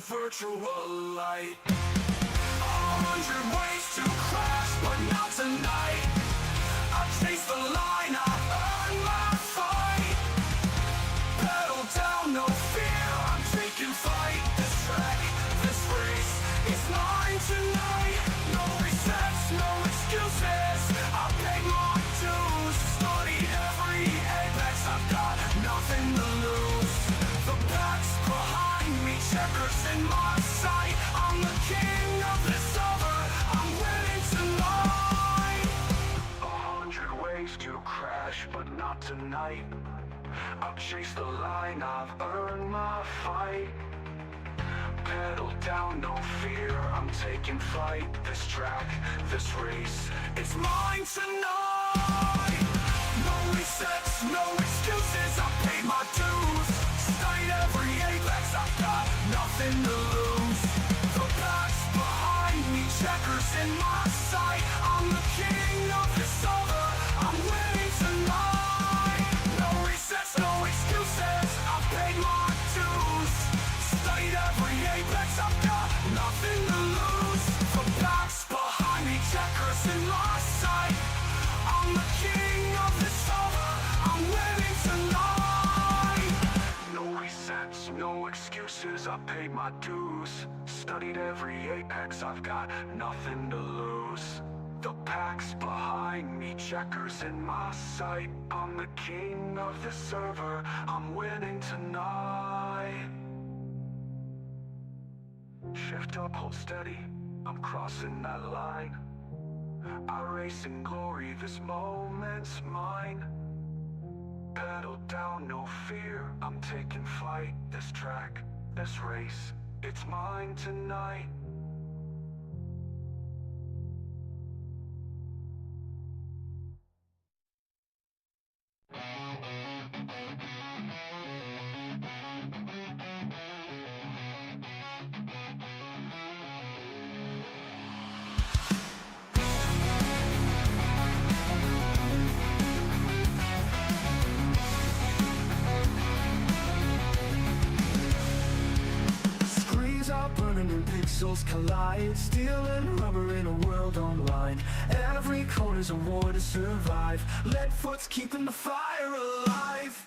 virtual light. 100 ways to crash, but not tonight. I chase the line, I earn my fight. Pedal down, no fear, I'm taking flight. This track, this race, it's mine tonight. No resets, no excuses, I pay my dues. Study every apex, I've got nothing to lose. The pack's behind me, checkers in my sight. I'm the king of this over, I'm winning tonight. 100 ways to crash, but not tonight. I've chased the line, I've earned my fight. Pedal down, no fear, I'm taking flight. This track, this race, it's mine tonight. No resets, no excuses, I paid my dues. Studied every apex, I've got nothing to lose. The pack's behind me, checkers in my sight. I'm the king of this over, I'm winning tonight. No resets, no excuses, I paid my dues. Studied every apex, I've got nothing to lose. The pack's behind me, checkers in my sight. I'm the king of this over, I'm winning tonight. No resets, no excuses, I paid my dues. Studied every apex, I've got nothing to lose. The pack's behind me, checkers in my sight. I'm the king of the server, I'm winning tonight. Shift up, hold steady, I'm crossing that line. iRacing glory, this moment's mine. Pedal down, no fear, I'm taking flight. This track, this race, it's mine tonight. Burning and pixels collide. Steel and rubber in a world online. Every corner's a war to survive. Lead foot's keeping the fire alive.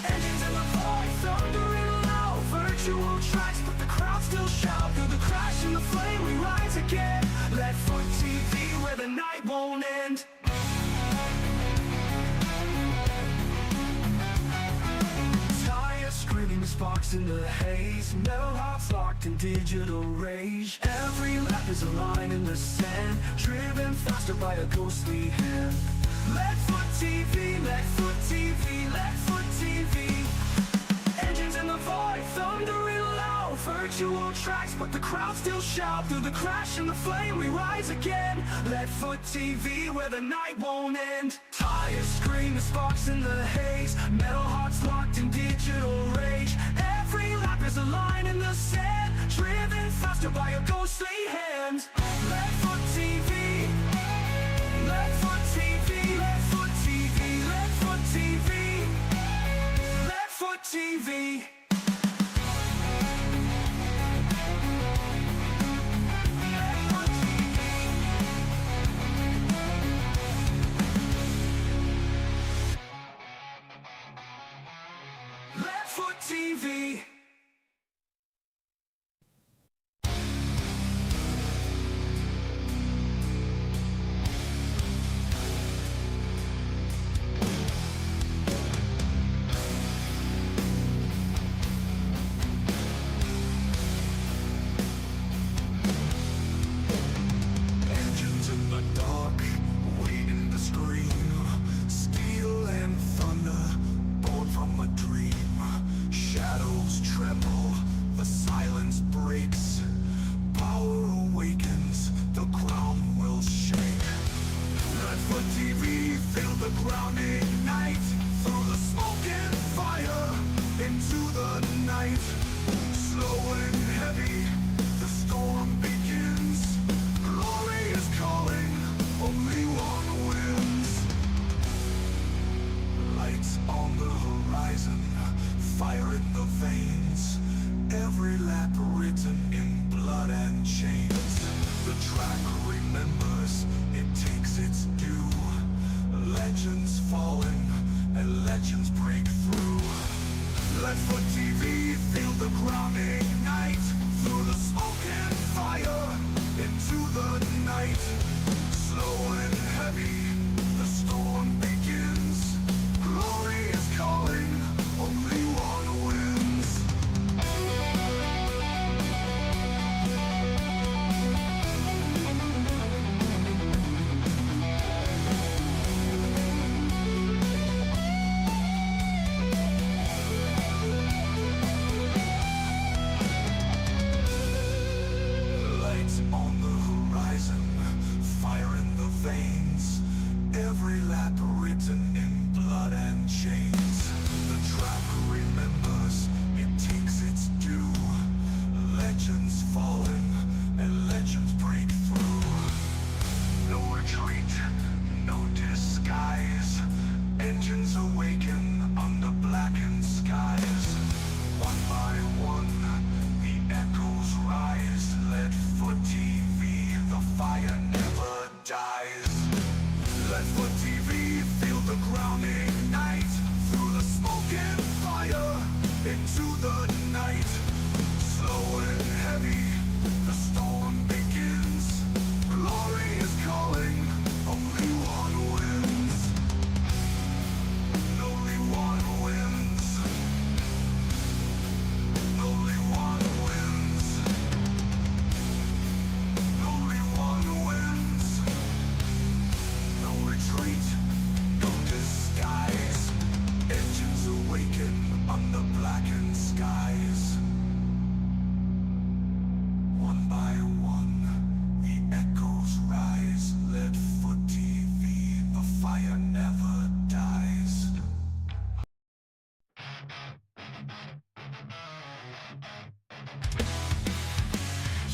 Engines in the void, thundering low. Virtual tracks, but the crowd still shout. Through the crash and the flame, we rise again. Lead foot TV, where the night won't end. Screaming sparks in the haze. Metal hearts locked in digital rage. Every lap is a line in the sand, driven faster by a ghostly hand. Lead foot TV, lead foot TV, lead foot TV. Engines in the void, thundering low. Virtual tracks, but the crowd still shout. Through the crash and the flame, we rise again. Lead foot TV, where the night won't end. Tires scream, the sparks in the haze. Metal hearts locked in digital rage. Every lap is a line in the sand, driven faster by a ghostly hand. Lead foot TV, lead foot TV, lead foot TV, lead foot TV, lead foot TV. TV.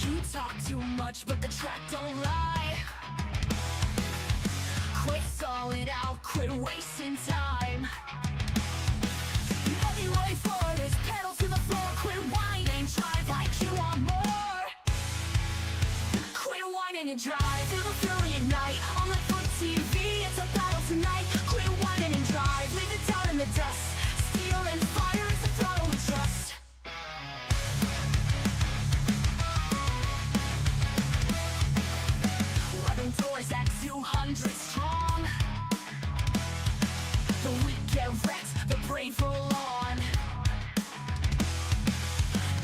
You talk too much, but the track don't lie. Quit stalling out, quit wasting time. The only way forward is pedal to the floor. Quit whining, drive like you want more. Quit whining and drive, feel the fury ignite. On the foot TV, it's a battle tonight. Quit whining and drive, leave it down in the dust. Steel and fire is the throttle we trust. Webbing doors at 200 strong. The weak get wrecked, the brave roll on.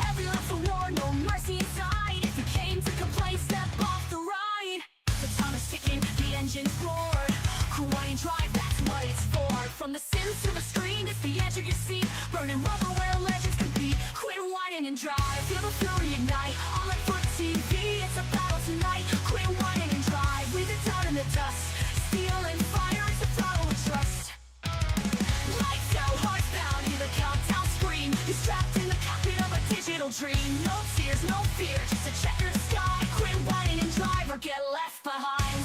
Every lap's a war, no mercy inside. If you came to complain, step off the ride. The time is ticking, the engine's roared. Cool and drive, that's what it's for. From the sims to the screen, it's the edge of your seat. Burning rubber where legends compete. Quit whining and drive, feel the fury ignite. On the foot TV, it's a battle tonight. Quit whining and drive, leave it down in the dust. Steel and fire is the throttle we trust. Lights out, hearts pounding, the countdown scream. You're strapped in the cockpit of a digital dream. No tears, no fear, just a checkered sky. Quit whining and drive or get left behind.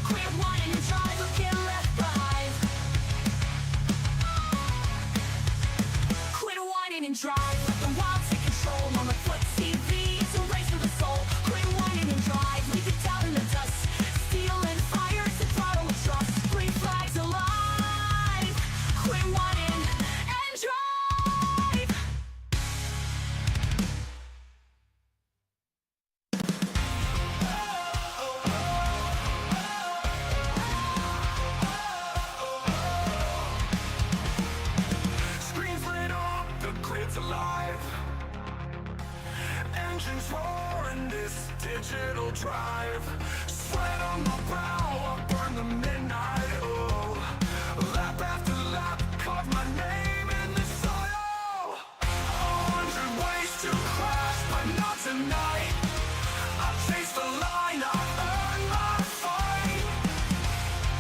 Quit whining and drive or get left behind. Quit whining and drive, let the wild take control. On the foot TV, it's a race for the soul. Quit whining and drive, leave it down in the dust. Steel and fire, it's the throttle we trust. Green flags alive. Quit whining and drive. Screens lit up, the grid's alive. Engines roaring, this digital drive. Sweat on my brow, I burn the midnight oil. Lap after lap, carve my name in the soil. 100 ways to crash, but not tonight. I chase the line, I earn my fight.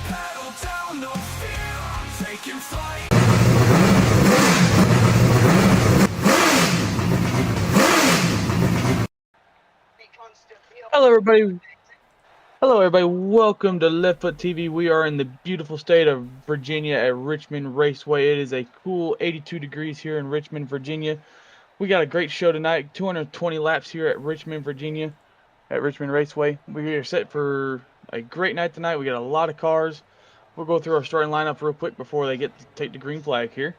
Pedal down, no fear, I'm taking flight. Hello, everybody. Hello, everybody. Welcome to Left Foot TV. We are in the beautiful state of Virginia at Richmond Raceway. It is a cool 82 degrees here in Richmond, Virginia. We got a great show tonight. 220 laps here at Richmond, Virginia, at Richmond Raceway. We're set for a great night tonight. We got a lot of cars. We'll go through our starting lineup real quick before they get to take the green flag here.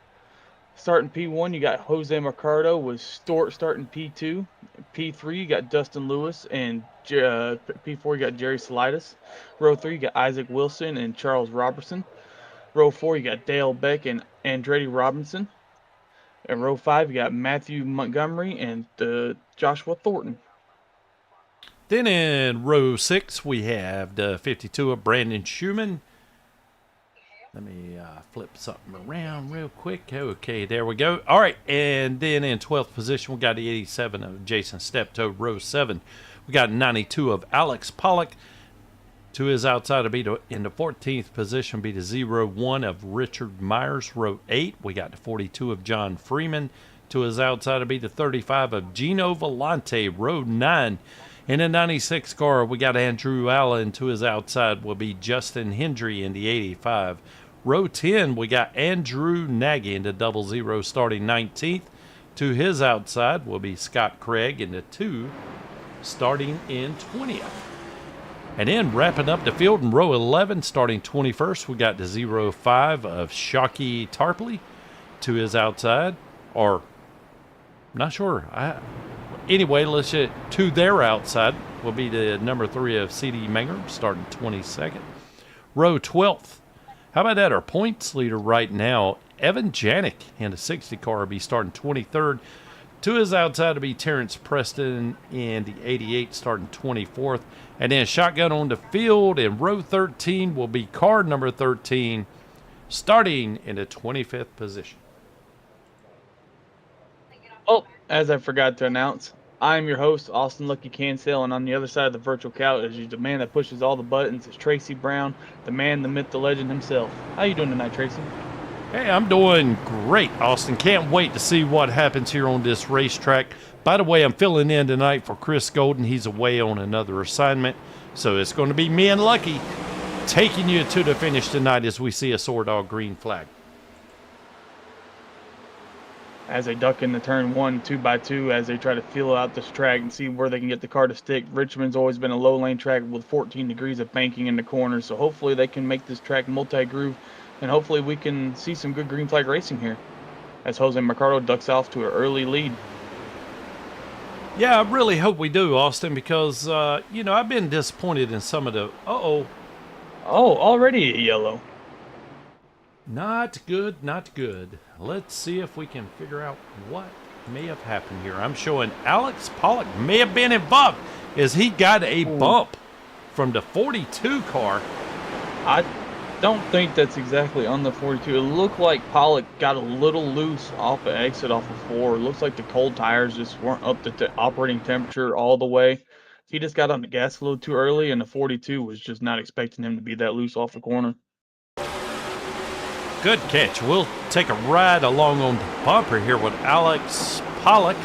Starting P1, you got Jose Mercado with Stort starting P2. P3, you got Dustin Lewis, and P4, you got Jerry Salidas. Row 3, you got Isaac Wilson and Charles Robertson. Row 4, you got Dale Beck and Andretti Robinson. And row 5, you got Matthew Montgomery and Joshua Thornton. Then in row 6, we have the 52 of Brandon Schumann. Let me flip something around real quick. Okay, there we go. All right, and then in 12th position, we got the 87 of Jason Steptoe. Row 7, we got 92 of Alex Pollock. To his outside, to be in the 14th position, be the 01 of Richard Myers. Row 8, we got the 42 of John Freeman. To his outside, to be the 35 of Gino Volante. Row 9. In the 96 car, we got Andrew Allen. To his outside will be Justin Hendry in the 85. Row 10, we got Andrew Nagy in the 00 starting 19th. To his outside will be Scott Craig in the 2 starting in 20th. And then wrapping up the field in row 11 starting 21st, we got the 05 of Shockey Tarpley. To his outside, or not sure. Anyway, let's get to their outside will be the number 3 of C.D. Menger, starting 22nd. Row 12th. How about that? Our points leader right now, Evan Janik in the 60 car will be starting 23rd. To his outside to be Terrence Preston in the 88, starting 24th. And then shotgun on the field in row 13 will be car number 13, starting in the 25th position. Oh, as I forgot to announce, I'm your host, Austin Lucky Cansell, and on the other side of the virtual couch is the man that pushes all the buttons. It's Tracy Brown, the man, the myth, the legend himself. How you doing tonight, Tracy? Hey, I'm doing great, Austin. Can't wait to see what happens here on this racetrack. By the way, I'm filling in tonight for Chris Golden. He's away on another assignment. So it's going to be me and Lucky taking you to the finish tonight as we see a SoarDogg green flag. As they duck into turn 1, 2x2, as they try to feel out this track and see where they can get the car to stick. Richmond's always been a low lane track with 14 degrees of banking in the corners, so hopefully they can make this track multi-groove, and hopefully we can see some good green flag racing here as Jose Mercado ducks off to an early lead. Yeah, I really hope we do, Austin, because, you know, I've been disappointed in some of the... Uh-oh. Oh, already a yellow. Not good, not good. Let's see if we can figure out what may have happened here. I'm showing Alex Pollock may have been involved as he got a bump from the 42 car. I don't think that's exactly on the 42. It looked like Pollock got a little loose off an exit off of 4. It looks like the cold tires just weren't up to operating temperature all the way. He just got on the gas a little too early, and the 42 was just not expecting him to be that loose off the corner. Good catch. We'll take a ride along on the bumper here with Alex Pollock.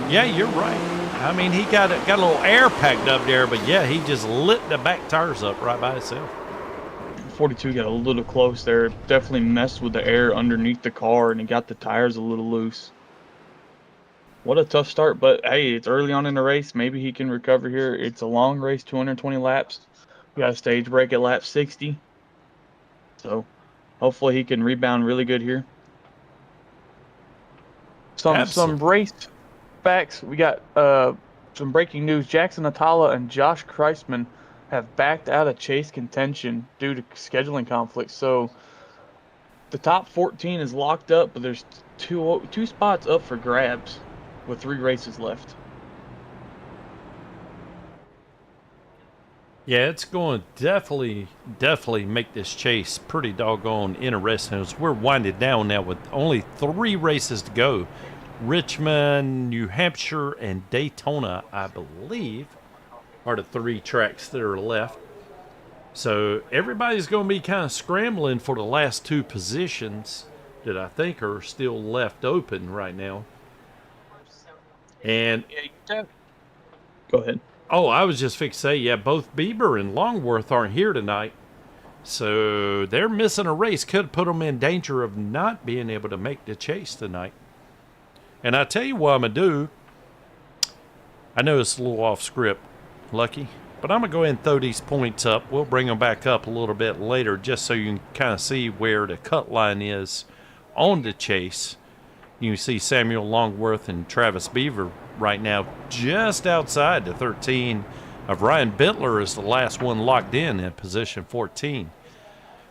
Yeah, you're right. I mean, he got a little air packed up there, but yeah, he just lit the back tires up right by itself. 42 got a little close there. Definitely messed with the air underneath the car, and it got the tires a little loose. What a tough start, but hey, it's early on in the race. Maybe he can recover here. It's a long race, 220 laps. We got a stage break at lap 60. So hopefully he can rebound really good here. Some race facts. We got some breaking news. Jackson Atala and Josh Kreisman have backed out of chase contention due to scheduling conflicts. So the top 14 is locked up, but there's two spots up for grabs with 3 races left. Yeah, it's going to definitely make this chase pretty doggone interesting as we're winding down now with only 3 races to go. Richmond, New Hampshire, and Daytona, I believe, are the 3 tracks that are left. So everybody's going to be kind of scrambling for the last 2 positions that I think are still left open right now. And go ahead. Oh, I was just fixing to say, yeah, both Bieber and Longworth aren't here tonight. So they're missing a race. Could put them in danger of not being able to make the chase tonight. And I tell you what I'm going to do. I know it's a little off script, Lucky, but I'm going to go ahead and throw these points up. We'll bring them back up a little bit later just so you can kind of see where the cut line is on the chase. You can see Samuel Longworth and Travis Beaver right now just outside the 13 of Ryan Bittler is the last one locked in position 14.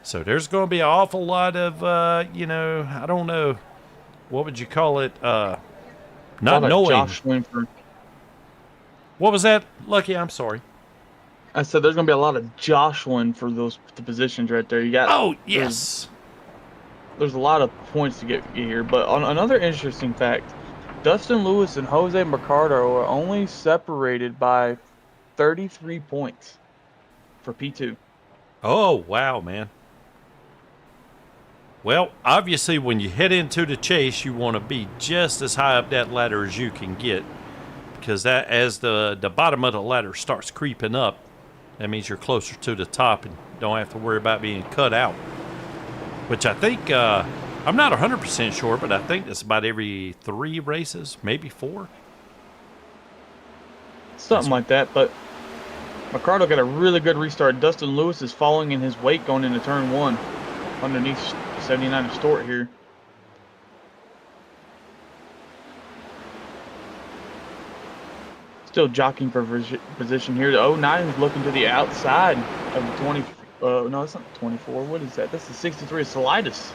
So there's going to be an awful lot of, you know, I don't know, what would you call it? Not knowing. Josh Winford. What was that, Lucky? I'm sorry. I said there's going to be a lot of jostling for the positions right there. You got. Oh, yes. There's a lot of points to get here, but on another interesting fact, Dustin Lewis and Jose Mercado are only separated by 33 points for P2. Oh, wow, man. Well, obviously, when you head into the chase, you want to be just as high up that ladder as you can get, because that as the bottom of the ladder starts creeping up, that means you're closer to the top and don't have to worry about being cut out. Which I think, I'm not 100% sure, but I think it's about every 3 races, maybe 4. Something like that, but Mercado got a really good restart. Dustin Lewis is following in his wake going into turn 1 underneath 79 of Stort here. Still jockeying for position here. The 09 is looking to the outside of the 20. No, it's not 24. What is that? That's the 63 of Salidas.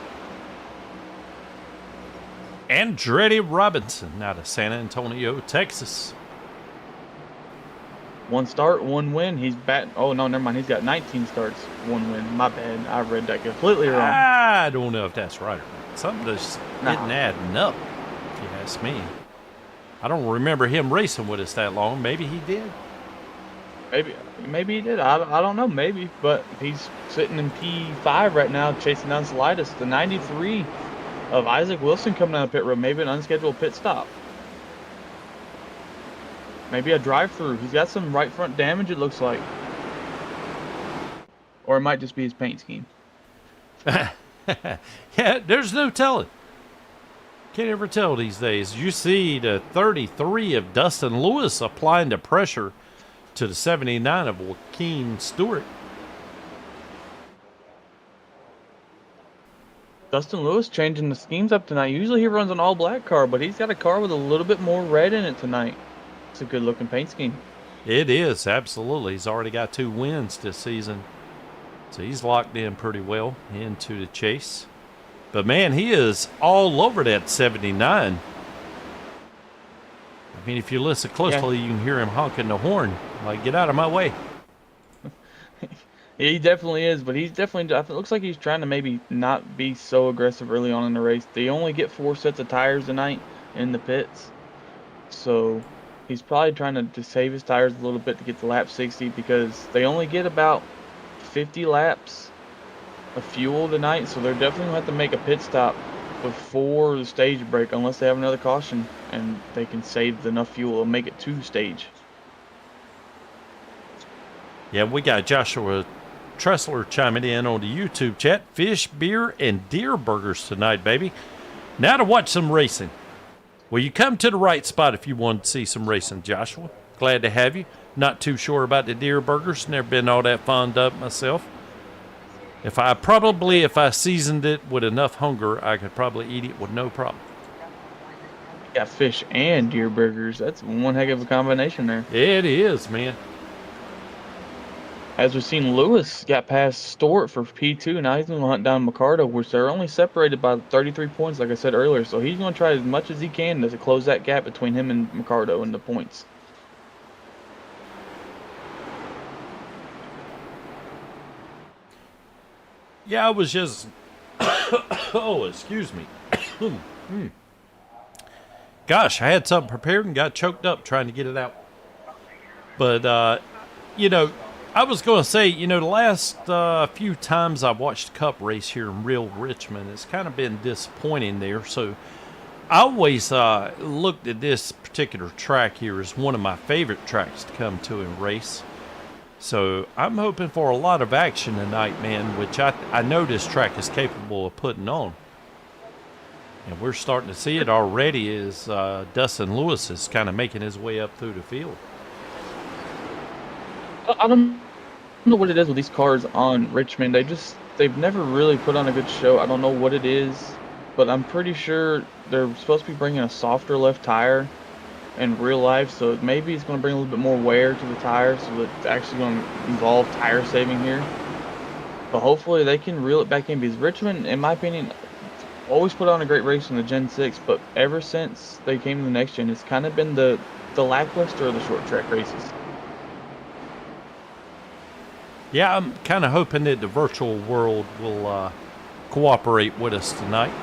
Andretti Robinson out of San Antonio, Texas. 1 start, 1 win. He's batting. Oh, no, never mind. He's got 19 starts, 1 win. My bad. I read that completely wrong. I don't know if that's right or not. Something just isn't adding up, if you ask me. I don't remember him racing with us that long. Maybe he did. Maybe he did. I don't know. Maybe. But he's sitting in P5 right now, chasing down Salidas. The 93 of Isaac Wilson coming down the pit road. Maybe an unscheduled pit stop. Maybe a drive-through. He's got some right front damage, it looks like. Or it might just be his paint scheme. Yeah, there's no telling. Can't ever tell these days. You see the 33 of Dustin Lewis applying the pressure to the 79 of Joaquin Stewart. Dustin Lewis changing the schemes up tonight. Usually he runs an all-black car, but he's got a car with a little bit more red in it tonight. It's a good-looking paint scheme. It is, absolutely. He's already got 2 wins this season. So he's locked in pretty well into the chase. But, man, he is all over that 79. I mean, if you listen closely, you can hear him honking the horn. Like, get out of my way. He definitely is, but he's definitely, it looks like he's trying to maybe not be so aggressive early on in the race. They only get 4 sets of tires tonight in the pits. So he's probably trying to save his tires a little bit to get to lap 60 because they only get about 50 laps of fuel tonight. So they're definitely going to have to make a pit stop before the stage break unless they have another caution and they can save enough fuel and make it to stage. Yeah, we got Joshua Tressler chiming in on the YouTube chat. Fish, beer, and deer burgers tonight, baby. Now to watch some racing. Well, you come to the right spot if you want to see some racing, Joshua. Glad to have you. Not too sure about the deer burgers. Never been all that fond of myself. If I seasoned it with enough hunger, I could probably eat it with no problem. Got fish and deer burgers. That's one heck of a combination there. It is, man. As we've seen, Lewis got past Stewart for P2. Now he's going to hunt down McCardo, which they're only separated by 33 points, like I said earlier. So he's going to try as much as he can to close that gap between him and McCardo in the points. Yeah, I was just... oh, excuse me. Gosh, I had something prepared and got choked up trying to get it out. But, you know, I was going to say, you know, the last few times I've watched the Cup race here in real Richmond, it's kind of been disappointing there. So I always looked at this particular track here as one of my favorite tracks to come to and race. So I'm hoping for a lot of action tonight, man, which I know this track is capable of putting on. And we're starting to see it already as Dustin Lewis is kind of making his way up through the field. I don't know what it is with these cars on Richmond. They've never really put on a good show. I don't know what it is, but I'm pretty sure they're supposed to be bringing a softer left tire in real life, so maybe it's going to bring a little bit more wear to the tires, so it's actually going to involve tire saving here. But hopefully they can reel it back in, because Richmond, in my opinion, always put on a great race in the Gen 6, but ever since they came to the next gen, it's kind of been the lackluster of the short track races. Yeah, I'm kind of hoping that the virtual world will cooperate with us tonight.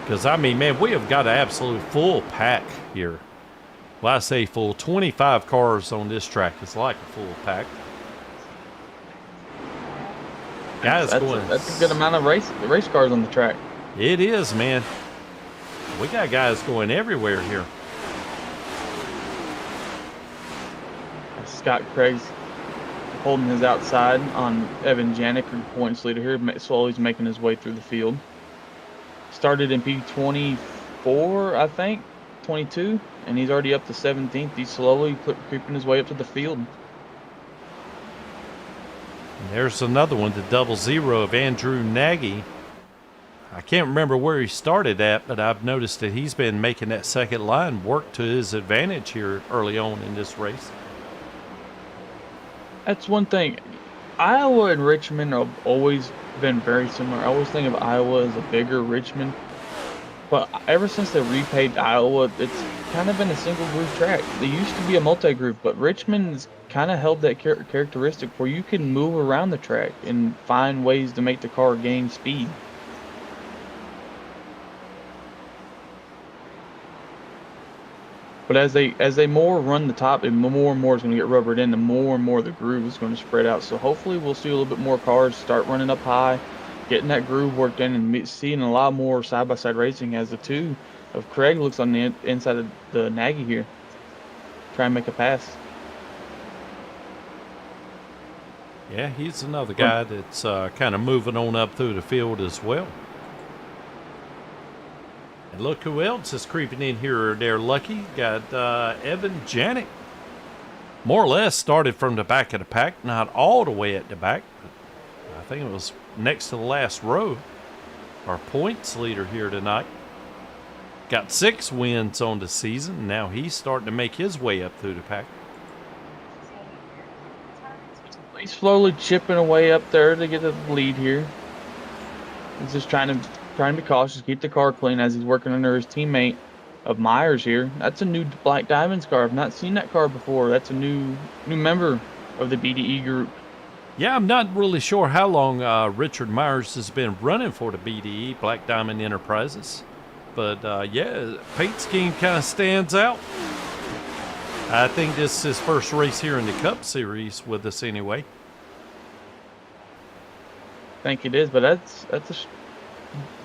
Because, I mean, man, we have got an absolute full pack here. Well, I say full. 25 cars on this track. It's like a full pack. Guys, that's a good amount of race cars on the track. It is, man. We got guys going everywhere here. Scott Craig's holding his outside on Evan Janik, points leader here. Slowly making his way through the field. Started in P24, I think, 22, and he's already up to 17th. He's slowly creeping his way up to the field. And there's another one, the 00 of Andrew Nagy. I can't remember where he started at, but I've noticed that he's been making that second line work to his advantage here early on in this race. That's one thing. Iowa and Richmond have always been very similar. I always think of Iowa as a bigger Richmond, but ever since they repaved Iowa, it's kind of been a single groove track. They used to be a multi-groove, but Richmond's kind of held that characteristic where you can move around the track and find ways to make the car gain speed. But as they more run the top, and more is going to get rubbered in, the more and more the groove is going to spread out. So hopefully we'll see a little bit more cars start running up high, getting that groove worked in and seeing a lot more side-by-side racing as the two of Craig looks on the inside of the Nagy here. Try and make a pass. Yeah, he's another guy that's kind of moving on up through the field as well. And look who else is creeping in here there, Lucky. Got Evan Janik. More or less started from the back of the pack, not all the way at the back. But I think it was next to the last row. Our points leader here tonight. Got 6 wins on the season. Now he's starting to make his way up through the pack. He's slowly chipping away up there to get the lead here. He's just trying to be cautious, keep the car clean as he's working under his teammate of Myers here. That's a new Black Diamonds car. I've not seen that car before. That's a new member of the BDE group. Yeah, I'm not really sure how long Richard Myers has been running for the BDE, Black Diamond Enterprises. But yeah, paint scheme kind of stands out. I think this is his first race here in the Cup Series with us anyway. I think it is, but that's a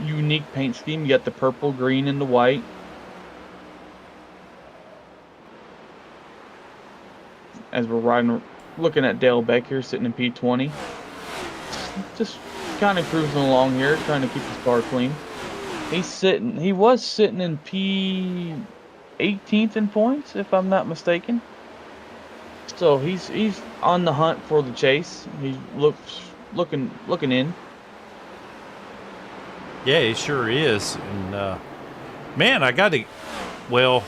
unique paint scheme. You got the purple, green, and the white. As we're looking at Dale Beck here, sitting in P20. Just kind of cruising along here, trying to keep his car clean. He was sitting in P18th in points, if I'm not mistaken. So he's on the hunt for the chase. He looking in. Yeah, he sure is. And man, I got to. Well,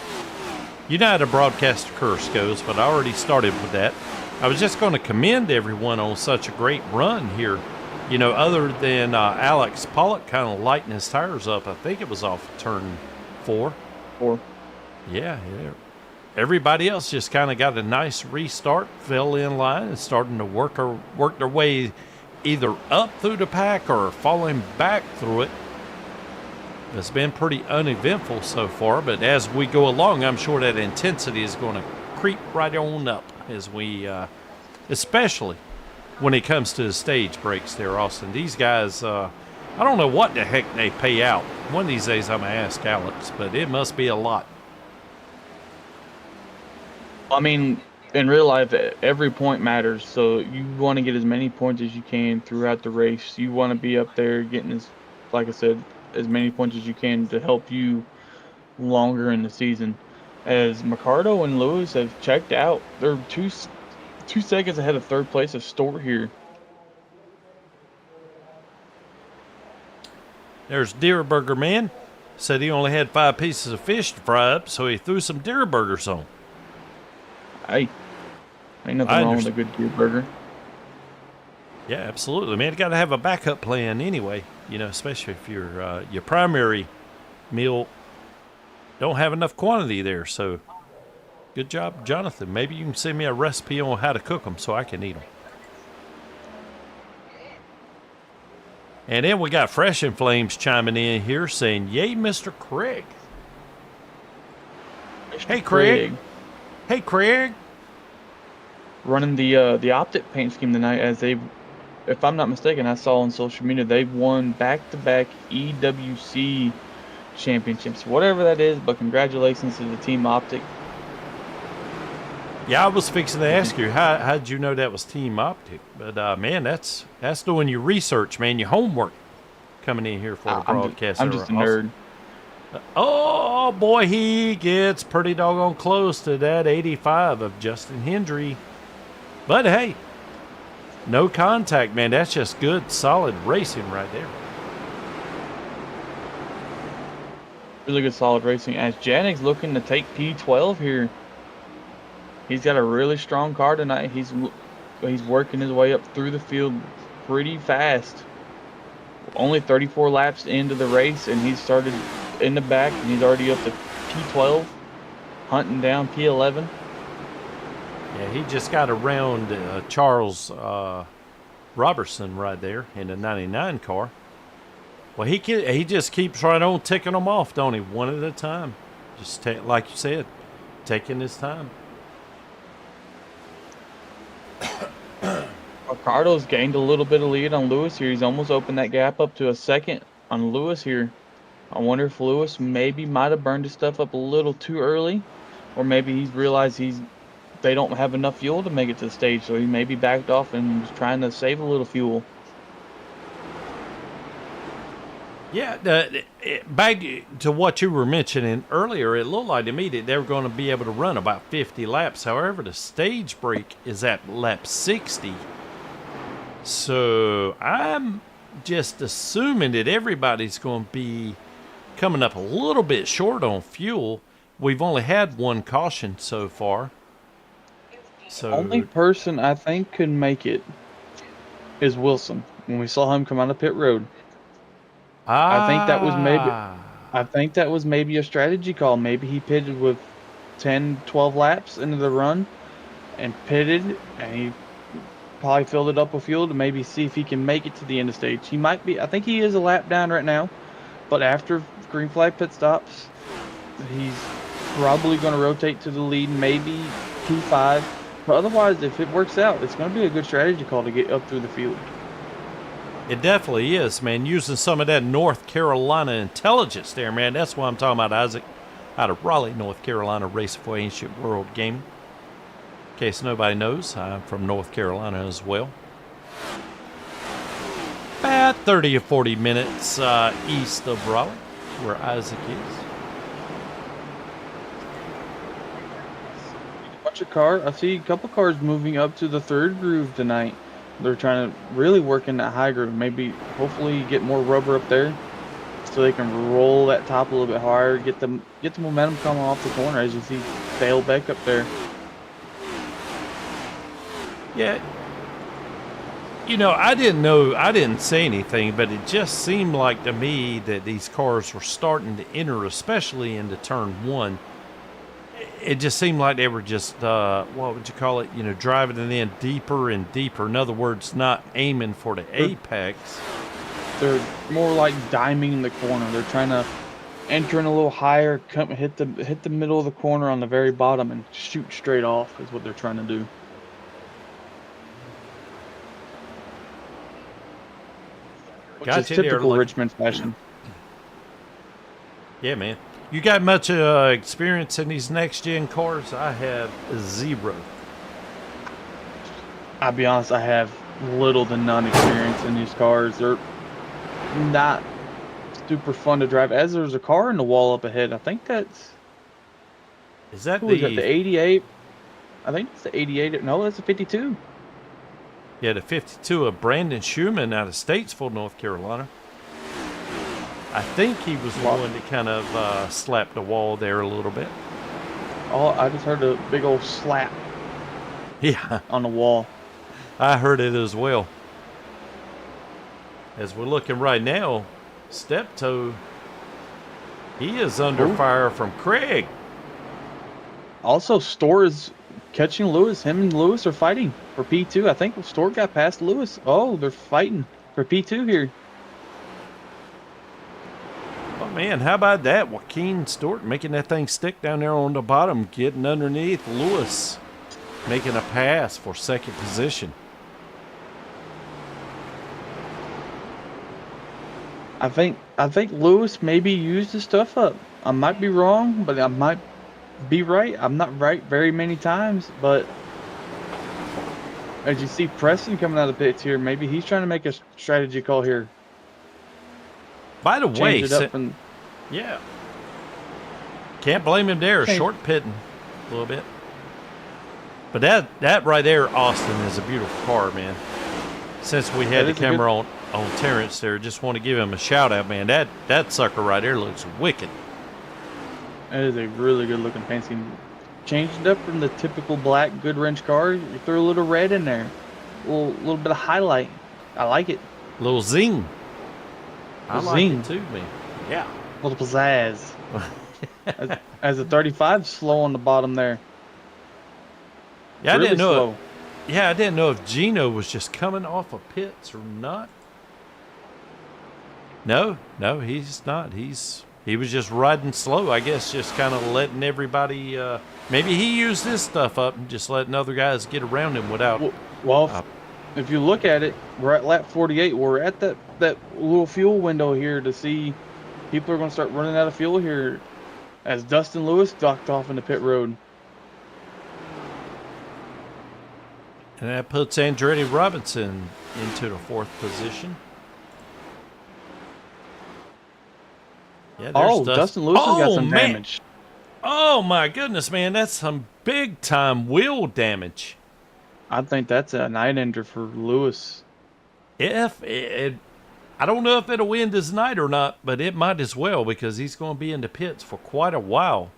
you know how the broadcaster curse goes, but I already started with that. I was just going to commend everyone on such a great run here. You know, other than Alex Pollock kind of lighting his tires up, I think it was off turn 4. 4. Yeah. Everybody else just kind of got a nice restart, fell in line, and starting to work their way either up through the pack or falling back through it. It's been pretty uneventful so far, but as we go along, I'm sure that intensity is going to creep right on up as we, especially when it comes to the stage breaks there, Austin. These guys, I don't know what the heck they pay out. One of these days I'm going to ask Alex, but it must be a lot. I mean, in real life, every point matters. So you want to get as many points as you can throughout the race. You want to be up there getting, like I said, as many points as you can to help you longer in the season. As Mercado and Lewis have checked out, they're two seconds ahead of third place of Stort here. There's Deer Burger Man. Said he only had 5 pieces of fish to fry up, so he threw some deer burgers on. Hey, ain't nothing wrong with a good deer burger. Yeah, absolutely, man. You got to have a backup plan anyway. You know, especially if your primary meal don't have enough quantity there. So, good job, Jonathan. Maybe you can send me a recipe on how to cook them so I can eat them. And then we got Fresh and Flames chiming in here saying, "Yay, Mr. Craig." Hey, Craig. Hey, Craig. Running the optic paint scheme tonight, as they, if I'm not mistaken, I saw on social media they've won back-to-back EWC championships, whatever that is. But congratulations to the Team Optic. Yeah, I was fixing to ask you, how did you know that was Team Optic? But man, that's doing your research, man, your homework, coming in here for a broadcast. I'm just a nerd. Oh boy, he gets pretty doggone close to that 85 of Justin Hendry. But hey, no contact, man. That's just good, solid racing right there. Really good, solid racing. As Janik's looking to take P12 here. He's got a really strong car tonight. He's working his way up through the field pretty fast. Only 34 laps into the race, and he started in the back, and he's already up to P12, hunting down P11. Yeah, he just got around Charles Robertson right there in the 99 car. Well, he just keeps right on ticking them off, don't he? One at a time. Just like you said, taking his time. Ricardo's gained a little bit of lead on Lewis here. He's almost opened that gap up to a second on Lewis here. I wonder if Lewis maybe might have burned his stuff up a little too early, or maybe he's realized they don't have enough fuel to make it to the stage, so he maybe backed off and was trying to save a little fuel. Yeah, back to what you were mentioning earlier, it looked like to me that they were going to be able to run about 50 laps. However, the stage break is at lap 60. So I'm just assuming that everybody's going to be coming up a little bit short on fuel. We've only had one caution so far. So Only person I think could make it is Wilson. When we saw him come out of pit road, I think that was maybe a strategy call. Maybe he pitted with 10, 12 laps into the run and pitted, and he probably filled it up with fuel to maybe see if he can make it to the end of stage. He might be. I think he is a lap down right now, but after green flag pit stops, he's probably going to rotate to the lead, maybe P5. But otherwise, if it works out, it's going to be a good strategy call to get up through the field. It definitely is, man. Using some of that North Carolina intelligence there, man. That's what I'm talking about, Isaac. Out of Raleigh, North Carolina, Racing for Ancient World Gaming. In case nobody knows, I'm from North Carolina as well. About 30 or 40 minutes east of Raleigh, where Isaac is. I see a couple cars moving up to the third groove tonight. They're trying to really work in that high groove. Maybe, hopefully, get more rubber up there so they can roll that top a little bit higher, get the momentum coming off the corner. As you see, Dale Beck up there. Yeah. You know, I didn't say anything, but it just seemed like to me that these cars were starting to enter, especially into turn one. It just seemed like they were just, what would you call it, driving it in deeper and deeper. In other words, not aiming for the apex. They're more like diming the corner. They're trying to enter in a little higher, hit the middle of the corner on the very bottom and shoot straight off is what they're trying to do. Which is typical Richmond fashion. Yeah, man. You got much experience in these next-gen cars? I have zero. I'll be honest, I have little to none experience in these cars. They're not super fun to drive. As there's a car in the wall up ahead. I think that's... Is that the 88? I think it's the 88. No, that's the 52. Yeah, the 52 of Brandon Schumann out of Statesville, North Carolina. I think he was the one that kind of slapped the wall there a little bit. Oh, I just heard a big old slap. Yeah. On the wall. I heard it as well. As we're looking right now, Steptoe, he is under fire from Craig. Also, Storr is catching Lewis. Him and Lewis are fighting for P2. I think Storr got past Lewis. Oh, they're fighting for P2 here. Oh, man, how about that? Joaquin Stewart making that thing stick down there on the bottom, getting underneath Lewis, making a pass for second position. I think Lewis maybe used his stuff up. I might be wrong, but I might be right. I'm not right very many times, but as you see Preston coming out of the pits here, maybe he's trying to make a strategy call here. By the way, and, yeah, can't blame him there. Short pitting a little bit, but that right there, Austin, is a beautiful car, man. Since we had the camera on Terrence there, just want to give him a shout out, man. That sucker right there looks wicked. That is a really good looking paint scheme. Changed it up from the typical black Goodwrench car. You threw a little red in there, a little bit of highlight. I like it. A little zing. I like it too, man. Yeah. A little pizzazz. as a 35 slow on the bottom there. Yeah, really I didn't know. slow. I didn't know if Gino was just coming off of pits or not. No, he's not. He was just riding slow, I guess, just kind of letting everybody. Maybe he used this stuff up and just letting other guys get around him without. Well, if you look at it, we're at lap 48. We're at that little fuel window here to see people are going to start running out of fuel here as Dustin Lewis docked off into pit road. And that puts Andretti Robinson into the 4th position. Yeah, there's Dustin Lewis has got some damage. Oh my goodness, man, that's some big time wheel damage. I think that's a night ender for Lewis. I don't know if it'll end his night or not, but it might as well because he's going to be in the pits for quite a while.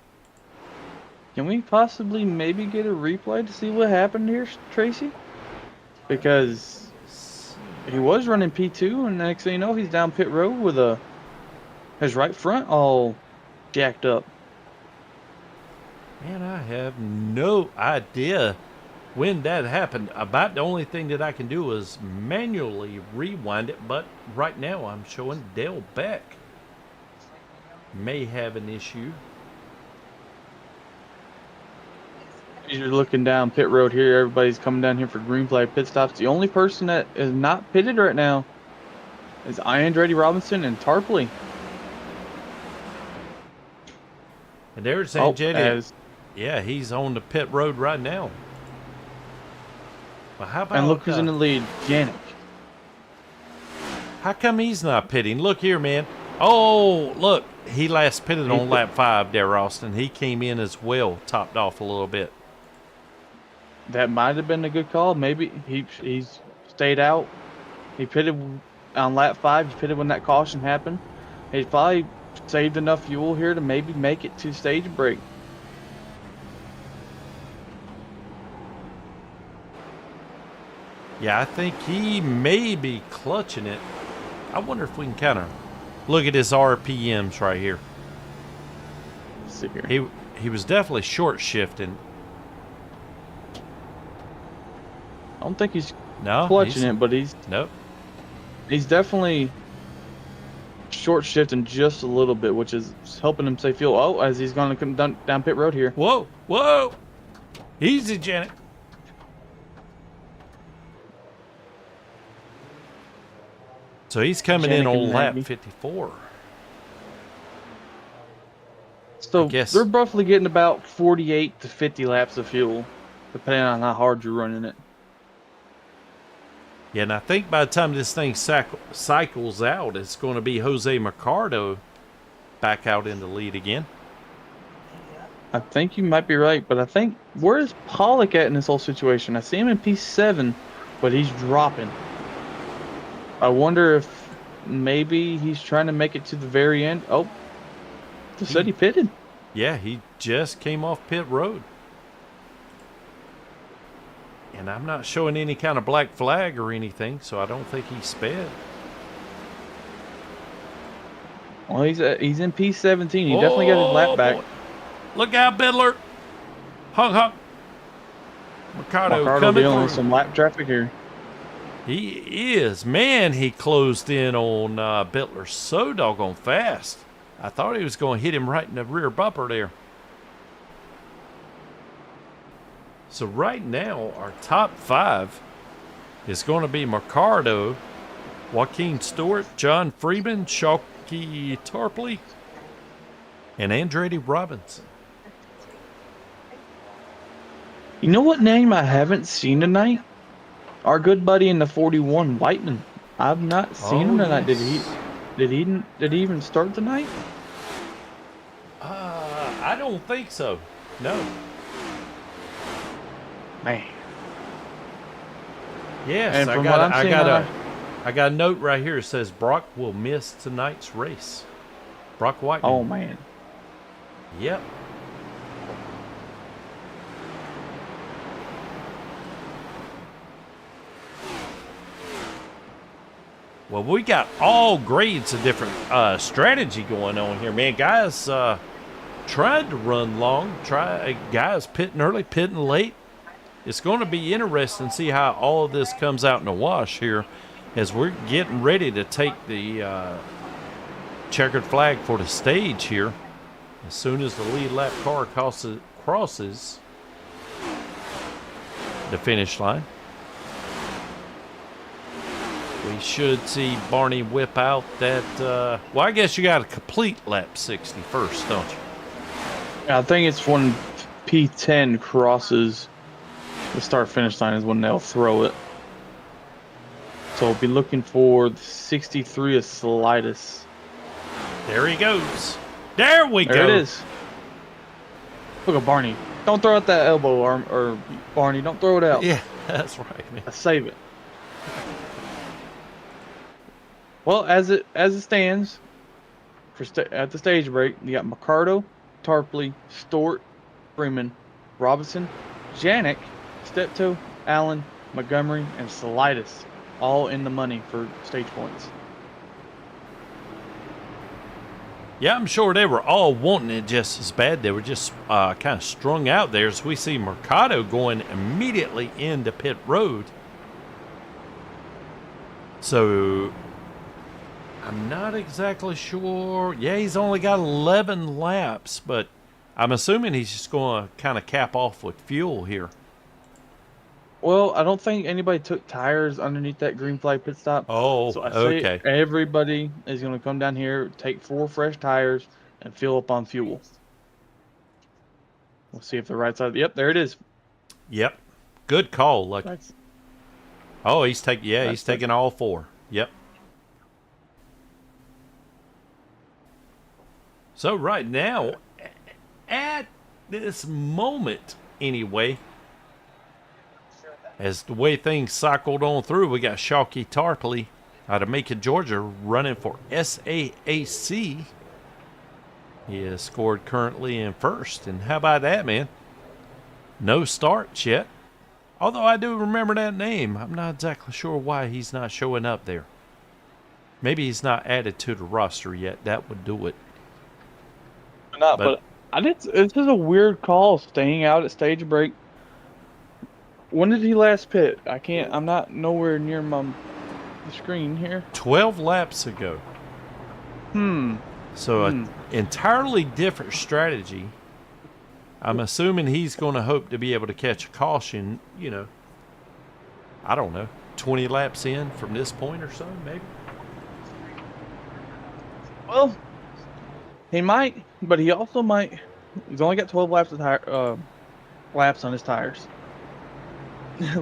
Can we possibly maybe get a replay to see what happened here, Tracy? Because he was running P2, and the next thing you know, he's down pit road with his right front all jacked up. Man, I have no idea when that happened. About the only thing that I can do is manually rewind it, but right now I'm showing Dale Beck may have an issue. You're looking down pit road here. Everybody's coming down here for green flag pit stops. The only person that is not pitted right now is Andretti Robinson and Tarpley. And there's Andretti. Yeah, he's on the pit road right now. Well, how about, and look who's in the lead, Janik. How come he's not pitting? Look here, man. Oh, look. He last pitted on lap 5 there, Austin. He came in as well, topped off a little bit. That might have been a good call. Maybe he's stayed out. He pitted on lap 5. He pitted when that caution happened. He probably saved enough fuel here to maybe make it to stage break. Yeah, I think he may be clutching it. I wonder if we can kind of look at his RPMs right here. Let's see here. He was definitely short shifting. I don't think he's clutching it, but he's definitely short shifting just a little bit, which is helping him stay fuel. Oh, as he's going to come down pit road here. Whoa, whoa, easy, Janet. So he's coming in on lap 54. So they're roughly getting about 48 to 50 laps of fuel, depending on how hard you're running it. Yeah, and I think by the time this thing cycles out, it's going to be Jose Mercado back out in the lead again. I think you might be right, but I think, where is Pollock at in this whole situation? I see him in P7, but he's dropping. I wonder if maybe he's trying to make it to the very end. Oh, they said he pitted. Yeah, he just came off pit road. And I'm not showing any kind of black flag or anything, so I don't think he sped. Well, he's in P17. He definitely got his lap back. Boy. Look out, Biddler. Hung. Mercado coming dealing through. with some lap traffic here. He is. Man, he closed in on Bittler so doggone fast. I thought he was going to hit him right in the rear bumper there. So right now, our top 5 is going to be Mercado, Joaquin Stewart, John Freeman, Shalky Tarpley, and Andretti Robinson. You know what name I haven't seen tonight? Our good buddy in the 41, Whiteman. I've not seen him tonight. Yes. Did he even start tonight? I don't think so. No. Man. Yes, And I from got what I'm seeing, I got a note right here that says Brock will miss tonight's race. Brock Whiteman. Oh man. Yep. Well, we got all grades of different strategy going on here, man. Guys tried to run long. Guys pitting early, pitting late. It's going to be interesting to see how all of this comes out in the wash here as we're getting ready to take the checkered flag for the stage here. As soon as the lead lap car crosses the finish line. We should see Barney whip out that. Well, I guess you got to complete lap 60 first, don't you? I think it's when P10 crosses the start-finish line is when they'll throw it. So we'll be looking for the 63 of Slitus. There he goes. There we go. There it is. Look at Barney. Don't throw out that elbow arm, or Barney, don't throw it out. Yeah, that's right, man. Save it. Well, as it stands, at the stage break, you got McCardo, Tarpley, Stort, Freeman, Robinson, Janik, Steptoe, Allen, Montgomery, and Slitus, all in the money for stage points. Yeah, I'm sure they were all wanting it just as bad. They were just kind of strung out there. As we see Mercado going immediately into pit road. So I'm not exactly sure. Yeah, he's only got 11 laps, but I'm assuming he's just going to kind of cap off with fuel here. Well, I don't think anybody took tires underneath that green flag pit stop. Oh, so I say okay. Everybody is going to come down here, take 4 fresh tires, and fill up on fuel. We'll see if the right side. Yep, there it is. Yep, good call, Lucky. That's, Oh, he's taking. Yeah, he's taking all 4. Yep. So right now, at this moment, anyway. As the way things cycled on through, we got Shalky Tarpley out of Macon, Georgia, running for SAAC. He is scored currently in first. And how about that, man? No starts yet. Although I do remember that name. I'm not exactly sure why he's not showing up there. Maybe he's not added to the roster yet. That would do it. but this is a weird call, staying out at stage break. When did he last pit? I'm not nowhere near the screen here. 12 laps ago. So an entirely different strategy. I'm assuming he's going to hope to be able to catch a caution, I don't know, 20 laps in from this point or so, maybe? Well, he might, but he also might. He's only got 12 laps on his tires.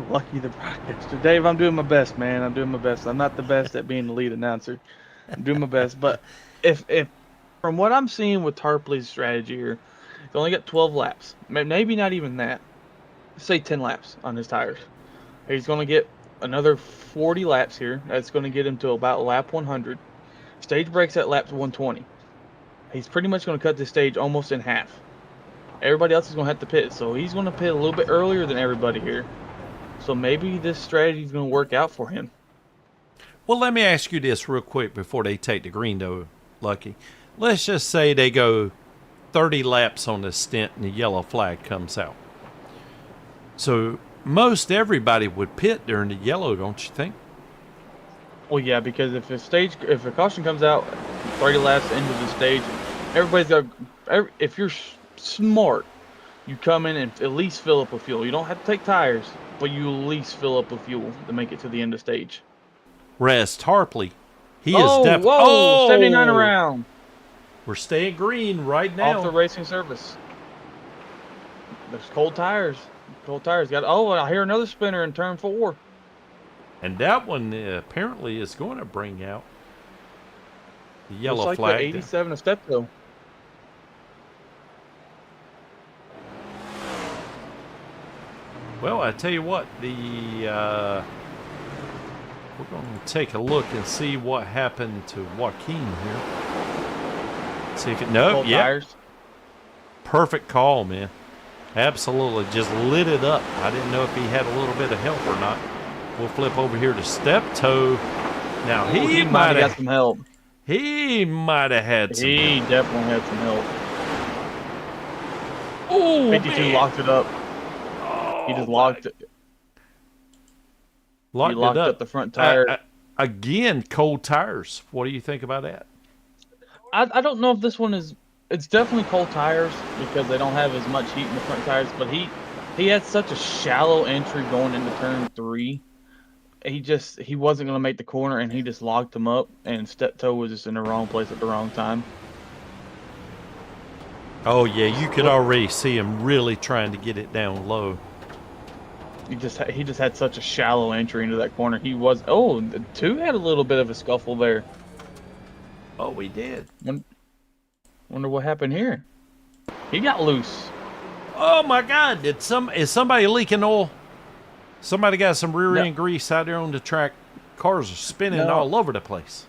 Lucky the broadcaster. Dave, I'm doing my best, man. I'm doing my best. I'm not the best at being the lead announcer. I'm doing my best. But if from what I'm seeing with Tarpley's strategy here, he's only got 12 laps. Maybe not even that. Say 10 laps on his tires. He's going to get another 40 laps here. That's going to get him to about lap 100. Stage breaks at lap 120. He's pretty much going to cut this stage almost in half. Everybody else is going to have to pit, so he's going to pit a little bit earlier than everybody here. So maybe this strategy is going to work out for him. Well, let me ask you this real quick before they take the green, though, Lucky. Let's just say they go 30 laps on this stint and the yellow flag comes out. So most everybody would pit during the yellow, don't you think? Well, yeah, because if a caution comes out 30 laps into the stage, everybody's got. If you're smart, you come in and at least fill up with fuel. You don't have to take tires, but you at least fill up with fuel to make it to the end of stage. Whereas Tarpley, he is definitely. Whoa! 79 around. We're staying green right now. Off the racing service. There's cold tires. Cold tires. I hear another spinner in turn 4. And that one apparently is going to bring out the yellow Looks like flag. The 87 of Steptoe. Well, I tell you what, we're going to take a look and see what happened to Joaquin here. See if Tires. Perfect call, man. Absolutely, just lit it up. I didn't know if he had a little bit of help or not. We'll flip over here to Steptoe. Now he might have got some help. He might have had some. He help. definitely had some help. Oh, 52 man. locked it up. He just locked it. Locked He locked it up the front tire. Again, cold tires. What do you think about that? I don't know if this one is. It's definitely cold tires because they don't have as much heat in the front tires. But he had such a shallow entry going into turn 3. he wasn't gonna make the corner, and he just locked him up, and step toe was just in the wrong place at the wrong time. Oh yeah, you could already see him really trying to get it down low. He just had such a shallow entry into that corner. The two had a little bit of a scuffle there. Oh, we did. Wonder what happened here. He got loose. Oh my God! Is somebody leaking oil? Somebody got some rear end grease out there on the track. Cars are spinning all over the place.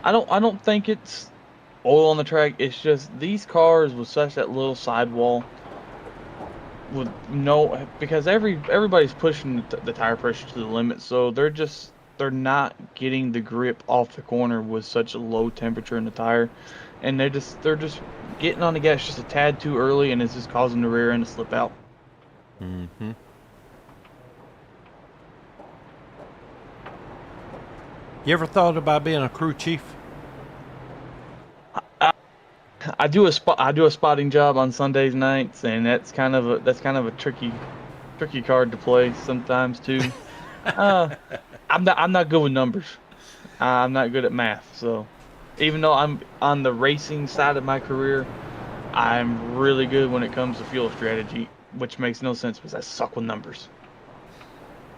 I don't think it's oil on the track. It's just these cars with such that little sidewall with because everybody's pushing the tire pressure to the limit, so they're not getting the grip off the corner with such a low temperature in the tire, and they're just getting on the gas just a tad too early, and it's just causing the rear end to slip out. Mm-hmm. You ever thought about being a crew chief? I do a spotting job on Sundays nights, and that's kind of a tricky card to play sometimes too. I'm not good with numbers. I'm not good at math, so even though I'm on the racing side of my career, I'm really good when it comes to fuel strategy, which makes no sense because I suck with numbers.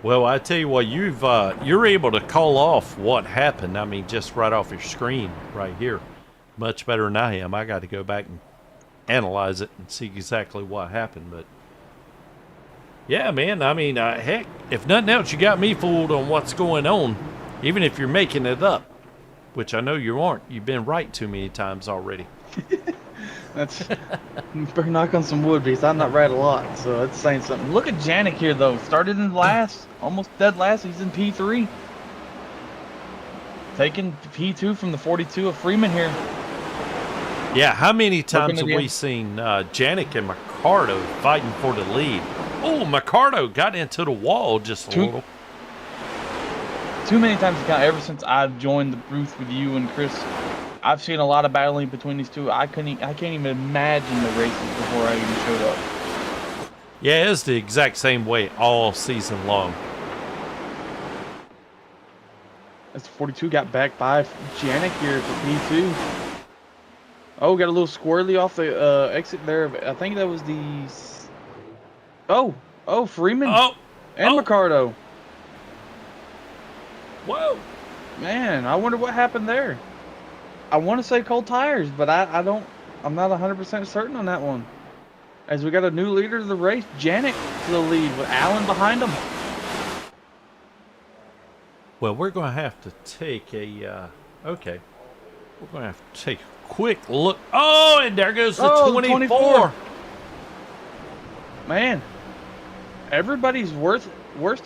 Well, I tell you what, you're able to call off what happened. I mean, just right off your screen right here. Much better than I am. I got to go back and analyze it and see exactly what happened. But yeah, man, I mean, heck, if nothing else, you got me fooled on what's going on, even if you're making it up, which I know you aren't. You've been right too many times already. That's better knock on some wood because I'm not right a lot, so that's saying something. Look at Janik here though. Started in last, almost dead last. He's in P3, taking P2 from the 42 of Freeman here. Yeah, how many times have we seen Janik and Mercado fighting for the lead? Oh, Mercado got into the wall just a little. Too many times to count. Ever since I've joined the booth with you and Chris, I've seen a lot of battling between these two. I can't even imagine the races before I even showed up. Yeah, it's the exact same way all season long. As 42 got back by Janik here for P2. Oh, got a little squirrely off the exit there. I think that was the... Oh, Freeman and Mercado. Whoa. Man, I wonder what happened there. I want to say cold tires, but I'm not 100% certain on that one. As we got a new leader to the race, Janik to the lead with Allen behind him. Well, we're going to have to take a, okay. We're going to have to take a quick look. Oh, and there goes the 24. Man, everybody's worst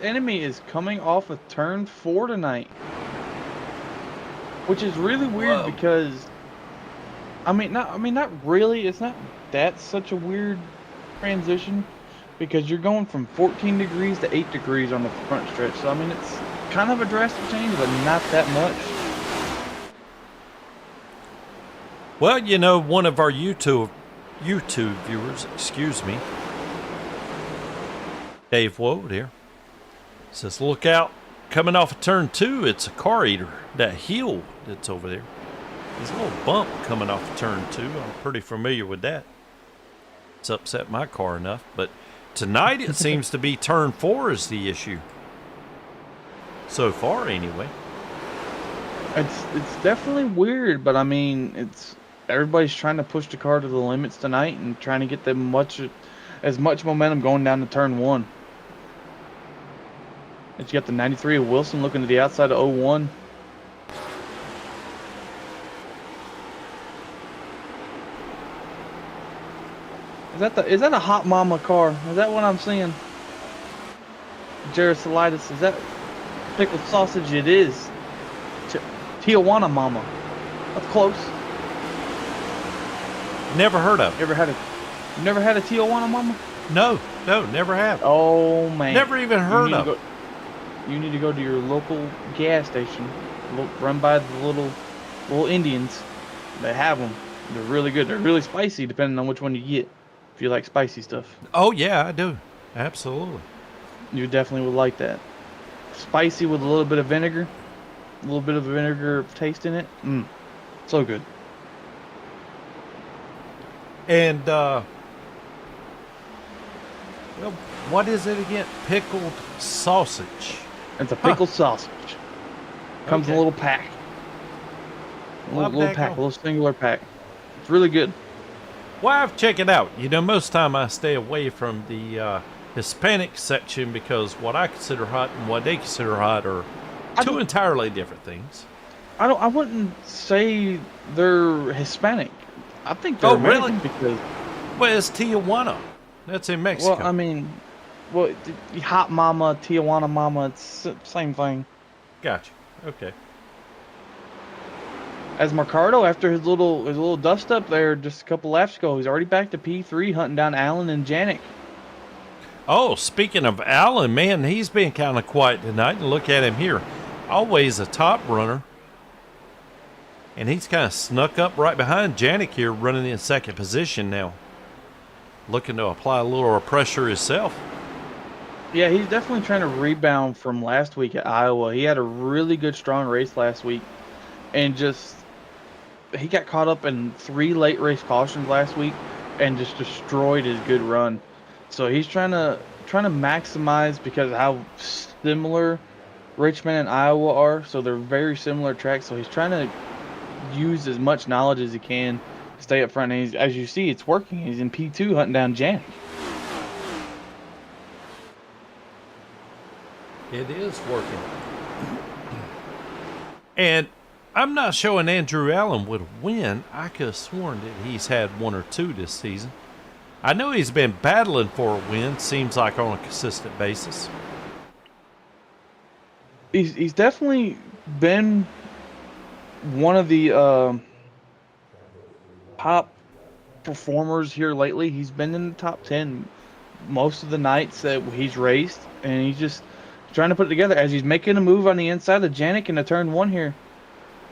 enemy is coming off of turn 4 tonight. Which is really weird because, not really. It's not that such a weird transition because you're going from 14 degrees to 8 degrees on the front stretch. So, I mean, it's kind of a drastic change, but not that much. Well, you know, one of our YouTube viewers, excuse me, Dave Woad here, says, look out. Coming off of turn 2, it's a car eater. That hill that's over there. There's a little bump coming off of turn 2. I'm pretty familiar with that. It's upset my car enough. But tonight it seems to be turn 4 is the issue. So far, anyway. It's definitely weird, but I mean, everybody's trying to push the car to the limits tonight and trying to get them as much momentum going down to turn 1. And you got the 93 of Wilson looking to the outside of 01. Is that a Hot Mama car? Is that what I'm seeing? Jarosolitis, is that pickled sausage? It is. Tijuana Mama. That's close. Never heard of it. Never had a Tijuana Mama? No, never have. Oh man. Never even heard of it. You need to go to your local gas station, run by the little Indians. They have them. They're really good. They're really spicy, depending on which one you get. If you like spicy stuff, Oh, yeah, I do. Absolutely. you definitely would like that. Spicy with a little bit of vinegar, a little bit of vinegar taste in it. So good. And, well, what is it again? Pickled sausage. It's a pickled sausage. Comes in a Okay. little pack. Well, Little pack, a little singular pack. It's really good. Well, I've checked it out. You know, most time I stay away from the Hispanic section because what I consider hot and what they consider hot are two entirely different things. I wouldn't say they're Hispanic. I think they're Oh, American really? because, Well, it's Tijuana. That's in Mexico. well, I mean, well, the Hot Mama, Tijuana Mama, it's same thing. Gotcha. Okay. As Mercado, after his little dust up there just a couple laps ago, he's already back to P3 hunting down Allen and Janik. Oh, speaking of Allen, man, he's been kind of quiet tonight. And look at him here. Always a top runner. And he's kind of snuck up right behind Janik here, running in second position now. Looking to apply a little pressure himself. Yeah, he's definitely trying to rebound from last week at Iowa. He had a really good, strong race last week. And he got caught up in 3 late race cautions last week and just destroyed his good run. So he's trying to maximize because of how similar Richmond and Iowa are. So they're very similar tracks. So he's trying to use as much knowledge as he can to stay up front. And as you see, it's working. He's in P2 hunting down Janik. It is working. And I'm not showing Andrew Allen would win. I could have sworn that he's had 1 or 2 this season. I know he's been battling for a win, seems like on a consistent basis. He's definitely been one of the top performers here lately. He's been in the top 10 most of the nights that he's raced, and he's just trying to put it together as he's making a move on the inside of Janik in the turn 1 here.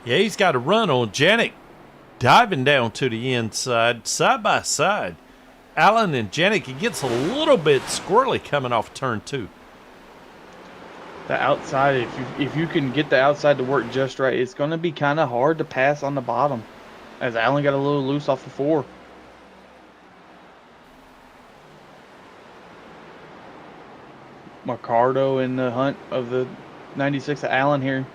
Yeah, he's got a run on Janik, diving down to the inside, side by side. Allen and Janik, it gets a little bit squirrely coming off turn 2. The outside, if you can get the outside to work just right, it's going to be kind of hard to pass on the bottom, as Allen got a little loose off the 4. Mercado in the hunt of the 96 of Allen here.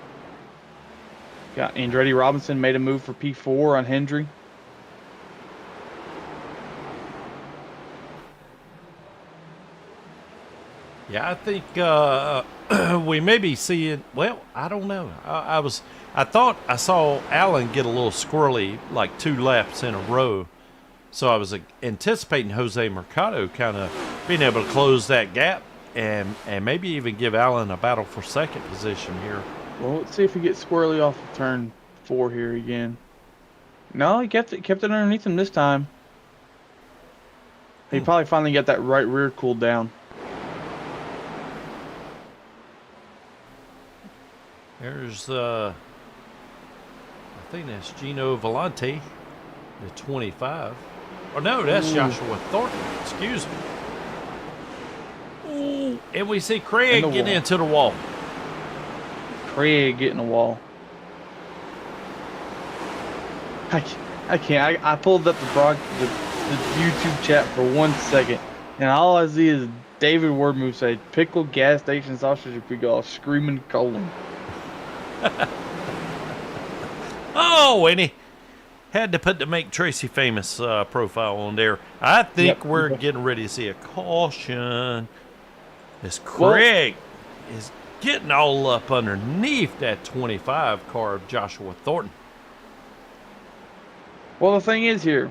Got Andretti Robinson made a move for P4 on Hendry. Yeah, I think we may be seeing. Well, I don't know. I thought I saw Allen get a little squirrely, like 2 laps in a row. So I was anticipating Jose Mercado kind of being able to close that gap and maybe even give Allen a battle for second position here. Well, let's see if he gets squirrely off of turn 4 here again. No, he kept it underneath him this time. He probably finally got that right rear cooled down. There's, I think that's Gino Volante, the 25. Oh, no, that's Joshua Thornton. Excuse me. Ooh, and we see Craig get into the wall. Craig getting the wall. I can't. I pulled up the YouTube chat for 1 second, and all I see is David Wordmove say, "Pickled gas station sausage if we go screaming colon." Oh, and he had to put the Make Tracy Famous profile on there. I think we're getting ready to see a caution. As Craig is getting all up underneath that 25 car of Joshua Thornton. Well, the thing is here,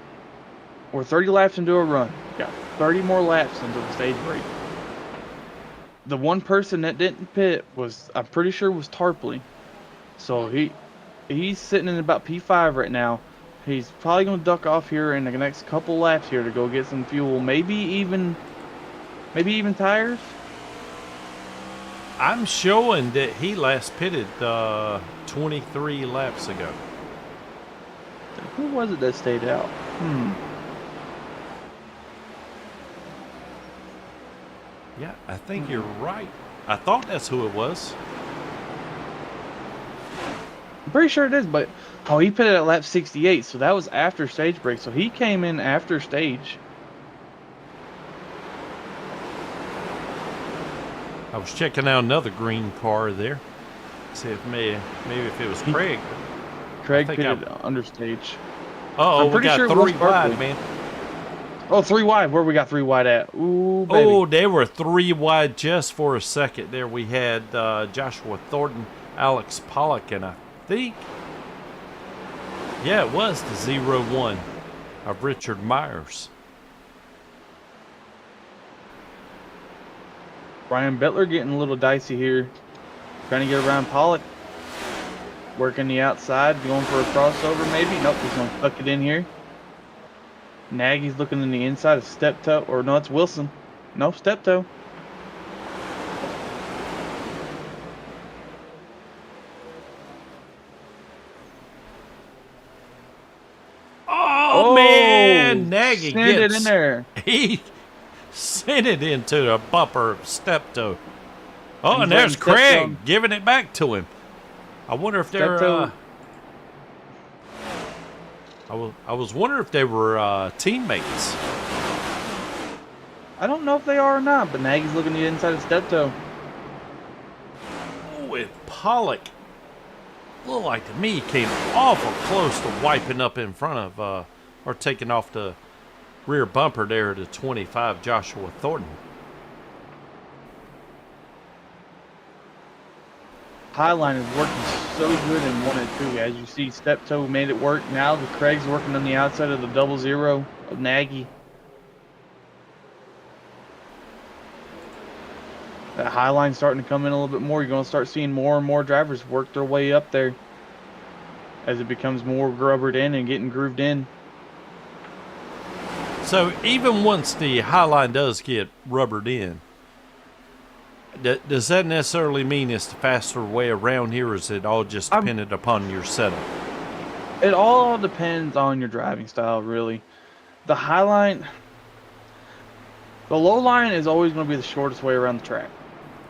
we're 30 laps into a run. Got 30 more laps until the stage break. The one person that didn't pit was, I'm pretty sure, was Tarpley. So he's sitting in about P5 right now. He's probably going to duck off here in the next couple laps here to go get some fuel. Maybe even tires. I'm showing that he last pitted 23 laps ago. Who was it that stayed out? Yeah, I think you're right. I thought that's who it was. I'm pretty sure it is, but oh, he put it at lap 68, so that was after stage break. So he came in after stage. I was checking out another green car there. See if maybe if it was Craig. Craig think pitted under stage. Uh-oh, I'm we pretty got sure it was 3 wide, Berkeley. man. Oh, 3 wide. Where we got 3 wide at? Ooh, baby. Oh, they were 3 wide just for a second there. We had Joshua Thornton, Alex Pollock, and I think, yeah, it was the 0-1 of Richard Myers. Brian Bettler getting a little dicey here. Trying to get around Pollock. Working the outside, going for a crossover maybe. Nope, he's going to tuck it in here. Nagy's looking in the inside of step toe. Or no, it's Wilson. No, step toe. Oh, man! Nagy sent gets it in there. He sent it into the bumper of Steptoe. Oh, He's and there's letting Steptoe- Craig giving it back to him. I wonder if they're. Steptoe- I was wondering if they were teammates. I don't know if they are or not, but Nagy's looking at the inside of step toe. Oh, and Pollock looked like to me he came awful close to wiping up in front of or taking off the rear bumper there to 25 Joshua Thornton. Highline is working so good in 1 and 2. As you see, step toe made it work. Now the Craig's working on the outside of the 0-0 of Nagy. That Highline's starting to come in a little bit more. You're going to start seeing more and more drivers work their way up there as it becomes more rubbered in and getting grooved in. So even once the Highline does get rubbered in, does that necessarily mean it's the faster way around here, or is it all just dependent upon your setup? It all depends on your driving style, really. The Highline, the low line is always going to be the shortest way around the track.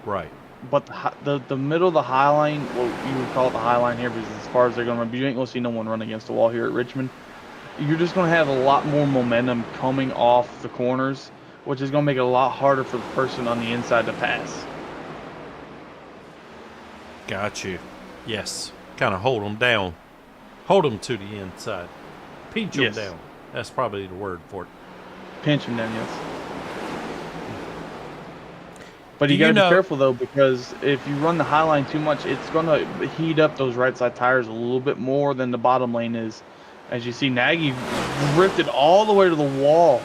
Right. But the middle of the high line, well, you would call it the high line here, because as far as they're going to run, you ain't going to see no one run against the wall here at Richmond. You're just going to have a lot more momentum coming off the corners, which is going to make it a lot harder for the person on the inside to pass. Got you. Yes. Kind of hold them down. Hold them to the inside. Pinch them Yes. down. That's probably the word for it. Pinch them down, yes. But you Do you got to be know- careful, though, because if you run the high line too much, it's going to heat up those right side tires a little bit more than the bottom lane is. As you see, Nagy ripped it all the way to the wall.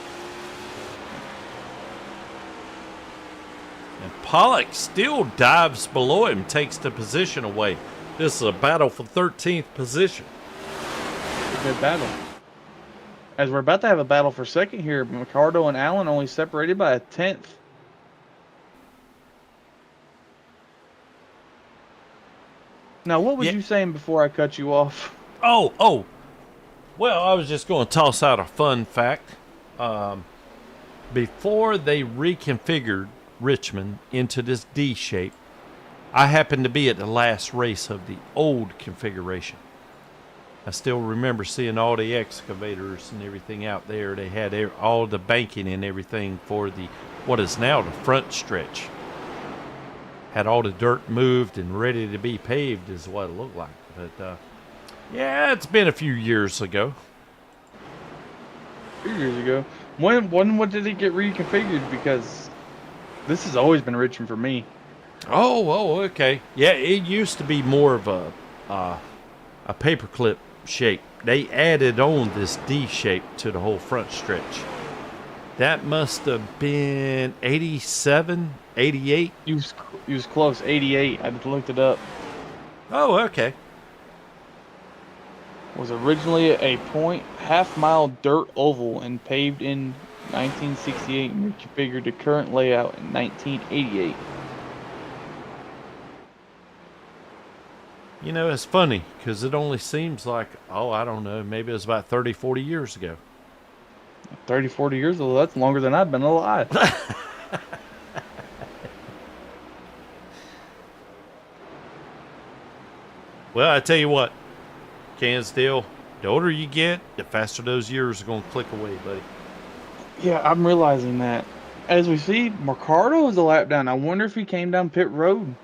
And Pollock still dives below him, takes the position away. This is a battle for 13th position. It's a good battle. As we're about to have a battle for second here, Ricardo and Allen only separated by a 10th. Now, what was Yeah. you saying before I cut you off? Oh. Well, I was just going to toss out a fun fact. Before they reconfigured Richmond into this D shape, I happened to be at the last race of the old configuration. I still remember seeing all the excavators and everything out there. They had all the banking and everything for the what is now the front stretch. Had all the dirt moved and ready to be paved is what it looked like. But yeah, it's been a few years ago. 2 years ago. When did it get reconfigured? Because this has always been Richmond for me. Oh, okay. Yeah, it used to be more of a paperclip shape. They added on this D shape to the whole front stretch. That must have been 87, 88. You was close, 88. I looked it up. Oh, okay. Was originally a half-mile dirt oval and paved in 1968 and reconfigured to current layout in 1988. You know, it's funny because it only seems like, I don't know, maybe it was about 30, 40 years ago. 30, 40 years old, that's longer than I've been alive. Well, I tell you what, Cansdale, the older you get, the faster those years are going to click away, buddy. Yeah, I'm realizing that. As we see, Mercado is a lap down. I wonder if he came down pit road.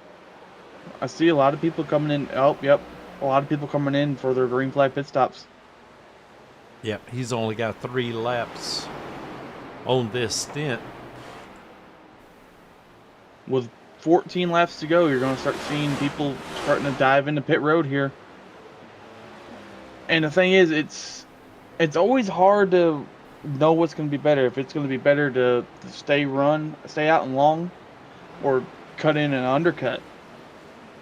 I see a lot of people coming in. Oh, yep. A lot of people coming in for their green flag pit stops. Yep, he's only got 3 laps on this stint. With 14 laps to go, you're going to start seeing people starting to dive into pit road here. And the thing is, it's always hard to know what's going to be better. If it's going to be better to stay out and long, or cut in an undercut.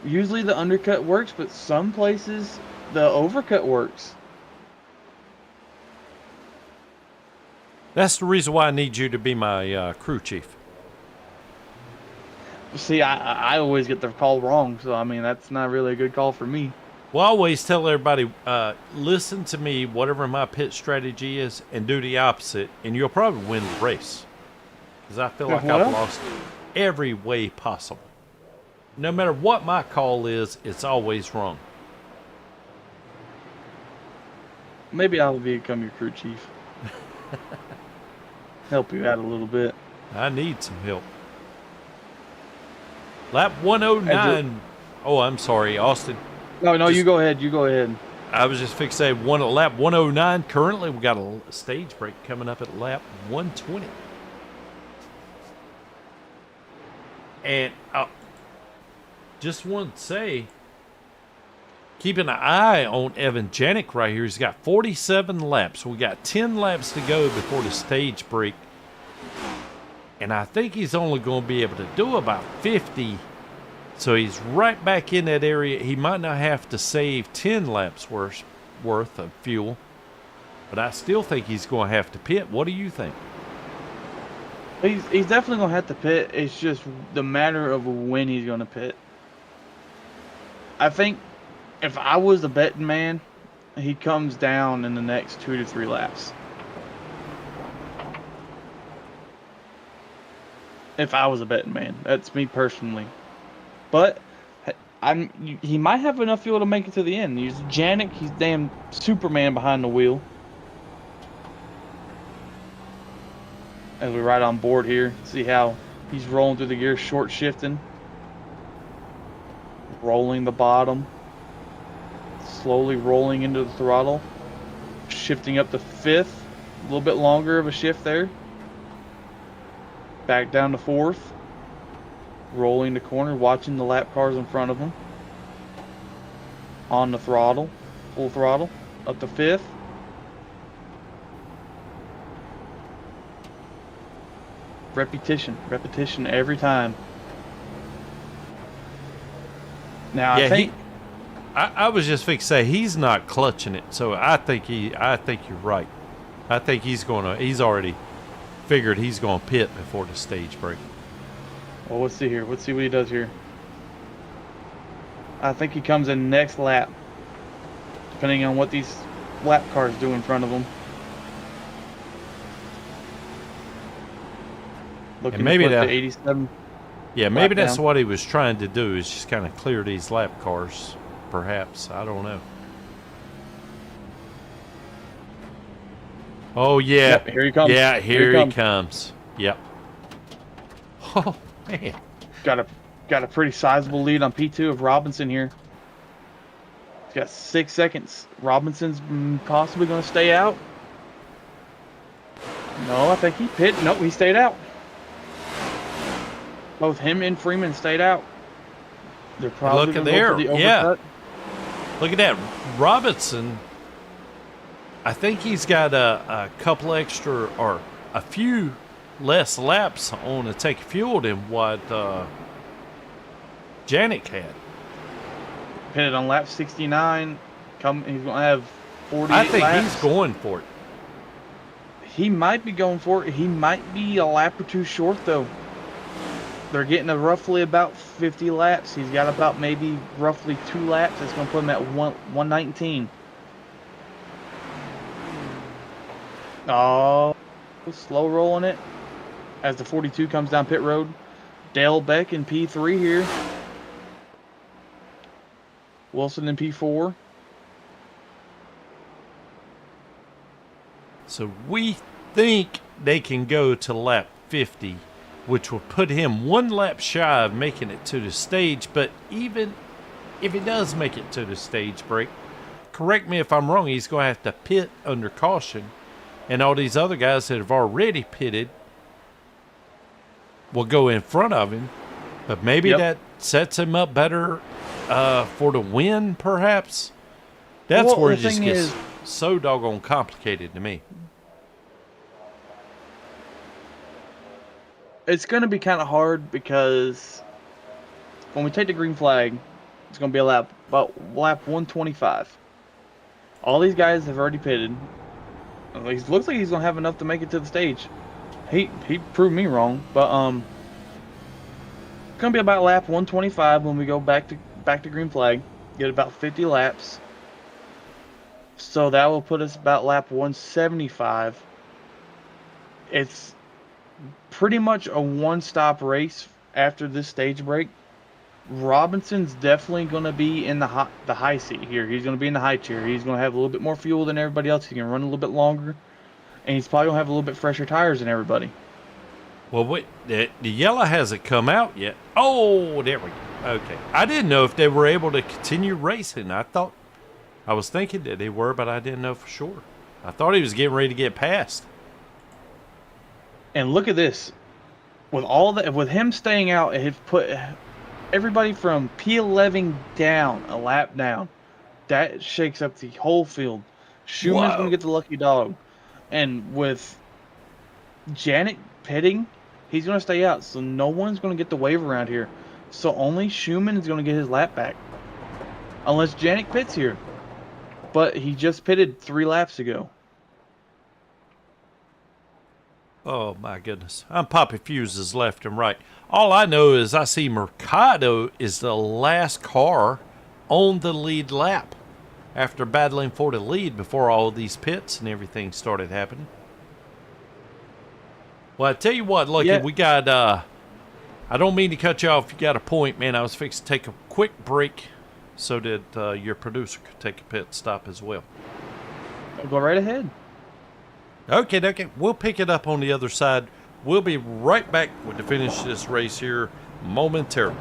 Usually the undercut works, but some places the overcut works. That's the reason why I need you to be my crew chief. See, I always get the call wrong, so I mean that's not really a good call for me. Well, I always tell everybody, listen to me, whatever my pit strategy is, and do the opposite, and you'll probably win the race. Because I feel like I've lost every way possible. No matter what my call is, it's always wrong. Maybe I'll become your crew chief. Help you out a little bit. I need some help. Lap 109. Oh, I'm sorry, Austin. No, you go ahead. You go ahead. I was just fixated lap 109. Currently, we got a stage break coming up at lap 120. And just want to say, keeping an eye on Evan Janik right here. He's got 47 laps. We got 10 laps to go before the stage break. And I think he's only going to be able to do about 50. So he's right back in that area. He might not have to save 10 laps worth of fuel. But I still think he's going to have to pit. What do you think? He's definitely going to have to pit. It's just the matter of when he's going to pit. I think if I was a betting man, he comes down in the next 2 to 3 laps. If I was a betting man, that's me personally. But he might have enough fuel to make it to the end. He's Janik. He's damn Superman behind the wheel. As we ride on board here, see how he's rolling through the gears, short shifting, rolling the bottom, slowly rolling into the throttle, shifting up to 5th, a little bit longer of a shift there, back down to 4th, rolling the corner, watching the lap cars in front of him, on the throttle, full throttle, up to 5th. Repetition every time. Now Yeah, I was just fixing to say he's not clutching it, so I think you're right. I think he's already figured he's gonna pit before the stage break. Well, let's see here. Let's see what he does here. I think he comes in next lap, depending on what these lap cars do in front of him. Looking maybe to put that- the 87. Yeah, maybe lap that's down. what he was trying to do, is just kind of clear these lap cars, perhaps. I don't know. Oh, yeah. Yep, here he comes. Yeah, Here here he he comes. Yep. Oh, man. Got a pretty sizable lead on P2 of Robinson here. He's got 6 seconds. Robinson's possibly going to stay out. No, I think he pit. Nope, he stayed out. Both him and Freeman stayed out. They're probably Look at gonna go for there. the Yeah. overcut. Look at that. Robinson, I think he's got a couple extra, or a few less laps on the tank of fuel than what Janik had. Pitted on lap 69. He's going to have 48 I think laps. he's going for it. He might be going for it. He might be a lap or two short, though. They're getting roughly about 50 laps. He's got about maybe roughly 2 laps. That's going to put him at 119. Oh, slow rolling it as the 42 comes down pit road. Dale Beck in P3 here. Wilson in P4. So we think they can go to lap 50, which will put him one lap shy of making it to the stage. But even if he does make it to the stage break, correct me if I'm wrong, he's going to have to pit under caution. And all these other guys that have already pitted will go in front of him. But maybe that sets him up better for the win, perhaps. That's where it just gets so doggone complicated to me. It's going to be kind of hard because when we take the green flag, it's going to be about lap 125. All these guys have already pitted. It looks like he's going to have enough to make it to the stage. He proved me wrong, but it's going to be about lap 125 when we go back to green flag. Get about 50 laps. So that will put us about lap 175. It's pretty much a one-stop race after this stage break. Robinson's definitely going to be in the high seat here. He's going to be in the high chair. He's going to have a little bit more fuel than everybody else. He can run a little bit longer, and he's probably going to have a little bit fresher tires than everybody. Well, wait, the yellow hasn't come out yet. Oh, there we go. Okay. I didn't know if they were able to continue racing. I was thinking that they were, but I didn't know for sure. I thought he was getting ready to get past. And look at this. With all that, with him staying out, it has put everybody from P11 down, a lap down. That shakes up the whole field. Schuman's going to get the lucky dog. And with Janik pitting, he's going to stay out. So no one's going to get the wave around here. So only Schumann is going to get his lap back. Unless Janik pits here. But he just pitted 3 laps ago. Oh, my goodness. I'm popping fuses left and right. All I know is I see Mercado is the last car on the lead lap after battling for the lead before all these pits and everything started happening. Well, I tell you what, Lucky, we got, I don't mean to cut you off. You got a point, man. I was fixing to take a quick break so that your producer could take a pit stop as well. Go right ahead. Okay. We'll pick it up on the other side. We'll be right back to finish this race here momentarily.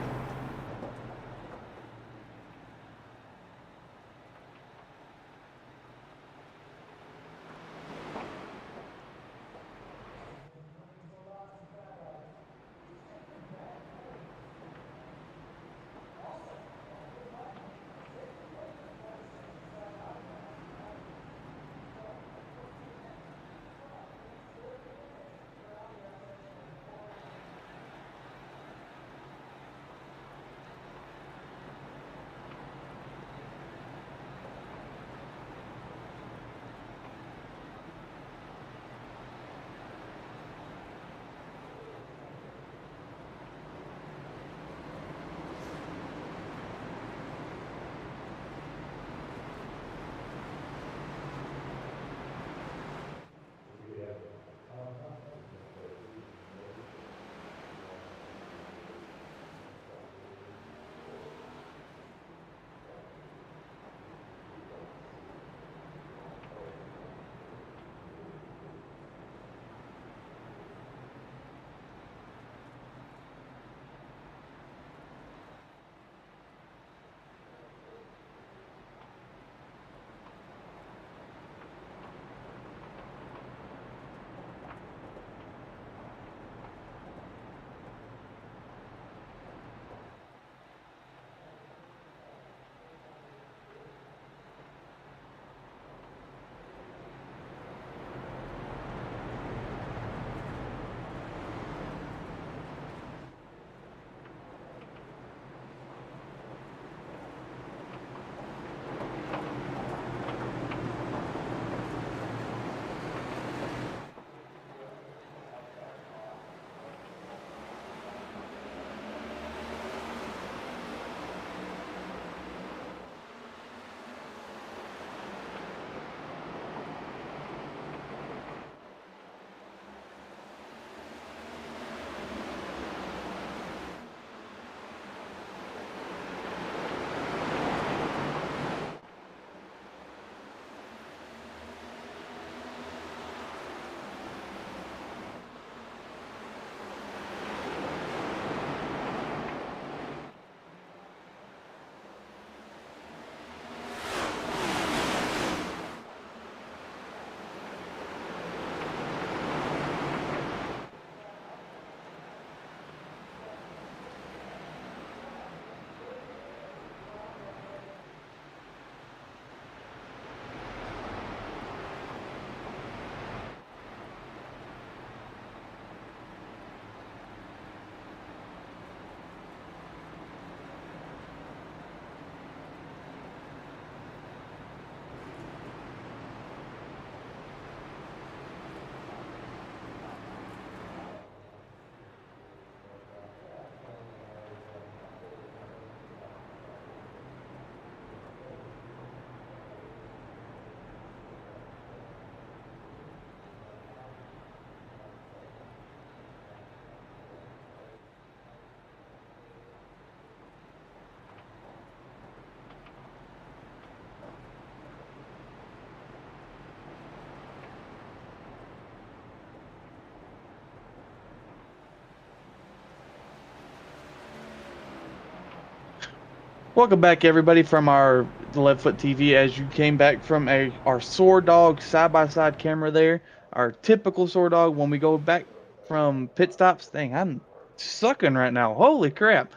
Welcome back, everybody, from our Leftfoot TV. As you came back from our SoarDogg side-by-side camera there, our typical SoarDogg. When we go back from pit stops, dang, I'm sucking right now. Holy crap!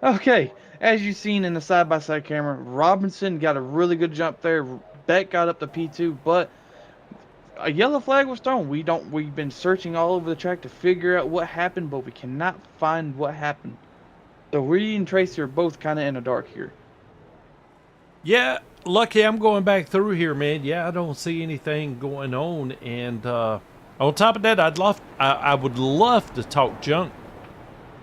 Okay, as you've seen in the side-by-side camera, Robinson got a really good jump there. Beck got up to P2, but a yellow flag was thrown. We've been searching all over the track to figure out what happened, but we cannot find what happened. So we and Tracy are both kind of in the dark here. Yeah, lucky I'm going back through here, man. Yeah, I don't see anything going on. And on top of that, I would love to talk junk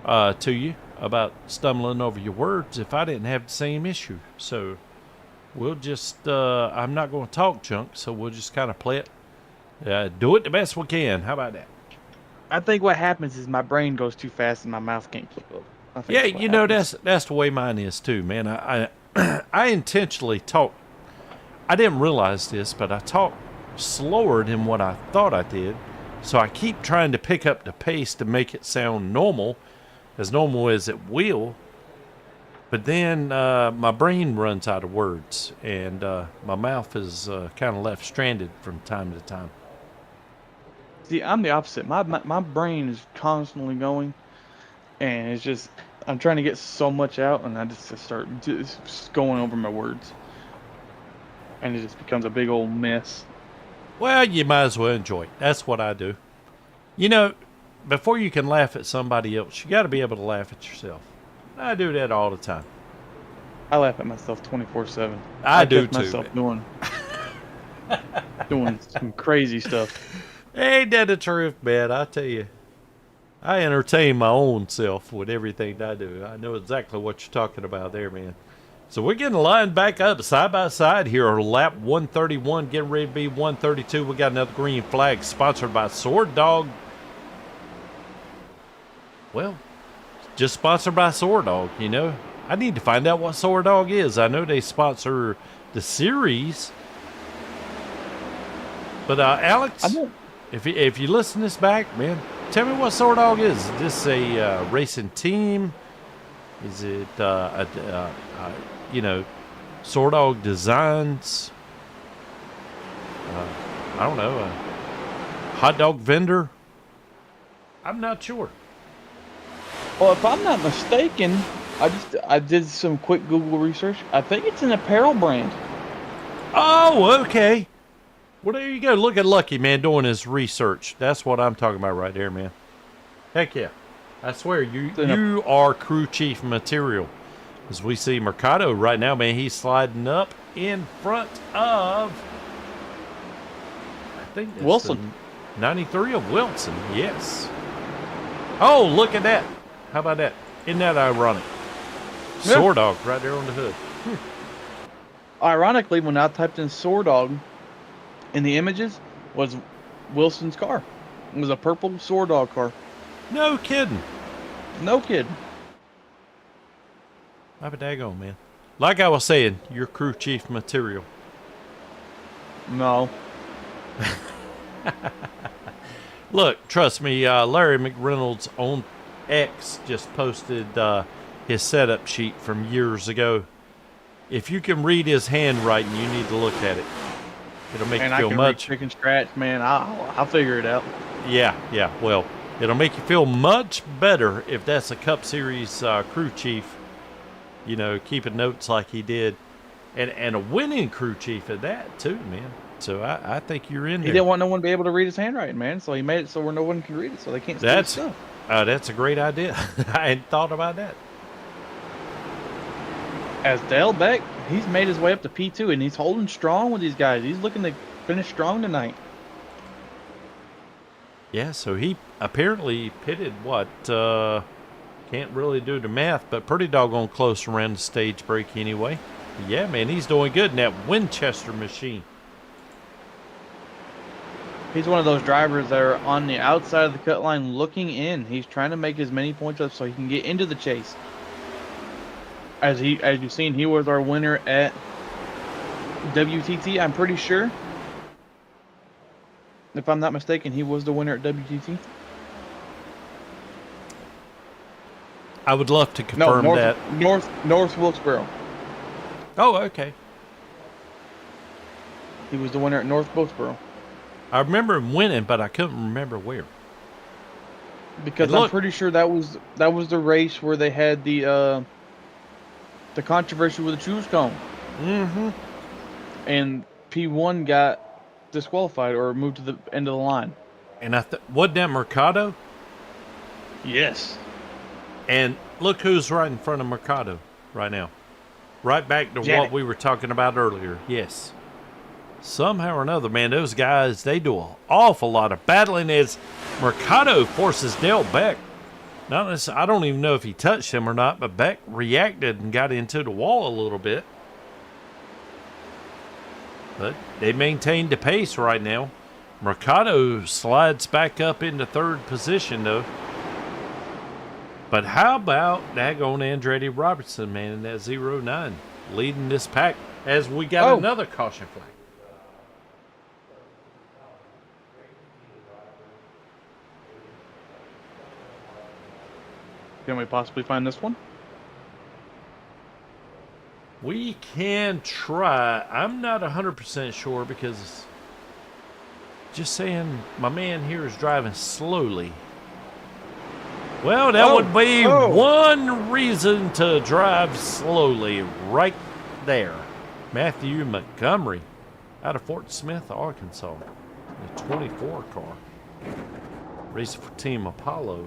to you about stumbling over your words if I didn't have the same issue. So we'll just, I'm not going to talk junk, so we'll just kind of play it. Do it the best we can. How about that? I think what happens is my brain goes too fast and my mouth can't keep up. Yeah, you know, that's the way mine is too, man. I intentionally talk. I didn't realize this, but I talk slower than what I thought I did. So I keep trying to pick up the pace to make it sound normal as it will. But then my brain runs out of words, and my mouth is kind of left stranded from time to time. See, I'm the opposite. My brain is constantly going, and it's just I'm trying to get so much out, and I just start just going over my words, and it just becomes a big old mess. Well, you might as well enjoy it. That's what I do. You know, before you can laugh at somebody else, you got to be able to laugh at yourself. I do that all the time. I laugh at myself 24/7. I do catch myself too. doing some crazy stuff. Ain't that the truth, man? I tell you. I entertain my own self with everything I do. I know exactly what you're talking about there, man. So we're getting lined back up side by side here. Lap 131, getting ready to be 132. We got another green flag sponsored by SoarDogg. Well, just sponsored by SoarDogg, you know. I need to find out what SoarDogg is. I know they sponsor the series. But Alex, if you listen this back, man, tell me what SoarDogg is. Is this a racing team? Is it, you know, SoarDogg Designs? I don't know, a hot dog vendor? I'm not sure. Well, if I'm not mistaken, I did some quick Google research. I think it's an apparel brand. Oh, okay. Well, there you go. Look at Lucky, man, doing his research. That's what I'm talking about right there, man. Heck yeah. I swear, you are crew chief material. As we see Mercado right now, man, he's sliding up in front of, I think that's Wilson. 93 of Wilson, yes. Oh, look at that. How about that? Isn't that ironic? Yeah. SoarDogg right there on the hood. Ironically, when I typed in SoarDogg in the images, was Wilson's car. It was a purple SoarDogg car. No kidding. No kidding. I've been daggone, man. Like I was saying, you're crew chief material. No. Look, trust me, Larry McReynolds on X just posted his setup sheet from years ago. If you can read his handwriting, you need to look at it. It'll make you feel much. Chicken scratch, man. I'll figure it out. Yeah. Well, it'll make you feel much better if that's a Cup Series crew chief. You know, keeping notes like he did, and a winning crew chief at that too, man. So I think you're in there. He didn't want no one to be able to read his handwriting, man. So he made it so where no one can read it, so they can't steal his stuff. That's a great idea. I hadn't thought about that. As Dale Beck, he's made his way up to P2, and he's holding strong with these guys. He's looking to finish strong tonight. Yeah, so he apparently pitted what? Can't really do the math, but pretty doggone close around the stage break anyway. But yeah, man, he's doing good in that Winchester machine. He's one of those drivers that are on the outside of the cut line looking in. He's trying to make as many points up so he can get into the chase. As you've seen, he was our winner at WTT, I'm pretty sure. If I'm not mistaken, he was the winner at WTT. I would love to confirm that. North Wilkesboro. Oh, okay. He was the winner at North Wilkesboro. I remember him winning, but I couldn't remember where. Because And I'm look- pretty sure that was the race where they had the controversy with the choose cone. Mm-hmm. And P1 got disqualified or moved to the end of the line. And wasn't that Mercado? Yes. And look who's right in front of Mercado right now. Right back to Janet. what we were talking about earlier. Yes. Somehow or another, man, those guys, they do an awful lot of battling as Mercado forces Dale back. Not necessarily, I don't even know if he touched him or not, but Beck reacted and got into the wall a little bit. But they maintained the pace right now. Mercado slides back up into third position, though. But how about daggone Andretti Robertson, man, in that 0-9, leading this pack as we got another caution flag. Can we possibly find this one? We can try. I'm not 100% sure because just saying my man here is driving slowly. Well, that would be one reason to drive slowly right there. Matthew Montgomery out of Fort Smith, Arkansas. The 24 car. Racing for Team Apollo.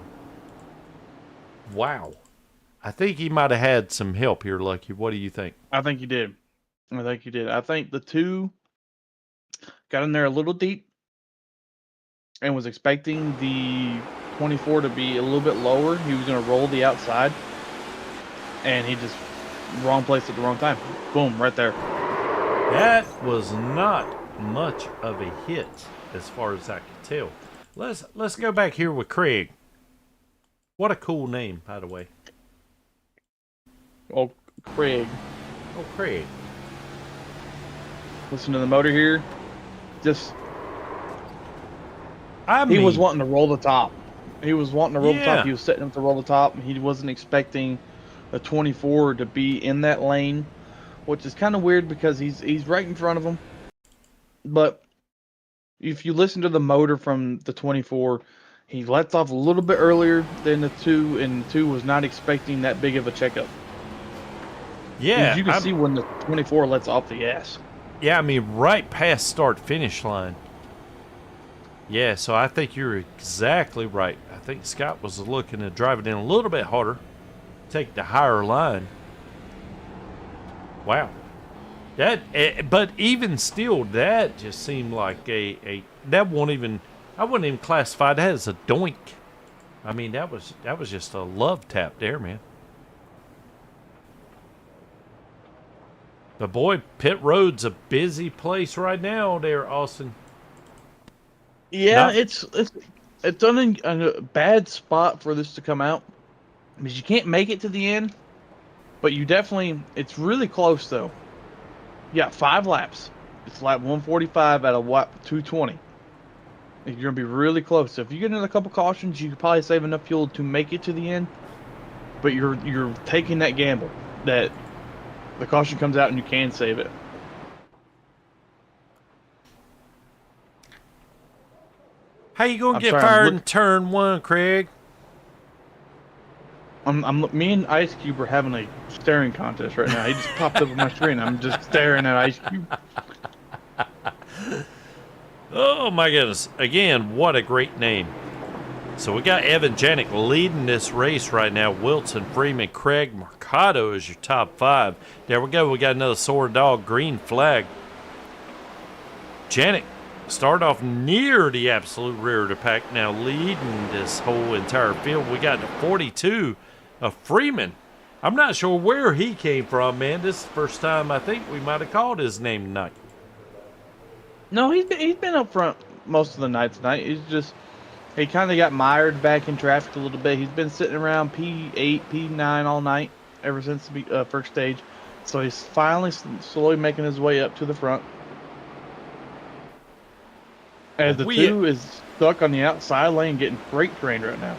Wow. I think he might have had some help here, Lucky. What do you think? I think you did. I think the two got in there a little deep and was expecting the 24 to be a little bit lower. He was going to roll the outside, and he just wrong place at the wrong time. Boom, right there. That was not much of a hit as far as I can tell. Let's go back here with Craig. What a cool name, by the way. Oh, Craig. Oh, Craig. Listen to the motor here. Just I he mean, was wanting to roll the top. He was wanting to roll the Yeah. top. He was setting up to roll the top. He wasn't expecting a 24 to be in that lane, which is kind of weird because he's right in front of him. But if you listen to the motor from the 24, he lets off a little bit earlier than the 2, and the 2 was not expecting that big of a checkup. yeah, You can see when the 24 lets off the gas. yeah. I mean, right past start finish line. Yeah, so I think you're exactly right. I think Scott was looking to drive it in a little bit harder, take the higher line. Wow. But even still, that just seemed like that won't even. I wouldn't even classify that as a doink. I mean, that was just a love tap there, man. But boy, pit road's a busy place right now there, Austin. Yeah, Not- it's on a bad spot for this to come out because you can't make it to the end, but it's really close though. You got 5 laps. It's lap 145 out of lap 220. You're gonna be really close. So if you get in a couple cautions, you could probably save enough fuel to make it to the end. But you're taking that gamble that the caution comes out and you can save it. How you gonna I'm get sorry, I'm fired look- in turn 1, Craig? Me and Ice Cube are having a staring contest right now. He just popped up on my screen. I'm just staring at Ice Cube. Oh my goodness. Again, what a great name. So we got Evan Janik leading this race right now. Wilson, Freeman, Craig, Mercado is your top 5. There we go. We got another SoarDogg green flag. Janik start off near the absolute rear of the pack, now leading this whole entire field. We got the 42 of Freeman. I'm not sure where he came from, man. This is the first time I think we might have called his name tonight. No, he's been up front most of the night tonight. He kind of got mired back in traffic a little bit. He's been sitting around P8, P9 all night ever since the first stage. So he's finally slowly making his way up to the front. As the 2 is stuck on the outside lane getting freight trained right now.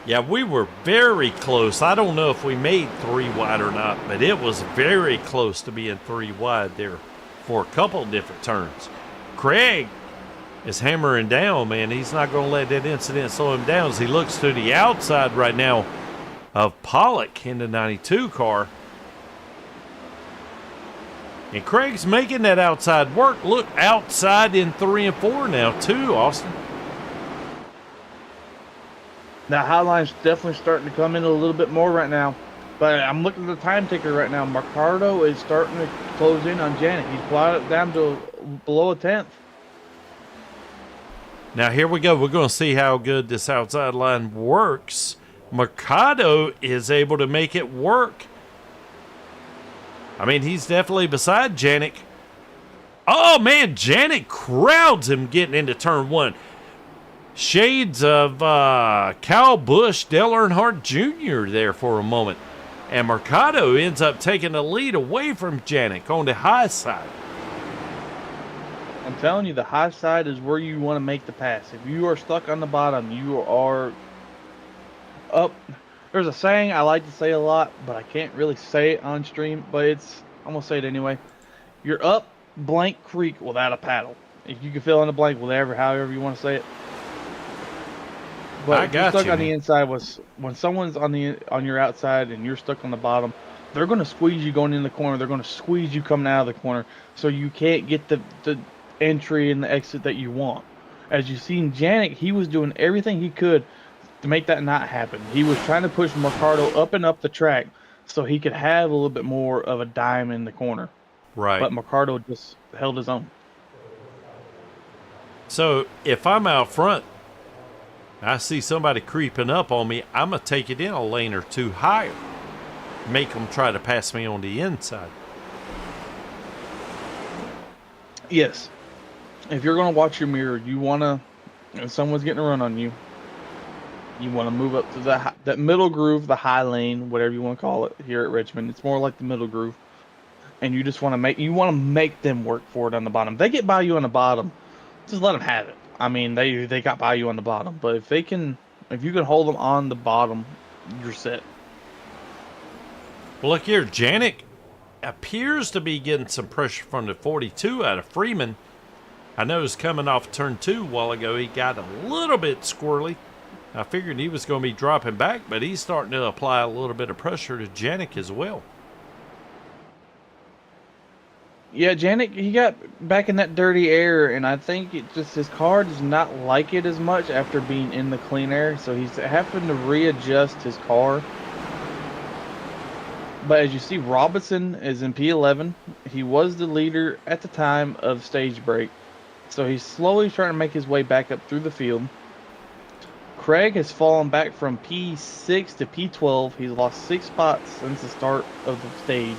Yeah, we were very close. I don't know if we made 3 wide or not, but it was very close to being 3 wide there for a couple of different turns. Craig is hammering down, man. He's not going to let that incident slow him down as he looks to the outside right now of Pollock in the 92 car. And Craig's making that outside work. Look, outside in 3 and 4 now, too, Austin. That high line's definitely starting to come in a little bit more right now. But I'm looking at the time ticker right now. Mercado is starting to close in on Janik. He's plowed it down to below a 10th. Now, here we go. We're going to see how good this outside line works. Mercado is able to make it work. I mean, he's definitely beside Janik. Oh, man, Janik crowds him getting into turn 1. Shades of Kyle Busch, Dale Earnhardt Jr. there for a moment. And Mercado ends up taking the lead away from Janik on the high side. I'm telling you, the high side is where you want to make the pass. If you are stuck on the bottom, you are up. There's a saying I like to say a lot, but I can't really say it on stream, but I'm going to say it anyway. You're up blank creek without a paddle. If you can fill in the blank, however you want to say it. But I if you're got stuck you, on man. the inside, when someone's on your outside and you're stuck on the bottom, they're going to squeeze you going in the corner. They're going to squeeze you coming out of the corner, so you can't get the entry and the exit that you want. As you've seen, Janik, he was doing everything he could to make that not happen. He was trying to push Mercado up and up the track so he could have a little bit more of a dime in the corner. Right. But Mercado just held his own. So if I'm out front, I see somebody creeping up on me, I'm going to take it in a lane or 2 higher. Make them try to pass me on the inside. Yes. If you're going to watch your mirror, you want to, if someone's getting a run on you, you want to move up to that middle groove, the high lane, whatever you want to call it here at Richmond. It's more like the middle groove. And you just want to make them work for it on the bottom. If they get by you on the bottom, just let them have it. I mean, they got by you on the bottom, but if you can hold them on the bottom, you're set. Well, look here, Janik appears to be getting some pressure from the 42 out of Freeman. I noticed coming off turn 2 a while ago, he got a little bit squirrely. I figured he was going to be dropping back, but he's starting to apply a little bit of pressure to Janik as well. Yeah, Janik, he got back in that dirty air, and I think his car does not like it as much after being in the clean air, so he's having to readjust his car. But as you see, Robinson is in P11. He was the leader at the time of stage break, so he's slowly trying to make his way back up through the field. Craig has fallen back from P6 to P12. He's lost 6 spots since the start of the stage,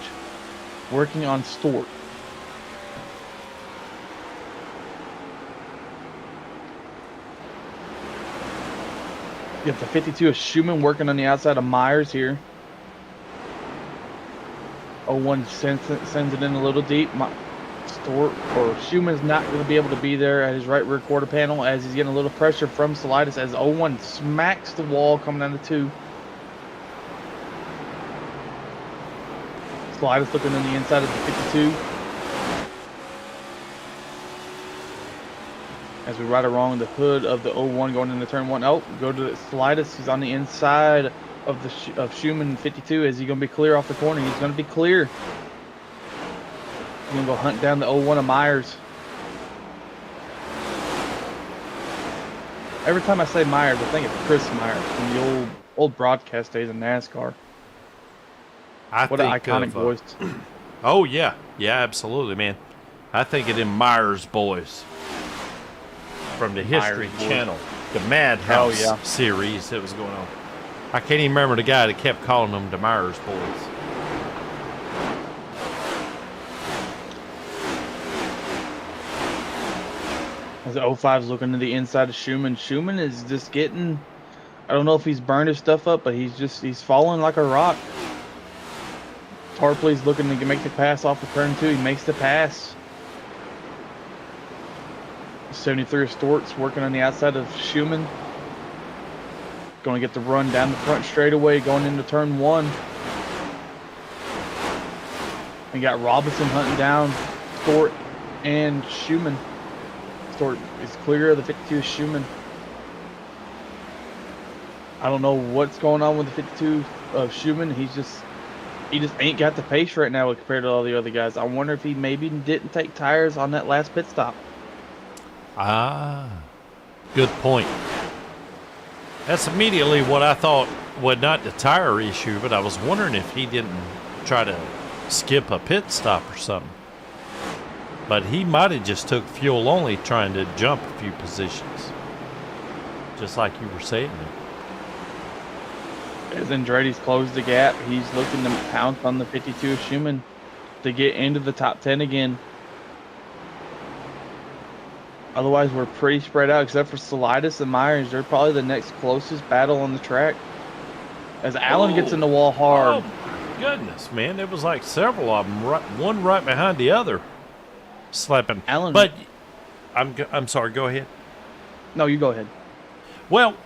working on Stort. You have the 52 of Schumann working on the outside of Myers here. 01 sends it in a little deep. Schumann's not going to be able to be there at his right rear quarter panel as he's getting a little pressure from Solitis as 01 smacks the wall coming down to 2. Solitis looking on the inside of the 52. As we ride along the hood of the 01 going into turn 1. Oh, go to the Solitis. He's on the inside of Schumann 52. Is he going to be clear off the corner? He's going to be clear. He's going to go hunt down the 01 of Myers. Every time I say Myers, I think it's Chris Myers from the old broadcast days in NASCAR. What an iconic voice. Oh, yeah. Yeah, absolutely, man. I think of them Myers boys from the History Channel, the Madhouse series that was going on. I can't even remember the guy that kept calling them the Myers boys. As the 05's looking to the inside of Schumann. Schumann is just getting, I don't know if he's burned his stuff up, but he's falling like a rock. Tarpley's looking to make the pass off of turn 2. He makes the pass. 73 of Stort's working on the outside of Schumann. going to get the run down the front straightaway going into turn 1. We got Robinson hunting down Stort and Schumann. Stort is clear of the 52 Schumann. I don't know what's going on with the 52 of Schumann. He just ain't got the pace right now compared to all the other guys. I wonder if he maybe didn't take tires on that last pit stop. Ah, good point. That's immediately what I thought. Well, not the tire issue, but I was wondering if he didn't try to skip a pit stop or something. But he might have just took fuel only, trying to jump a few positions, just like you were saying. As Andretti's closed the gap, he's looking to pounce on the 52 of Schumann to get into the top 10 again. Otherwise, we're pretty spread out, except for Solitis and Myers. They're probably the next closest battle on the track. As Allen gets in the wall hard. Oh, my goodness, man. There was like several of them, one right behind the other, slapping. Allen. But I'm sorry, go ahead. No, you go ahead. Well,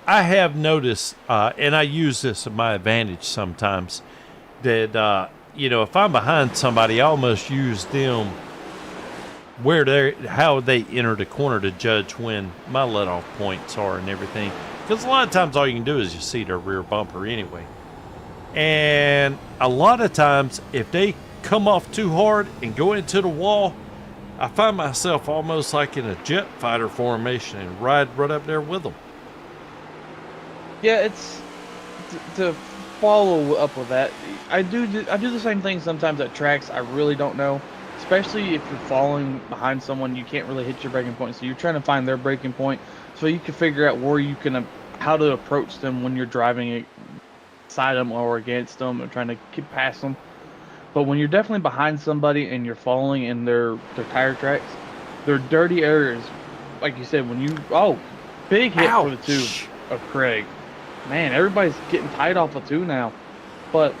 I have noticed, and I use this to my advantage sometimes, that, if I'm behind somebody, I almost use them how they enter the corner to judge when my let-off points are and everything. Because a lot of times all you can do is just see their rear bumper anyway. And a lot of times, if they come off too hard and go into the wall, I find myself almost like in a jet fighter formation and ride right up there with them. Yeah, it's to follow up with that. I do the same thing sometimes at tracks. I really don't know, especially if you're following behind someone, you can't really hit your braking point. So you're trying to find their braking point, so you can figure out where you can how to approach them when you're driving beside them or against them and trying to get past them. But when you're definitely behind somebody and you're following in their tire tracks, their dirty areas, like you said, when you big hit for the 2 of Craig. Man, everybody's getting tight off of 2 now. But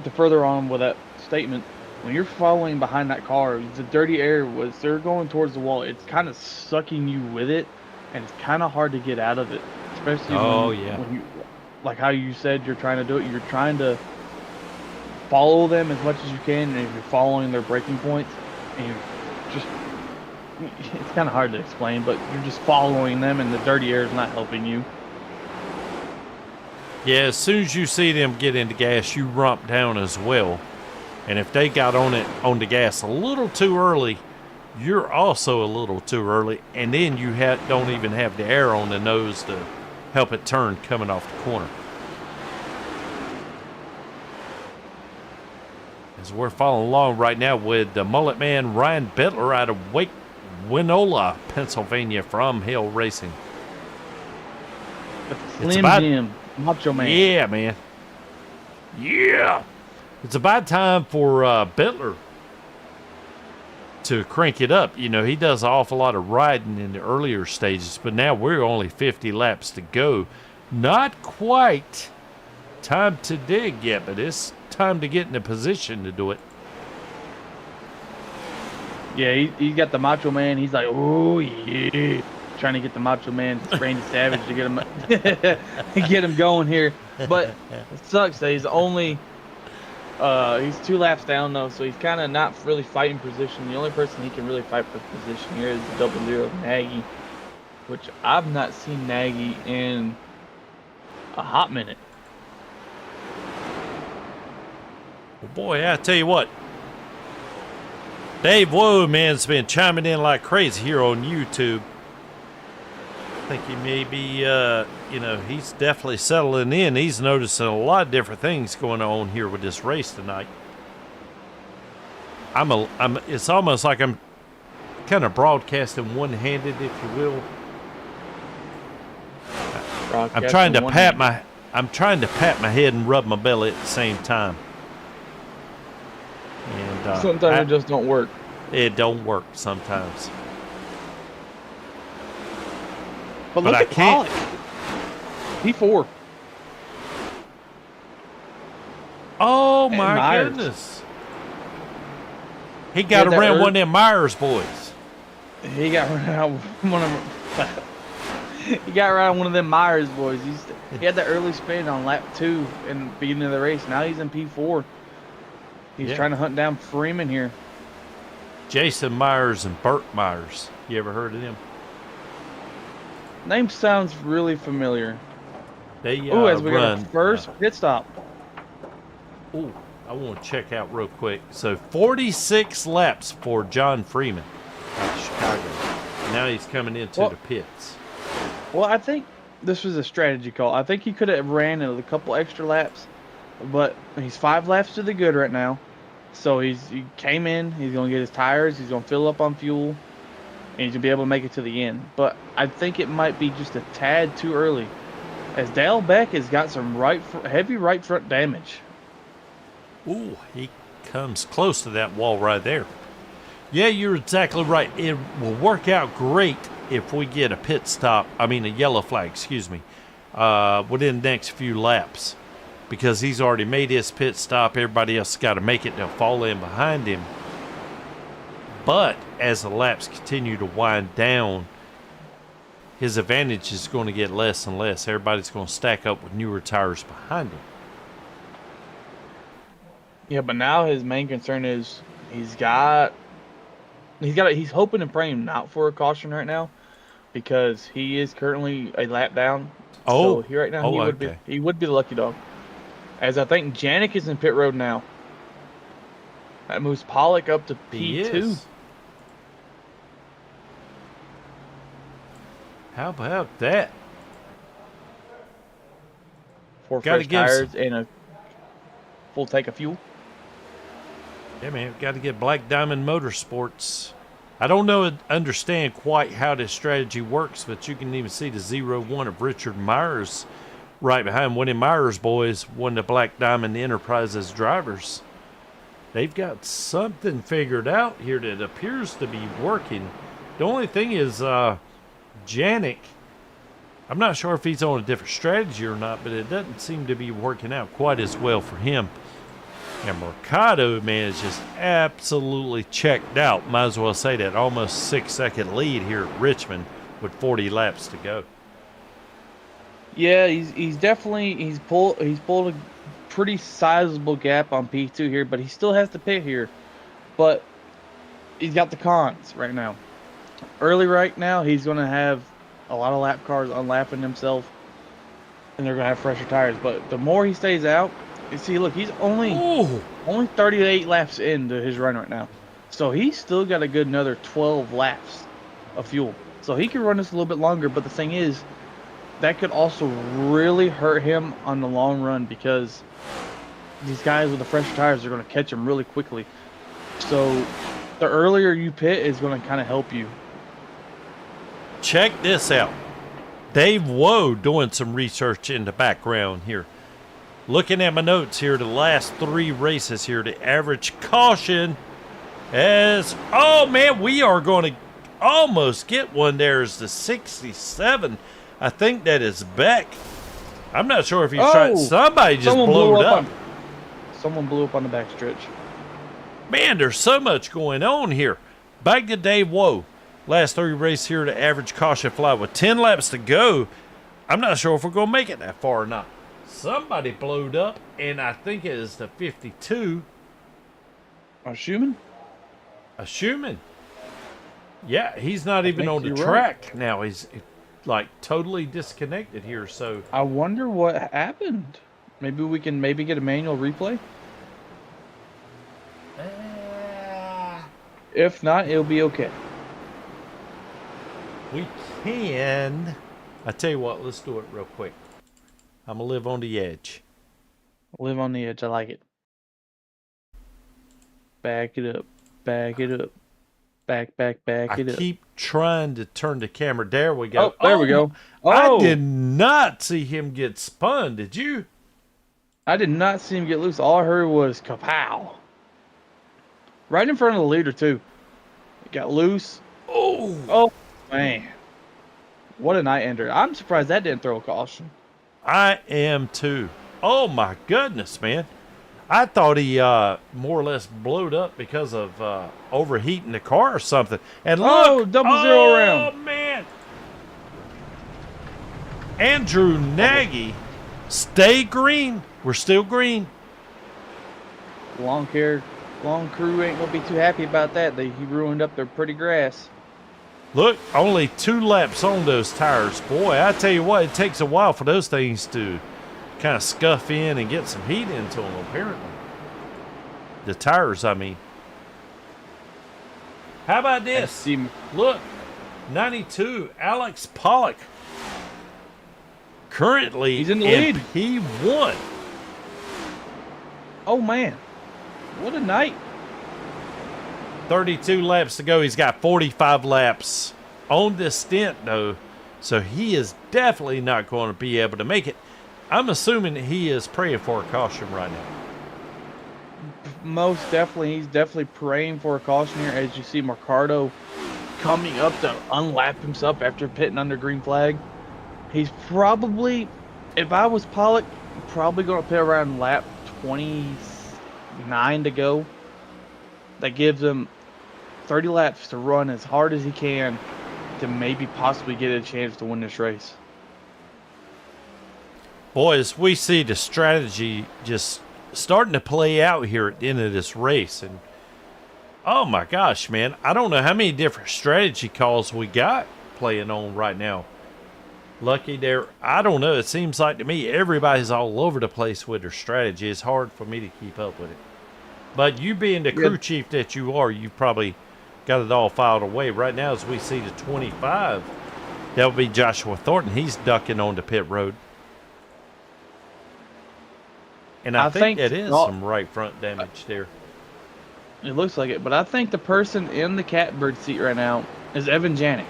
to further on with that statement, when you're following behind that car, the dirty air was they're going towards the wall. It's kind of sucking you with it, and it's kind of hard to get out of it. Especially when you, like how you said you're trying to do it, you're trying to follow them as much as you can, and if you're following their braking points, and it's kind of hard to explain, but you're just following them, and the dirty air is not helping you. Yeah, as soon as you see them get into gas, you rump down as well. And if they got on the gas a little too early, you're also a little too early. And then you don't even have the air on the nose to help it turn coming off the corner. As we're following along right now with the Mullet Man Ryan Bettler out of Winola, Pennsylvania from Hale Racing. Slim Jim. Macho Man. Yeah, man. Yeah. It's about time for Bettler to crank it up. He does an awful lot of riding in the earlier stages, but now we're only 50 laps to go. Not quite time to dig yet, but it's time to get in a position to do it. Yeah, he got the Macho Man. He's like, oh, yeah. Trying to get the Macho Man, Randy Savage, to get him going here. But it sucks that he's only he's 2 laps down though, so he's kind of not really fighting position. The only person he can really fight for position here is the 00 Nagy, which I've not seen Nagy in a hot minute. Well, boy, I tell you what, Dave Woman's been chiming in like crazy here on YouTube. I think he may be, he's definitely settling in. He's noticing a lot of different things going on here with this race tonight. It's almost like I'm kind of broadcasting one-handed, if you will. I'm trying to pat my head and rub my belly at the same time. And sometimes it just don't work. It don't work sometimes. But look at Pollock. P4. Oh, my goodness. He got around one of them Myers boys. He got around one of them. He got around one of them Myers boys. He had that early spin on lap 2 in the beginning of the race. Now he's in P4. He's trying to hunt down Freeman here. Jason Myers and Burt Myers. You ever heard of them? Name sounds really familiar. They As we got our first pit stop. Oh, I want to check out real quick. So 46 laps for John Freeman out of Chicago. Now he's coming into the pits. Well, I think this was a strategy call. I think he could have ran a couple extra laps, but he's 5 laps to the good right now. So he came in, he's going to get his tires, he's going to fill up on fuel, and he's going to be able to make it to the end. But I think it might be just a tad too early, as Dale Beck has got some heavy right front damage. Ooh, he comes close to that wall right there. Yeah, you're exactly right. It will work out great if we get a a yellow flag, excuse me, within the next few laps. Because he's already made his pit stop. Everybody else got to make it. They'll fall in behind him. But as the laps continue to wind down, his advantage is going to get less and less. Everybody's going to stack up with newer tires behind him. Yeah, but now his main concern is he's hoping and praying not for a caution right now, because he is currently a lap down. So he would be the lucky dog. As I think Janik is in pit road now. That moves Pollock up to P2. How about that? 4 fresh tires and a full tank of fuel. Yeah, man, got to get Black Diamond Motorsports. I don't understand quite how this strategy works, but you can even see the 0-1 of Richard Myers right behind one of Myers' boys, one of the Black Diamond Enterprises drivers. They've got something figured out here that appears to be working. The only thing is, Janik, I'm not sure if he's on a different strategy or not, but it doesn't seem to be working out quite as well for him. And Mercado, man, is just absolutely checked out. Might as well say that. Almost 6-second lead here at Richmond with 40 laps to go. Yeah, he's pulled a pretty sizable gap on P2 here, but he still has to pit here. But he's got the cons right now. Early right now, he's going to have a lot of lap cars unlapping himself, and they're going to have fresher tires. But the more he stays out, you see, look, he's only 38 laps into his run right now. So he's still got a good another 12 laps of fuel. So he can run this a little bit longer, but the thing is, that could also really hurt him on the long run, because these guys with the fresher tires are going to catch him really quickly. So the earlier you pit is going to kind of help you. Check this out. Dave Woe doing some research in the background here. Looking at my notes here, the last 3 races here, the average caution is, oh man, we are going to almost get one. There's the 67. I think that is Beck. I'm not sure if he's trying. Somebody just blew up. Someone blew up on the backstretch. Man, there's so much going on here. Back to Dave Woe. Last 3 races here, the average caution fly with 10 laps to go. I'm not sure if we're going to make it that far or not. Somebody blowed up, and I think it is the 52. A Schumann? A Schumann. Yeah, he's not even on the track now. He's like totally disconnected here. So I wonder what happened. Maybe we can get a manual replay. If not, it'll be okay. We can. I tell you what, let's do it real quick. I'm gonna live on the edge. Live on the edge. I like it. Back it up. Back it up. Back it up. I keep trying to turn the camera. There we go. Oh, there we go. Oh. I did not see him get spun. Did you? I did not see him get loose. All I heard was kapow. Right in front of the leader, too. It got loose. Oh, man. What a night ender. I'm surprised that didn't throw a caution. I am, too. Oh, my goodness, man. I thought he more or less blowed up because of overheating the car or something. And look, double zero around. Oh man! Andrew Nagy. Stay green. We're still green. Long crew ain't gonna be too happy about that. He ruined up their pretty grass. Look, only 2 laps on those tires. Boy, I tell you what, it takes a while for those things to kind of scuff in and get some heat into them, apparently. The tires, I mean. How about this? Look, 92, Alex Pollock. Currently he's in the lead. P1. Oh, man. What a night. 32 laps to go. He's got 45 laps on this stint, though. So he is definitely not going to be able to make it. I'm assuming he is praying for a caution right now. Most definitely. He's definitely praying for a caution here as you see Mercado coming up to unlap himself after pitting under green flag. He's probably, if I was Pollock, probably going to pit around lap 29 to go. That gives him 30 laps to run as hard as he can to maybe possibly get a chance to win this race. Boys, we see the strategy just starting to play out here at the end of this race. And oh my gosh, man, I don't know how many different strategy calls we got playing on right now. Lucky there, I don't know. It seems like to me everybody's all over the place with their strategy. It's hard for me to keep up with it. But you being the crew chief that you are, you probably got it all filed away. Right now, as we see the 25, that would be Joshua Thornton. He's ducking on the pit road. And I think that is some right front damage there. It looks like it, but I think the person in the catbird seat right now is Evan Janik.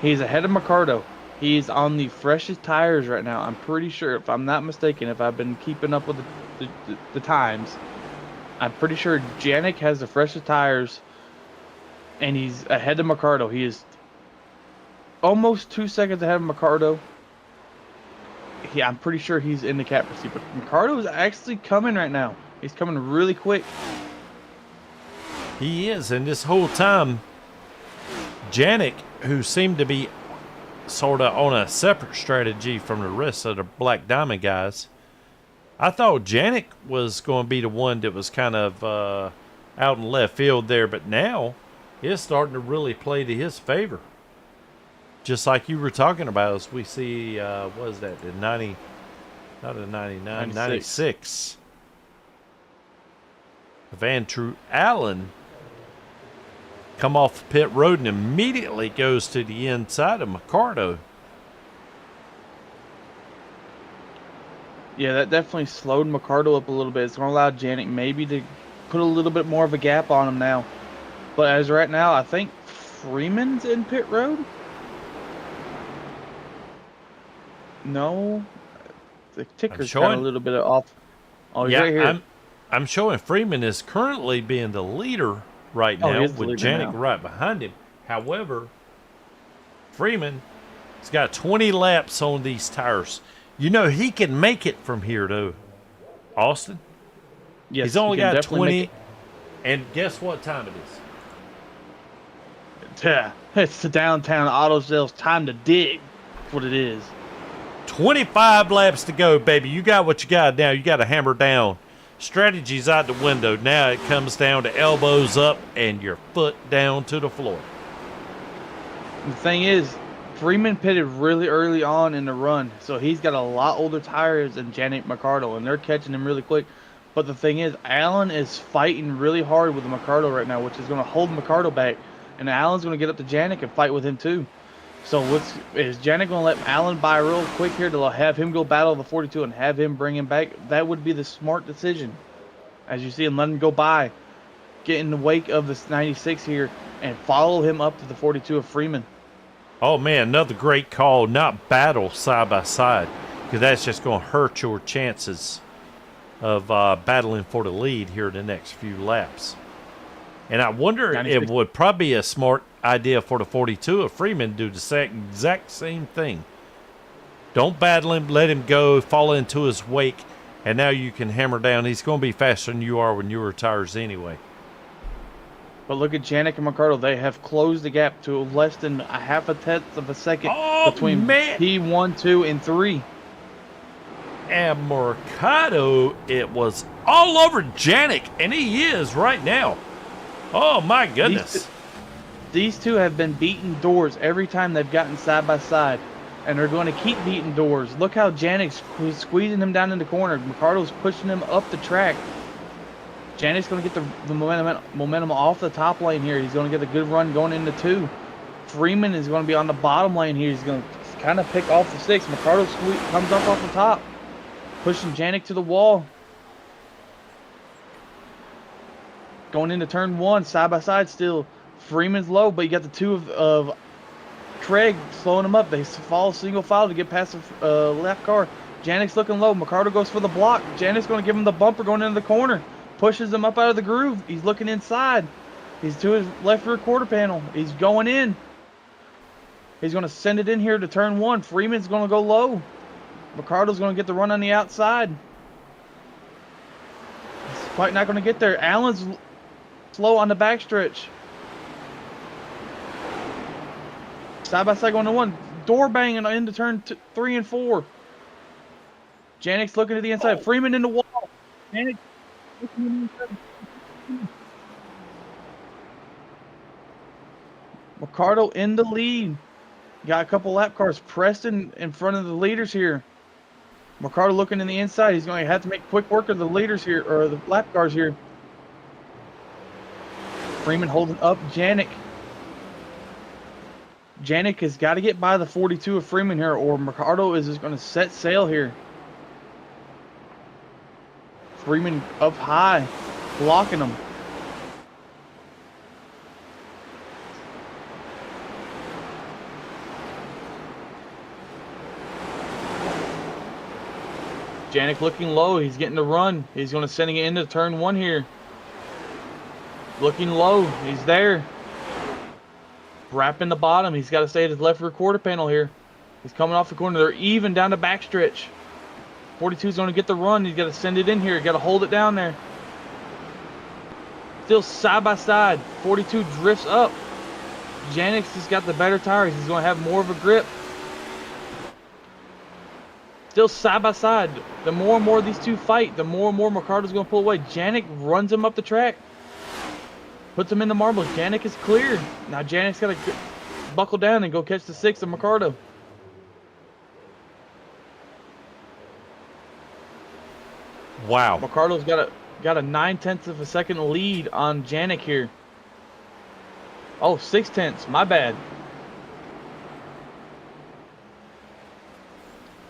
He's ahead of Mercado. He's on the freshest tires right now. I'm pretty sure, if I'm not mistaken, if I've been keeping up with the times, I'm pretty sure Janik has the freshest tires, and he's ahead of Mercado. He is almost 2 seconds ahead of Mercado. Yeah, I'm pretty sure he's in the catbird seat, but Mercado is actually coming right now. He's coming really quick. He is, and this whole time, Janik, who seemed to be sort of on a separate strategy from the rest of the Black Diamond guys, I thought Janik was going to be the one that was kind of out in left field there, but now it's starting to really play to his favor. Just like you were talking about, as we see, what is that, the 90, not a 99, 96 of Andrew Allen come off the pit road and immediately goes to the inside of Mercado. Yeah, that definitely slowed Mercado up a little bit. It's going to allow Janik maybe to put a little bit more of a gap on him now. But as right now, I think Freeman's in pit road. No, the ticker's got a little bit off. Oh, he's right here. I'm showing Freeman is currently being the leader right now with Janik right behind him. However, Freeman has got 20 laps on these tires. You know, he can make it from here, though. Austin? Yes, he's only got 20. And guess what time it is? Yeah, it's the downtown auto sales time to dig. That's what it is. 25 laps to go, baby. You got what you got now. You got to hammer down. Strategy's out the window. Now it comes down to elbows up and your foot down to the floor. The thing is, Freeman pitted really early on in the run, so he's got a lot older tires than Janik Mercado, and they're catching him really quick. But the thing is, Allen is fighting really hard with Mercado right now, which is going to hold Mercado back, and Allen's going to get up to Janik and fight with him too. So is Janik going to let Allen by real quick here to have him go battle the 42 and have him bring him back? That would be the smart decision. As you see him, let him go by, get in the wake of this 96 here, and follow him up to the 42 of Freeman. Oh, man, another great call. Not battle side by side, because that's just going to hurt your chances of battling for the lead here in the next few laps. And I wonder if it would probably be a smart idea for the 42 of Freeman to do the exact same thing. Don't battle him, let him go, fall into his wake, and now you can hammer down. He's going to be faster than you are when you retires anyway. But look at Janik and Mercado. They have closed the gap to less than a half a tenth of a second between P1, 2, and 3. And Mercado, it was all over Janik, and he is right now. Oh, my goodness. These two have been beating doors every time they've gotten side by side, and they're going to keep beating doors. Look how Janik's squeezing him down in the corner. Mercado's pushing him up the track. Janik's going to get the momentum off the top lane here. He's going to get a good run going into 2. Freeman is going to be on the bottom lane here. He's going to kind of pick off the 6. Mercado comes up off the top, pushing Janik to the wall. Going into turn 1, side by side still. Freeman's low, but you got the 2 of Craig slowing him up. They follow single file to get past the left car. Janik's looking low. Mercado goes for the block. Janik's going to give him the bumper going into the corner. Pushes him up out of the groove. He's looking inside. He's to his left rear quarter panel. He's going in. He's going to send it in here to turn 1. Freeman's going to go low. Mercado's going to get the run on the outside. He's quite not going to get there. Allen's slow on the backstretch. Side by side going to 1. Door banging into turn 3 and 4. Janik's looking to the inside. Freeman in the wall. Janik looking to the inside. Mercado in the lead. Got a couple lap cars. Preston in front of the leaders here. Mercado looking in the inside. He's going to have to make quick work of the leaders here, or the lap cars here. Freeman holding up Janik. Janik has got to get by the 42 of Freeman here, or Mercado is just going to set sail here. Freeman up high, blocking him. Janik looking low. He's getting the run. He's going to send it into turn 1 here. Looking low. He's there. Wrapping the bottom. He's got to stay at his left rear quarter panel here. He's coming off the corner. They're even down the backstretch. 42 is going to get the run. He's got to send it in here. Got to hold it down there. Still side by side. 42 drifts up. Janik's has got the better tires. He's going to have more of a grip. Still side by side. The more and more these two fight, the more and more Mercado's going to pull away. Janik runs him up the track. Puts him in the marbles. Janik is cleared. Now Janik's got to buckle down and go catch the 6 of Mercado. Wow. Mercado's got a 9/10 of a second lead on Janik here. Oh, 6/10. My bad.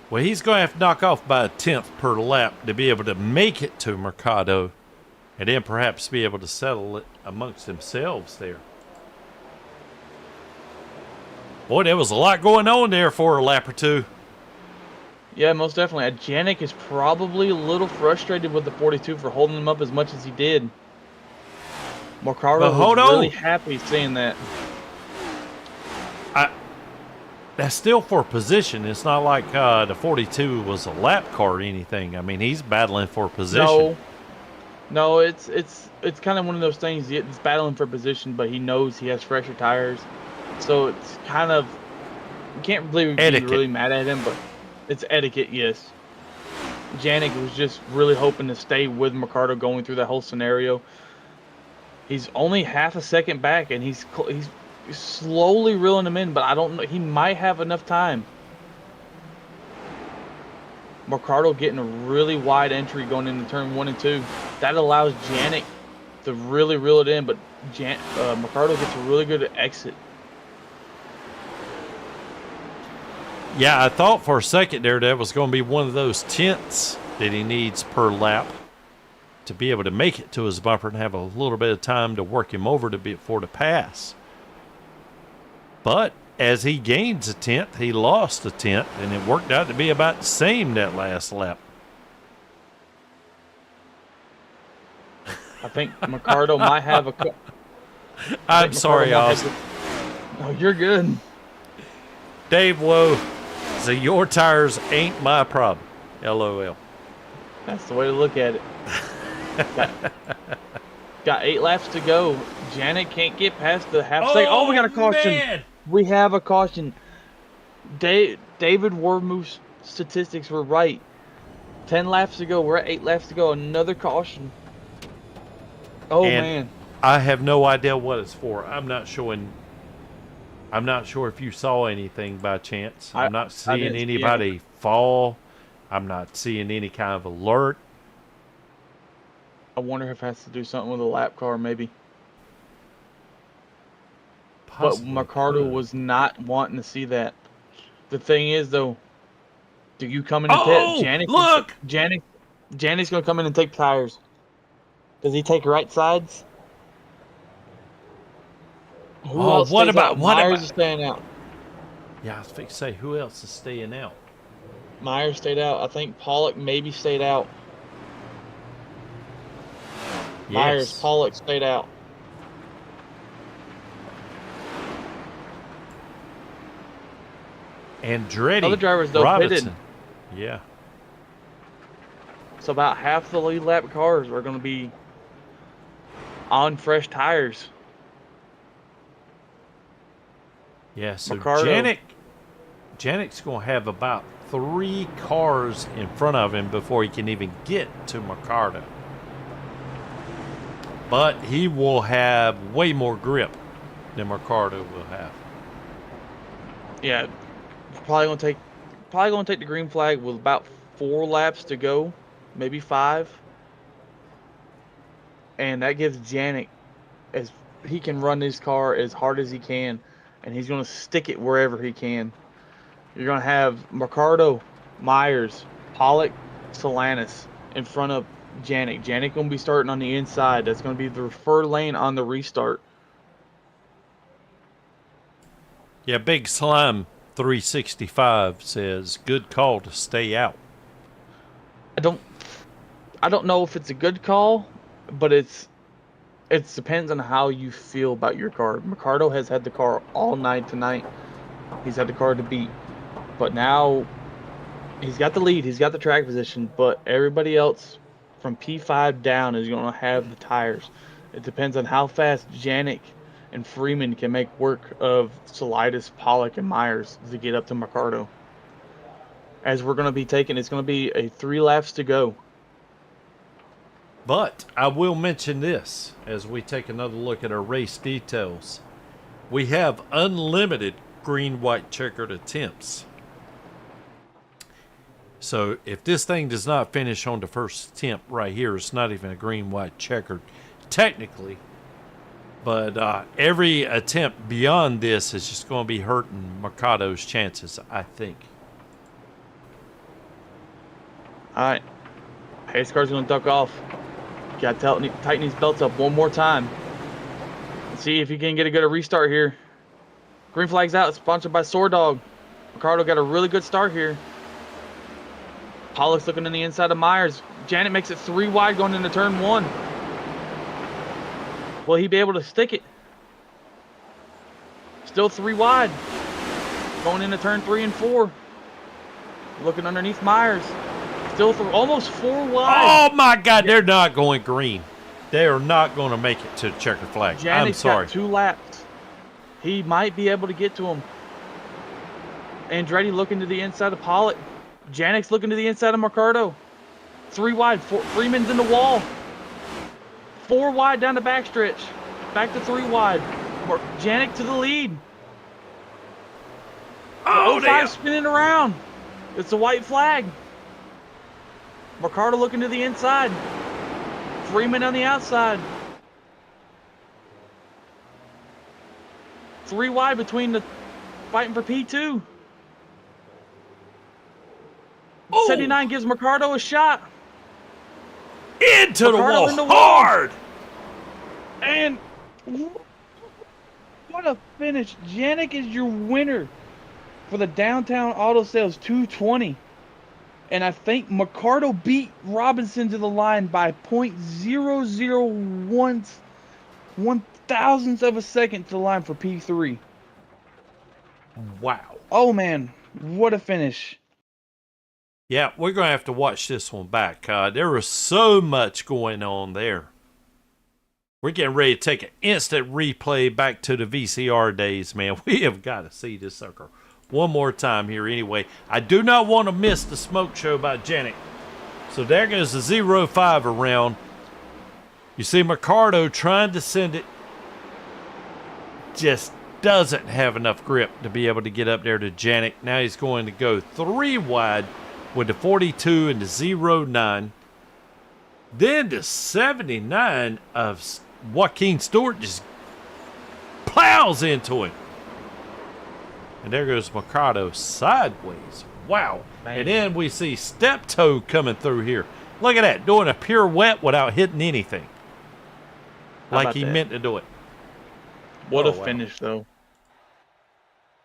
Well, he's going to have to knock off by a 10th per lap to be able to make it to Mercado, and then perhaps be able to settle it amongst themselves there. Boy, there was a lot going on there for a lap or 2. Yeah, most definitely. Janik is probably a little frustrated with the 42 for holding him up as much as he did. Mercado was really happy seeing that. That's still for position. It's not like the 42 was a lap car or anything. I mean, he's battling for position. No, it's kind of one of those things. He's battling for position, but he knows he has fresher tires, so it's kind of, you can't really be really mad at him, but it's etiquette, yes. Janik was just really hoping to stay with Mercado going through that whole scenario. He's only half a second back, and he's slowly reeling him in, but I don't know. He might have enough time. Mercado getting a really wide entry going into turn 1 and 2. That allows Janik to really reel it in, but Mercado gets a really good exit. Yeah, I thought for a second there that was going to be one of those 10ths that he needs per lap to be able to make it to his bumper and have a little bit of time to work him over for the pass. But as he gains a 10th, he lost a 10th, and it worked out to be about the same that last lap. I think Mercado might have a... I'm sorry, Austin. No, you're good. Dave Woe, so your tires ain't my problem. LOL. That's the way to look at it. Got Got 8 laps to go. Janet can't get past the half second. Oh, we got a caution. Man. We have a caution. David Warmuth's statistics were right. 10 laps to go. We're at 8 laps to go. Another caution. Oh, And man. I have no idea what it's for. I'm not sure if you saw anything by chance. I'm not seeing didn't see anybody fall. I'm not seeing any kind of alert. I wonder if it has to do something with a lap car, maybe. Possibly But Mercado could. was not wanting to see that. The thing is, though, do you come in and Oh, pit? look! Janet's going to come in and take tires. Does he take right sides? Who else stays out? Myers is staying out. Yeah, I was fixing to say, who else is staying out? Myers stayed out. I think Pollock maybe stayed out. Myers, Yes. Pollock stayed out. Andretti Other drivers, though, Robinson. pitted. Yeah. So about half the lead lap cars are going to be on fresh tires. Yeah, so Mercado. Janek's going to have about 3 cars in front of him before he can even get to Mercado. But he will have way more grip than Mercado will have. Yeah, probably going to take the green flag with about 4 laps to go, maybe 5. And that gives Janek, as he can run his car as hard as he can, and he's going to stick it wherever he can. You're going to have Mercado, Myers, Pollock, Solanas in front of Janek. Janek going to be starting on the inside. That's going to be the refer lane on the restart. Yeah, Big Slime 365 says, good call to stay out. I don't know if it's a good call, but it depends on how you feel about your car. Mercado has had the car all night tonight. He's had the car to beat. But now he's got the lead. He's got the track position. But everybody else from P5 down is going to have the tires. It depends on how fast Janek and Freeman can make work of Solitis, Pollock, and Myers to get up to Mercado. As we're going to be taking, it's going to be a 3 laps to go. But I will mention this as we take another look at our race details. We have unlimited green, white, checkered attempts. So if this thing does not finish on the first attempt right here, it's not even a green, white, checkered technically. But every attempt beyond this is just going to be hurting Mercado's chances, I think. All right. Pace car's going to duck off. Got to tighten these belts up one more time. See if you can get a good restart here. Green flag's out. It's sponsored by SoarDogg. Mercado got a really good start here. Pollock's looking in the inside of Myers. Janet makes it 3 wide going into turn 1. Will he be able to stick it? Still 3 wide. Going into turn 3 and 4. Looking underneath Myers. Still almost 4 wide. Oh my God, they're not going green. They are not going to make it to the checkered flag. I'm Janek's sorry. got 2 laps. He might be able to get to him. Andretti looking to the inside of Pollock. Janek's looking to the inside of Mercado. 3 wide. Freeman's in the wall. 4 wide down the backstretch. Back to 3 wide. Janek to the lead. Oh, 05 damn. spinning around. It's a white flag. Mercado looking to the inside. Freeman on the outside. 3 wide between the fighting for P2. Oh. 79 gives Mercado a shot. Into the Mercado wall in the wall. hard. And what a finish. Janek is your winner for the Downtown Auto Sales 220. And I think Mercado beat Robinson to the line by 0.001 thousandths of a second to the line for P3. Wow. Oh, man. What a finish. Yeah, we're going to have to watch this one back. There was so much going on there. We're getting ready to take an instant replay back to the VCR days, man. We have got to see this sucker one more time here anyway. I do not want to miss the smoke show by Janik. So there goes the 0-5 around. You see Mercado trying to send it. Just doesn't have enough grip to be able to get up there to Janik. Now he's going to go 3 wide with the 42 and the 0-9. Then the 79 of Joaquin Stewart just plows into him. And there goes Mercado sideways. Wow. Man. And then we see Steptoe coming through here. Look at that, doing a pirouette without hitting anything. How Like about he that? meant to do it. What Oh, a wow. finish, though.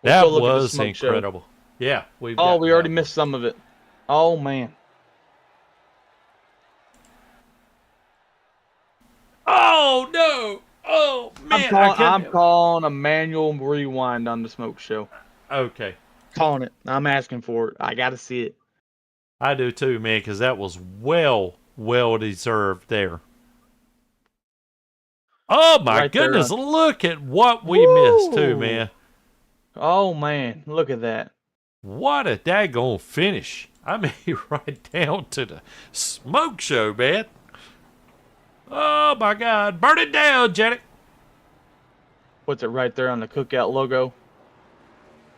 That go look at the was smoke show. incredible. Yeah. We already missed some of it. Oh, man. Oh, no. Oh, man. I'm calling a manual rewind on the smoke show. Okay. Calling it. I'm asking for it. I got to see it. I do too, man, because that was well deserved there. Oh, my Right there, goodness. Look at what we missed, too, man. Oh, man. Look at that. What a daggone finish. I mean, right down to the smoke show, man. Oh, my God. Burn it down, Janet. Puts it right there on the Cookout logo.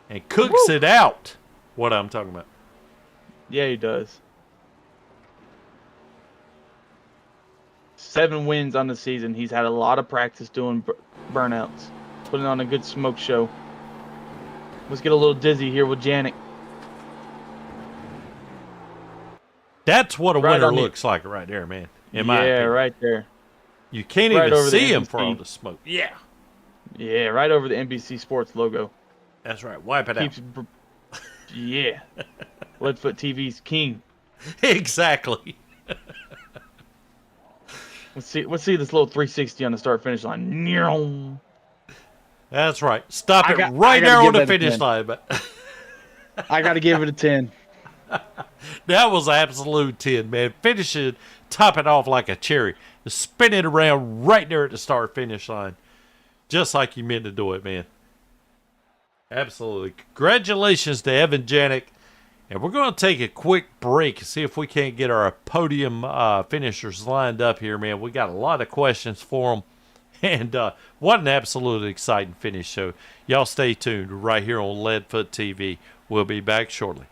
And cooks it out. What I'm talking about. Yeah, he does. 7 wins on the season. He's had a lot of practice doing burnouts. Putting on a good smoke show. Let's get a little dizzy here with Janik. That's what a Right winner on the- looks like right there, man. In my Yeah, opinion. right there. You can't Right even over the see him for NBC. all the smoke. Yeah. Yeah, right over the NBC Sports logo. That's right. Wipe it out. Yeah. Leadfoot TV's king. Exactly. Let's see this little 360 on the start-finish line. That's right. Stop I it got- right I gotta there give on the that a finish 10. line. But I got to give it a 10. that was absolute 10, man. Finish it, top it off like a cherry. Just spin it around right there at the start finish line. Just like you meant to do it, man. Absolutely. Congratulations to Evan Janik. And we're going to take a quick break and see if we can't get our podium finishers lined up here, man. We got a lot of questions for them. And what an absolutely exciting finish. So y'all stay tuned right here on Leadfoot TV. We'll be back shortly.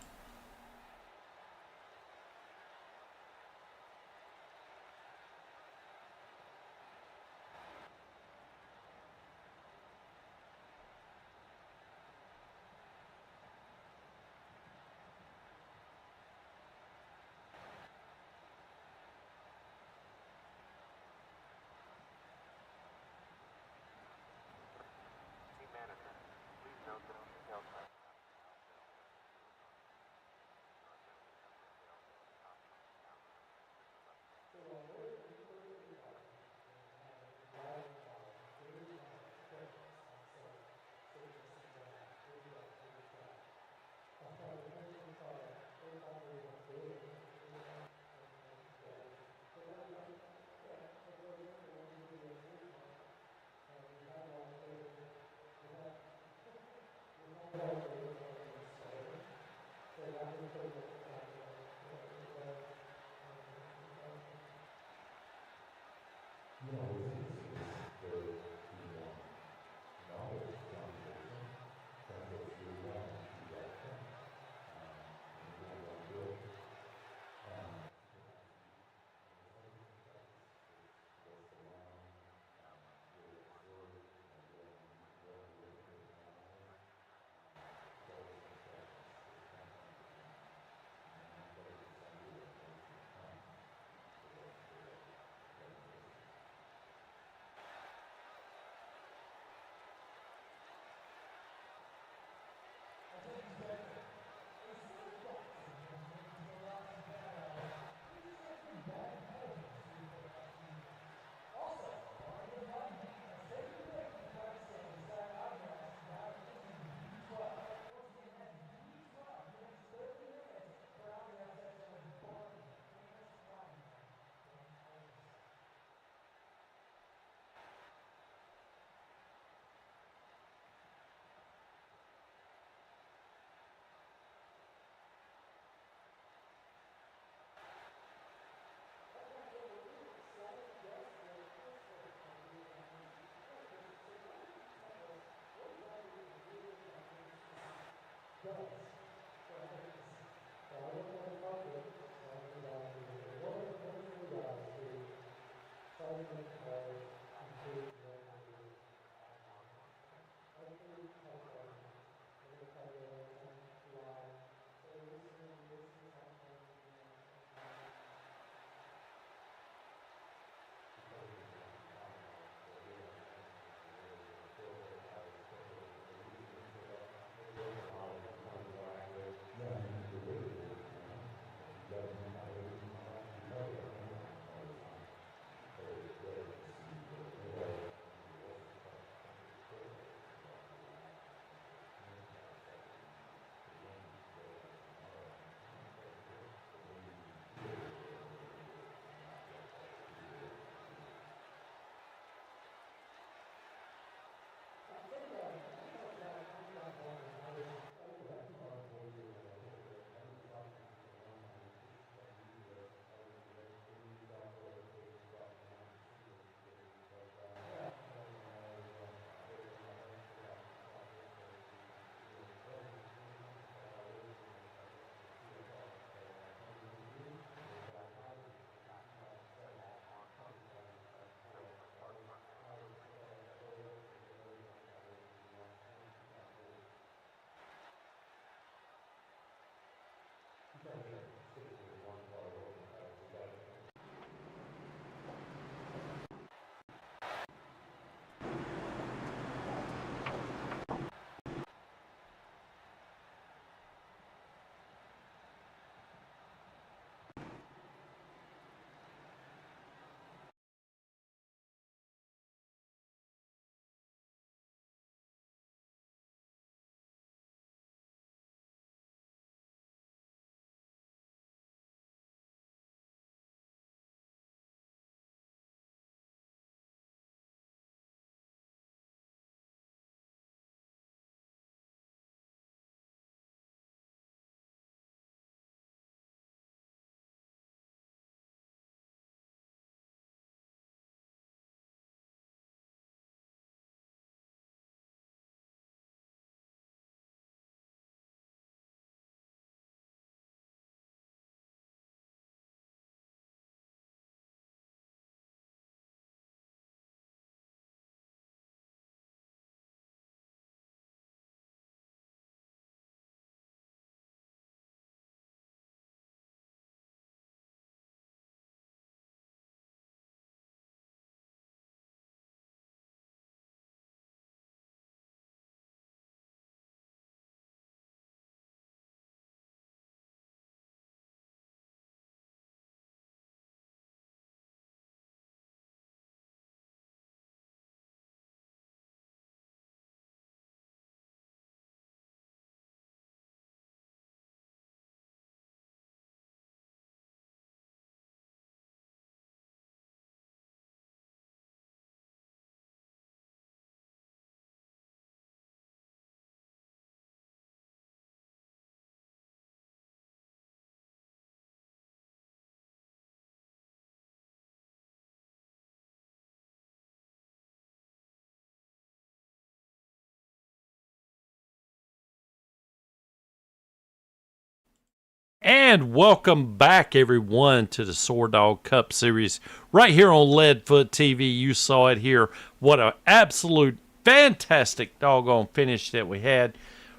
And welcome back, everyone, to the SoarDogg Cup Series right here on Leadfoot TV. You saw it here. What an absolute fantastic doggone finish that we had.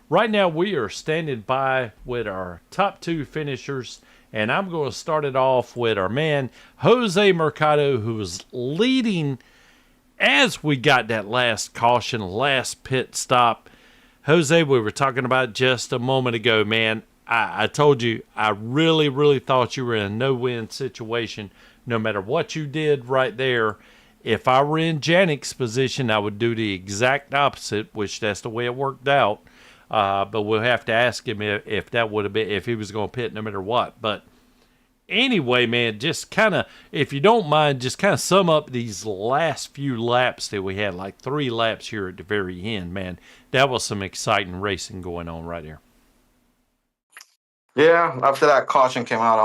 Right now, we are standing by with our top two finishers, and I'm going to start it off with our man, Jose Mercado, who was leading as we got that last caution, last pit stop. Jose, we were talking about just a moment ago, man. I told you, I really, really thought you were in a no-win situation. No matter what you did right there, if I were in Janik's position, I would do the exact opposite, which that's the way it worked out. But we'll have to ask him if that would have been, if he was going to pit no matter what. But anyway, man, just kind of, if you don't mind, just kind of sum up these last few laps that we had, like 3 laps here at the very end, man. That was some exciting racing going on right there. Yeah, after that caution came out,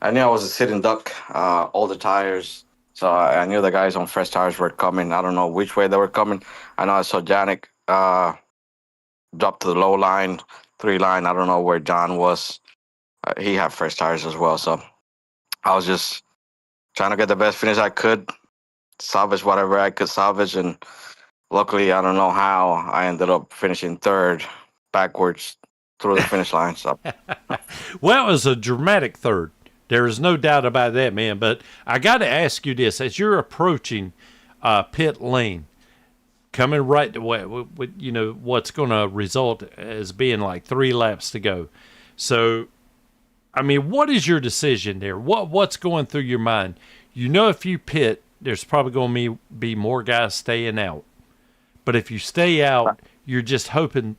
I knew I was a sitting duck, all the tires. So I knew the guys on fresh tires were coming. I don't know which way they were coming. I know I saw Janik drop to the low line, three line. I don't know where John was. He had fresh tires as well. So I was just trying to get the best finish I could, salvage whatever I could salvage. And luckily, I don't know how I ended up finishing third backwards through the finish line. So, Well, it was a dramatic third. There is no doubt about that, man. But I got to ask you this: as you're approaching pit lane, coming right away, you know what's going to result as being like 3 laps to go. So, I mean, what is your decision there? What's going through your mind? You know, if you pit, there's probably going to be more guys staying out. But if you stay out, you're just hoping.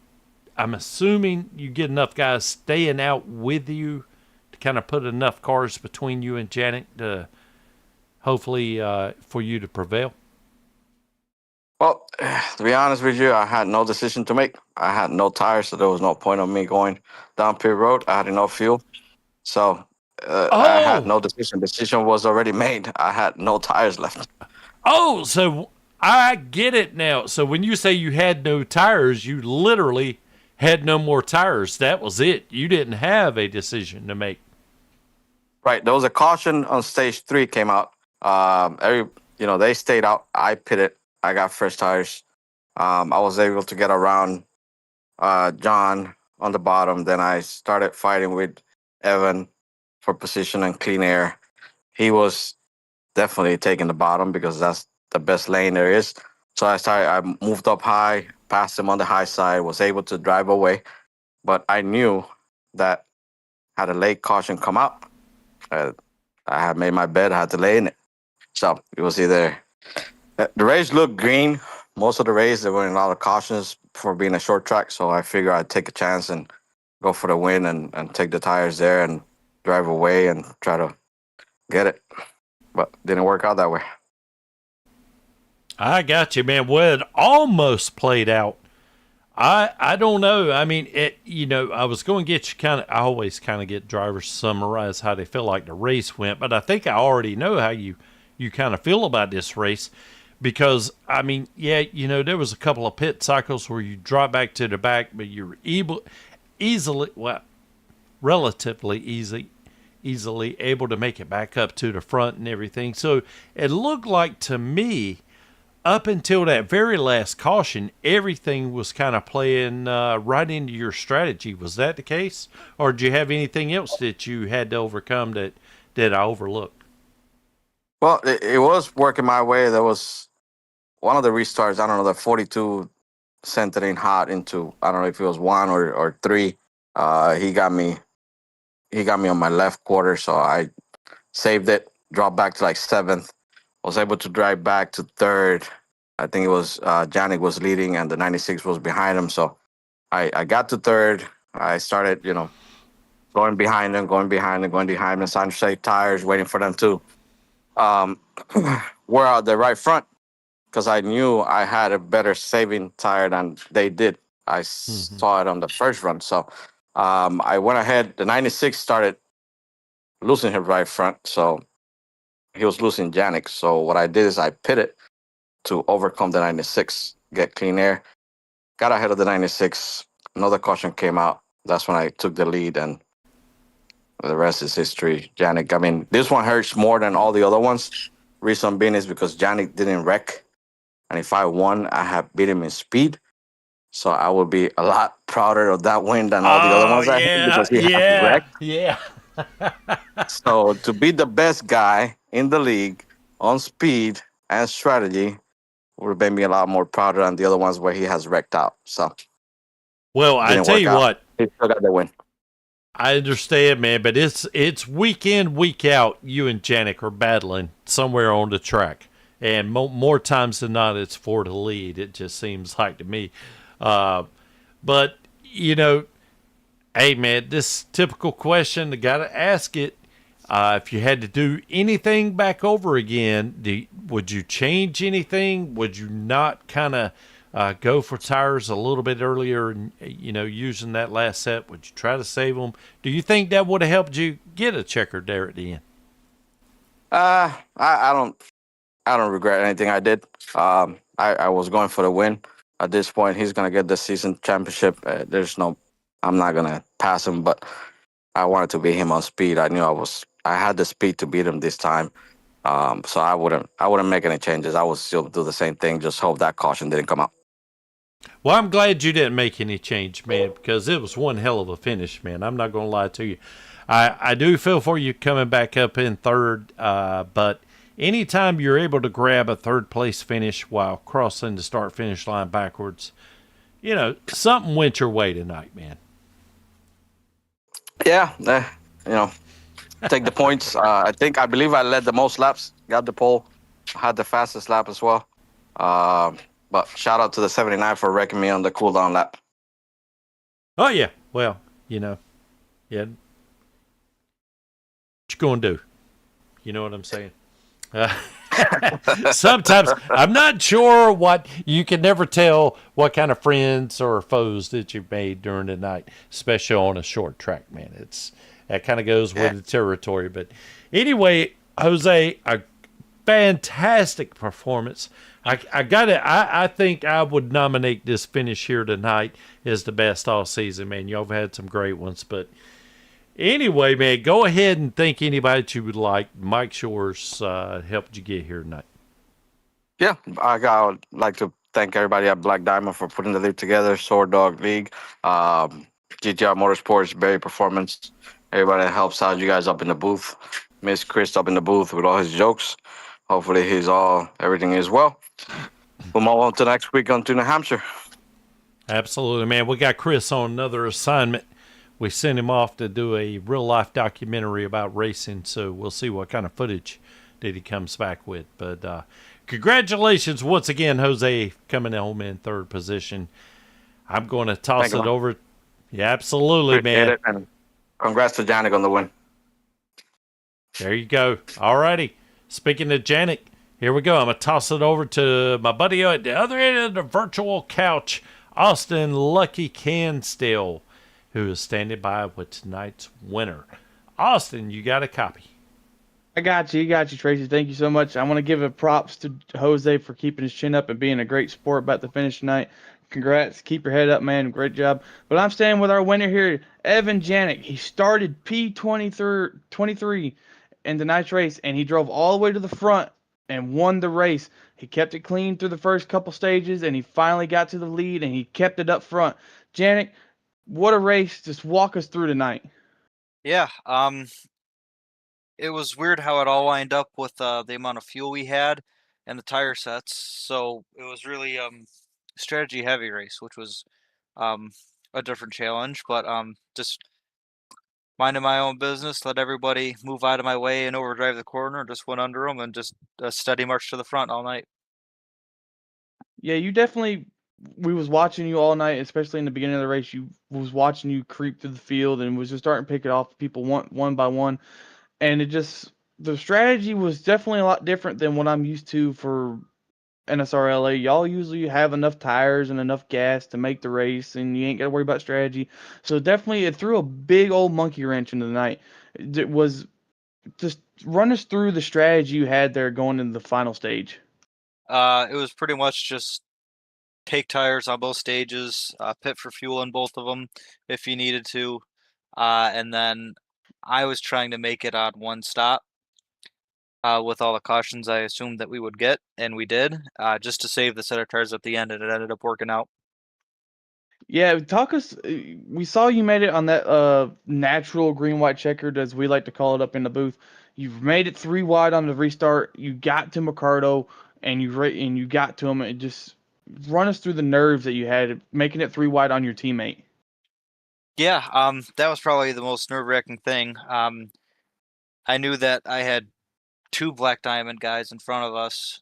I'm assuming you get enough guys staying out with you to kind of put enough cars between you and Janik to hopefully for you to prevail. well, to be honest with you, I had no decision to make. I had no tires, so there was no point of me going down pit road. I had enough fuel. So I had no decision. Decision was already made. I had no tires left. Oh, so I get it now. So when you say you had no tires, you literally had no more tires. That was it. You didn't have a decision to make. Right. There was a caution on stage 3 came out. They stayed out. I pitted. I got fresh tires. I was able to get around John on the bottom. Then I started fighting with Evan for position and clean air. He was definitely taking the bottom because that's the best lane there is. So I moved up high, passed him on the high side, was able to drive away. But I knew that had a late caution come out, I had made my bed, I had to lay in it. So it was either the race looked green. Most of the race, there were a lot of cautions for being a short track. So I figured I'd take a chance and go for the win and take the tires there and drive away and try to get it. But didn't work out that way. I got you, man. Well, it almost played out. I don't know. I mean, I was going to get you I always kind of get drivers to summarize how they feel like the race went, but I think I already know how you kind of feel about this race because, I mean, yeah, there was a couple of pit cycles where you drop back to the back, but you were relatively easily able to make it back up to the front and everything. So it looked like to me, up until that very last caution, everything was kind of playing right into your strategy. Was that the case? Or did you have anything else that you had to overcome that I overlooked? Well, it was working my way. There was one of the restarts, I don't know, the 42 centering hot into, I don't know if it was 1 or 3. He got me on my left quarter, so I saved it, dropped back to like 7th. Was able to drive back to 3rd. I think it was Janik was leading and the 96 was behind him. So I got to 3rd. I started, going behind him, starting to save tires, waiting for them to wear out the right front because I knew I had a better saving tire than they did. I saw it on the first run. So I went ahead. The 96 started losing his right front. So he was losing Janik. So what I did is I pitted to overcome the 96, get clean air. Got ahead of the 96. Another caution came out. That's when I took the lead, and the rest is history. Janik, I mean, this one hurts more than all the other ones. Reason being is because Janik didn't wreck. And if I won, I have beat him in speed. So I would be a lot prouder of that win than all the other ones I had because he had wrecked. Yeah. So to be the best guy in the league on speed and strategy would have made me a lot more prouder than the other ones where he has wrecked out. So, well, I tell you what, he still got the win. I understand, man, but it's week in, week out. You and Janik are battling somewhere on the track, and more times than not, it's for the lead. It just seems like to me. But hey, man, this typical question, I gotta ask it. If you had to do anything back over again, would you change anything? Would you not kind of go for tires a little bit earlier and, using that last set? Would you try to save them? Do you think that would have helped you get a checkered there at the end? I don't regret anything I did. I was going for the win. At this point, he's going to get the season championship. There's no I'm not gonna pass him, but I wanted to beat him on speed. I knew I had the speed to beat him this time. So I wouldn't make any changes. I would still do the same thing. Just hope that caution didn't come out. Well, I'm glad you didn't make any change, man, because it was one hell of a finish, man. I'm not going to lie to you. I do feel for you coming back up in third, but anytime you're able to grab a third place finish while crossing the start finish line backwards, you know, something went your way tonight, man. Yeah, take the points. I believe I led the most laps, got the pole, had the fastest lap as well. But shout out to the 79 for wrecking me on the cooldown lap. Oh, yeah. Well, you know, yeah. What you going to do? You know what I'm saying? Sometimes I'm not sure what you can never tell what kind of friends or foes that you've made during the night, especially on a short track, man. That kind of goes with the territory. But anyway, Jose, a fantastic performance. I think I would nominate this finish here tonight as the best all season, man. Y'all have had some great ones, but anyway, man, go ahead and thank anybody that you would like. Mike Shores helped you get here tonight. Yeah, I would like to thank everybody at Black Diamond for putting the league together. SoarDogg League, GTR Motorsports, Barry Performance. Everybody that helps out you guys up in the booth. Miss Chris up in the booth with all his jokes. Hopefully everything is well. We'll move on to next week on to New Hampshire. Absolutely, man. We got Chris on another assignment. We sent him off to do a real-life documentary about racing, so we'll see what kind of footage that he comes back with. But congratulations once again, Jose, coming home in third position. I'm going to toss it over. Yeah, absolutely, Appreciate man. it, and congrats to Janik on the win. There you go. All righty. Speaking of Janik, here we go. I'm going to toss it over to my buddy at the other end of the virtual couch, Austin Lucky Cansdale, who is standing by with tonight's winner. Austin, you got a copy. I got you. You got you, Tracy. Thank you so much. I want to give a props to Jose for keeping his chin up and being a great sport about the finish tonight. Congrats. Keep your head up, man. Great job. But I'm staying with our winner here, Evan Janik. He started P23 in tonight's race, and he drove all the way to the front and won the race. He kept it clean through the first couple stages, and he finally got to the lead, and he kept it up front. Janik, what a race. Just walk us through tonight. Yeah, it was weird how it all lined up with the amount of fuel we had and the tire sets. So it was really strategy heavy race, which was a different challenge. But just minding my own business, let everybody move out of my way and overdrive the corner, just went under them and just a steady march to the front all night. Yeah, you definitely. We was watching you all night, especially in the beginning of the race. You was watching you creep through the field and was just starting to pick it off people one by one, and the strategy was definitely a lot different than what I'm used to for NSRLA. Y'all usually have enough tires and enough gas to make the race, and you ain't got to worry about strategy. So definitely, it threw a big old monkey wrench into the night. It was just run us through the strategy you had there going into the final stage. It was pretty much just take tires on both stages, pit for fuel in both of them if you needed to, and then I was trying to make it on one stop with all the cautions I assumed that we would get, and we did, just to save the set of tires at the end, and it ended up working out. Yeah, talk us. We saw you made it on that natural green-white checkered, as we like to call it up in the booth. You've made it 3 wide on the restart. You got to Mercado, and you got to him. It just run us through the nerves that you had making it 3 wide on your teammate. Yeah, that was probably the most nerve-wracking thing. I knew that I had 2 Black Diamond guys in front of us.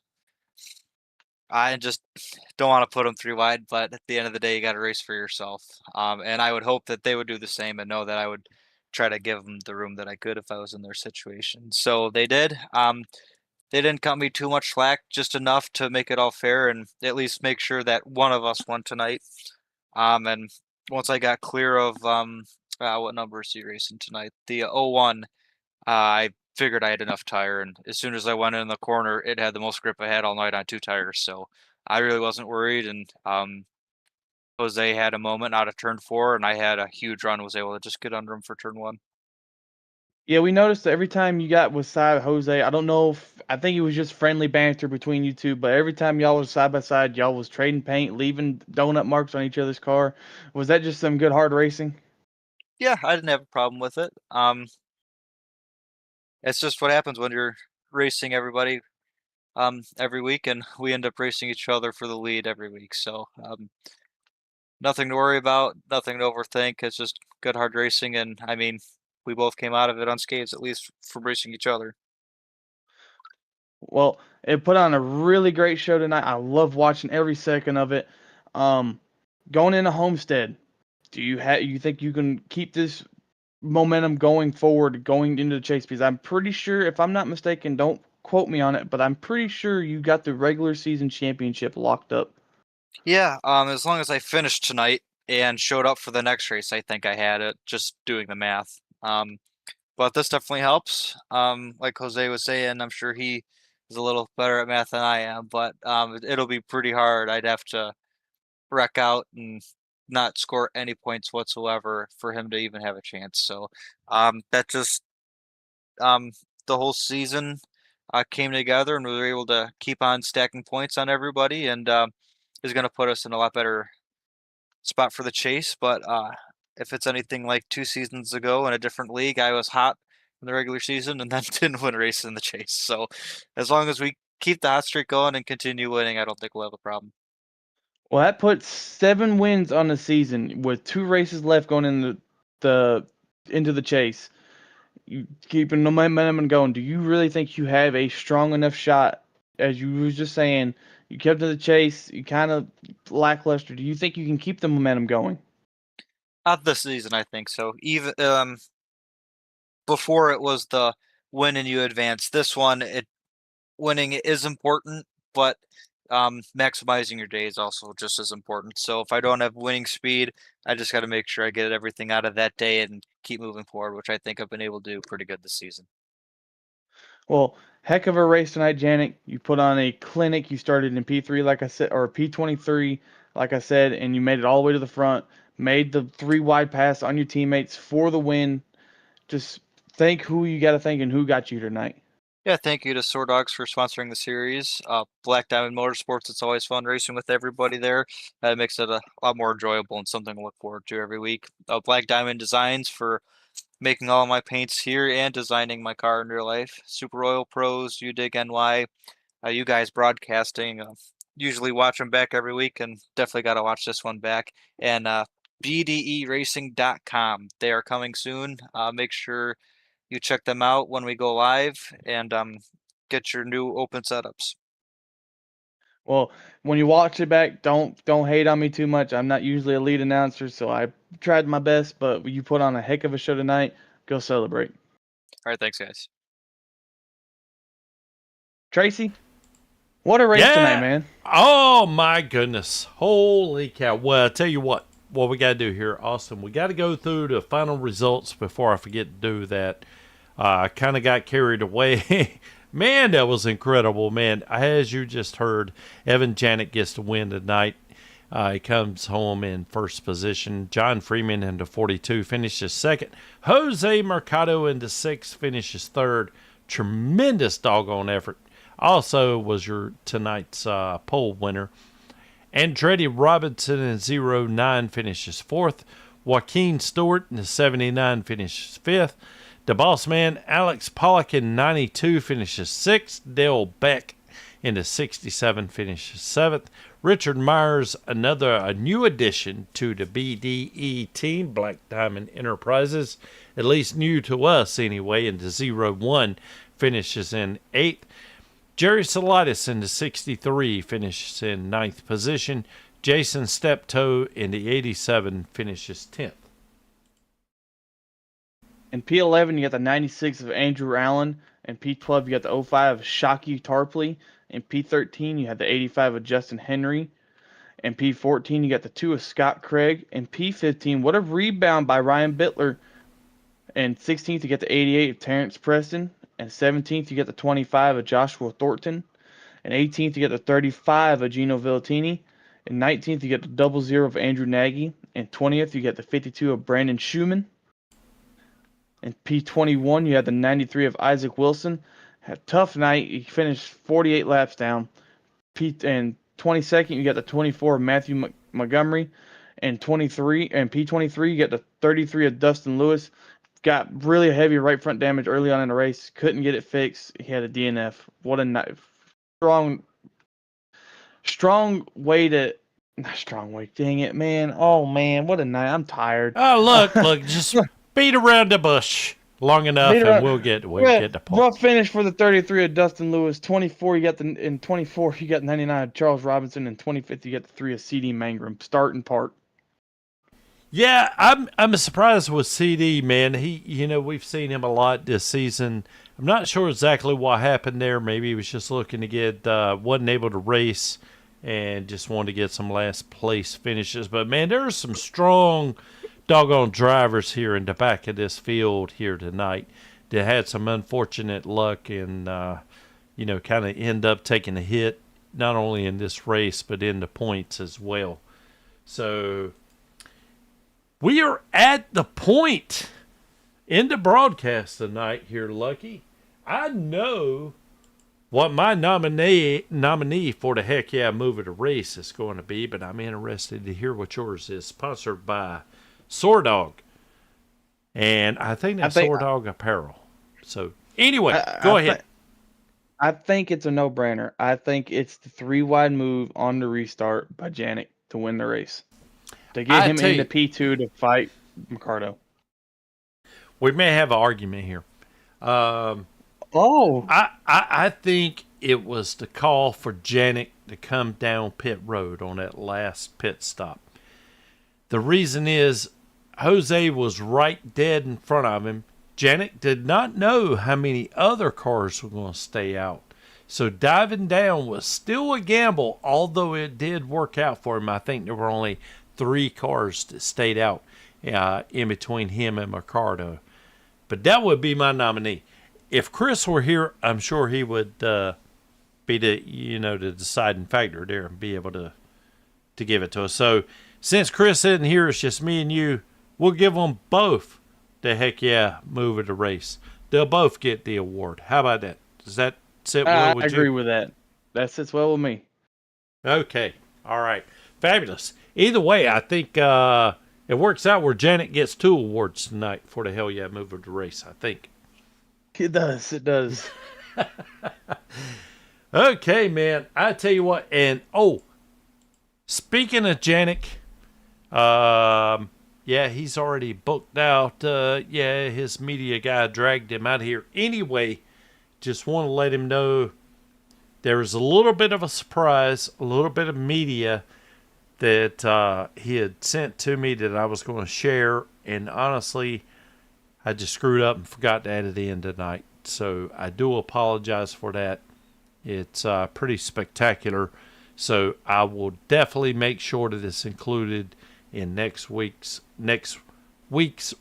I just don't want to put them 3 wide, but at the end of the day, you got to race for yourself. And I would hope that they would do the same and know that I would try to give them the room that I could if I was in their situation. So they did. They didn't cut me too much slack, just enough to make it all fair and at least make sure that one of us won tonight. And once I got clear of what number is he racing tonight? The 01. I figured I had enough tire, and as soon as I went in the corner, it had the most grip I had all night on 2 tires. So I really wasn't worried, and Jose had a moment out of turn 4, and I had a huge run, was able to just get under him for turn 1. Yeah, we noticed that every time you got with side Jose, I don't know if I think it was just friendly banter between you two, but every time y'all was side by side, y'all was trading paint, leaving donut marks on each other's car. Was that just some good hard racing? Yeah, I didn't have a problem with it. It's just what happens when you're racing everybody every week, and we end up racing each other for the lead every week. So nothing to worry about, nothing to overthink. It's just good hard racing, and I mean, we both came out of it unscathed, at least from racing each other. Well, it put on a really great show tonight. I love watching every second of it. Going into Homestead, you think you can keep this momentum going forward, going into the chase? Because I'm pretty sure, if I'm not mistaken, don't quote me on it, but I'm pretty sure you got the regular season championship locked up. Yeah, as long as I finished tonight and showed up for the next race, I think I had it, just doing the math. But this definitely helps. Like Jose was saying, I'm sure he is a little better at math than I am, but it'll be pretty hard. I'd have to wreck out and not score any points whatsoever for him to even have a chance. So that just the whole season came together, and we were able to keep on stacking points on everybody, and is going to put us in a lot better spot for the chase. But if it's anything like 2 seasons ago in a different league, I was hot in the regular season and then didn't win a race in the chase. So as long as we keep the hot streak going and continue winning, I don't think we'll have a problem. Well, that puts 7 wins on the season with 2 races left going into the chase. You keeping the momentum going. Do you really think you have a strong enough shot? As you was just saying, you kept to the chase. You kind of lackluster. Do you think you can keep the momentum going? Not this season, I think so. Even before it was the win and you advance. This one, winning is important, but maximizing your day is also just as important. So if I don't have winning speed, I just got to make sure I get everything out of that day and keep moving forward, which I think I've been able to do pretty good this season. Well, heck of a race tonight, Janik. You put on a clinic. You started in P3, like I said, or P23, like I said, and you made it all the way to the front. Made the 3 wide pass on your teammates for the win. Just think who you got to thank and who got you tonight. Yeah, thank you to SoarDoggs for sponsoring the series. Black Diamond Motorsports, it's always fun racing with everybody there. It makes it a lot more enjoyable and something to look forward to every week. Black Diamond Designs for making all of my paints here and designing my car in real life. Super Royal Pros, UDIG NY, you guys broadcasting. Usually watch them back every week, and definitely got to watch this one back. And BDERacing.com. They are coming soon. Make sure you check them out when we go live, and get your new open setups. Well, when you watch it back, don't hate on me too much. I'm not usually a lead announcer, so I tried my best, but you put on a heck of a show tonight. Go celebrate. All right, thanks, guys. Tracy, what a race tonight, man. Oh, my goodness. Holy cow. Well, I tell you what we got to do here, Austin. We got to go through the final results before I forget to do that. I kind of got carried away. Man, that was incredible, man. As you just heard, Evan Janik gets the win tonight. He comes home in first position. John Freeman into 42 finishes second. Jose Mercado into sixth finishes third. Tremendous doggone effort. Also was your tonight's pole winner. Andretti Robinson in 09 finishes fourth. Joaquin Stewart in 79 finishes fifth. The boss man, Alex Pollock in 92 finishes sixth. Dale Beck into 67 finishes seventh. Richard Myers, a new addition to the BDE team, Black Diamond Enterprises, at least new to us anyway, into 01 finishes in eighth. Jerry Salatis into 63 finishes in ninth position. Jason Steptoe in the 87 finishes 10th. In P11, you got the 96 of Andrew Allen. In P12, you got the 05 of Shockey Tarpley. In P13, you had the 85 of Justin Henry. In P14, you got the 2 of Scott Craig. In P15, what a rebound by Ryan Bittler. And 16th, you get the 88 of Terrence Preston. And 17th, you get the 25 of Joshua Thornton. And 18th, you get the 35 of Gino Villatini. In 19th, you get the 00 of Andrew Nagy. In 20th, you get the 52 of Brandon Schumann. In P21, you had the 93 of Isaac Wilson. Had a tough night. He finished 48 laps down. And 22nd, you got the 24 of Matthew Montgomery. And P23, you get the 33 of Dustin Lewis. Got really heavy right front damage early on in the race. Couldn't get it fixed. He had a DNF. What a night. Strong way to... Not strong way. Dang it, man. Oh, man. What a night. I'm tired. Oh, look. Just beat around the bush long enough, and we'll get the point. Rough finish for the 33 of Dustin Lewis. 24, you got in 24, you got 99 of Charles Robinson. And 25th, you got the 3 of CD Mangrum. Start and part. Yeah, I'm surprised with CD, man. We've seen him a lot this season. I'm not sure exactly what happened there. Maybe he was just looking to get, wasn't able to race and just wanted to get some last place finishes. But man, there are some strong doggone drivers here in the back of this field here tonight that had some unfortunate luck and, kind of end up taking a hit, not only in this race, but in the points as well. So we are at the point in the broadcast tonight here, Lucky. I know what my nominee for the Heck Yeah Move of the Race is going to be, but I'm interested to hear what yours is. Sponsored by SoarDogg. And I think that's SoarDogg Apparel. So anyway, go ahead. I think it's a no-brainer. I think it's the 3-wide move on the restart by Janik to win the race. To get him into P2 to fight Ricardo. We may have an argument here. I think it was the call for Janik to come down pit road on that last pit stop. The reason is Jose was right dead in front of him. Janik did not know how many other cars were going to stay out. So diving down was still a gamble, although it did work out for him. I think there were only 3 cars that stayed out in between him and Ricardo. But that would be my nominee. If Chris were here, I'm sure he would be the deciding factor there and be able to give it to us. So since Chris isn't here, it's just me and you. We'll give them both the Heck Yeah Move of the Race. They'll both get the award. How about that? Does that sit well with you? I agree with that. That sits well with me. Okay. All right. Fabulous. Either way, I think it works out where Janik gets 2 awards tonight for the Hell Yeah Move of the Race, I think. It does. It does. Okay, man. I tell you what. And, speaking of Janik, he's already booked out. His media guy dragged him out here. Anyway, just want to let him know there was a little bit of a surprise, a little bit of media that he had sent to me that I was going to share. And honestly, I just screwed up and forgot to add it in tonight. So I do apologize for that. It's pretty spectacular. So I will definitely make sure that it's included in next week's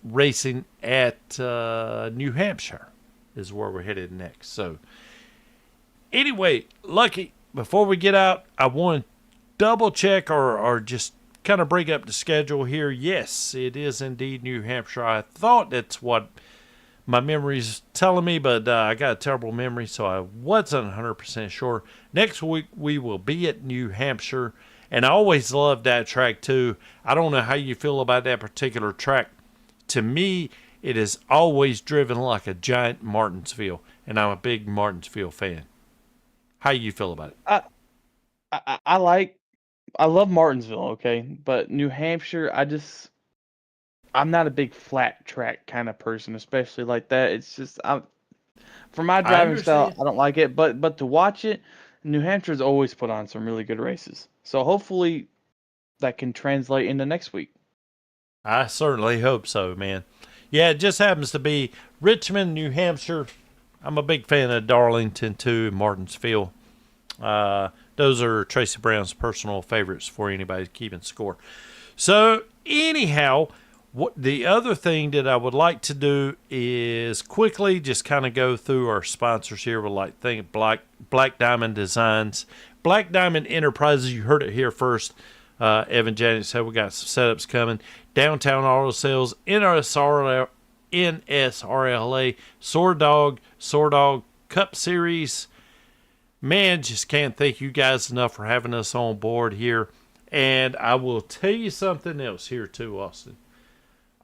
racing at New Hampshire is where we're headed next. So anyway, Lucky, before we get out, I want to double check or just kind of bring up the schedule here. Yes, it is indeed New Hampshire. I thought that's what my memory's telling me, but I got a terrible memory, so I wasn't 100% sure. Next week, we will be at New Hampshire, and I always loved that track, too. I don't know how you feel about that particular track. To me, it is always driven like a giant Martinsville, and I'm a big Martinsville fan. How you feel about it? I love Martinsville, okay, but New Hampshire, I'm not a big flat track kind of person, especially like that. It's just for my driving style, I don't like it. But to watch it, New Hampshire's always put on some really good races. So hopefully that can translate into next week. I certainly hope so, man. Yeah, it just happens to be Richmond, New Hampshire. I'm a big fan of Darlington too, Martinsville. Those are Tracy Brown's personal favorites for anybody keeping score. So anyhow, the other thing that I would like to do is quickly just kind of go through our sponsors here. We'll Black Diamond Designs. Black Diamond Enterprises, you heard it here first. Evan Janet said we got some setups coming. Downtown Auto Sales, NSRLA, SoarDogg Cup Series. Man, just can't thank you guys enough for having us on board here. And I will tell you something else here too, Austin.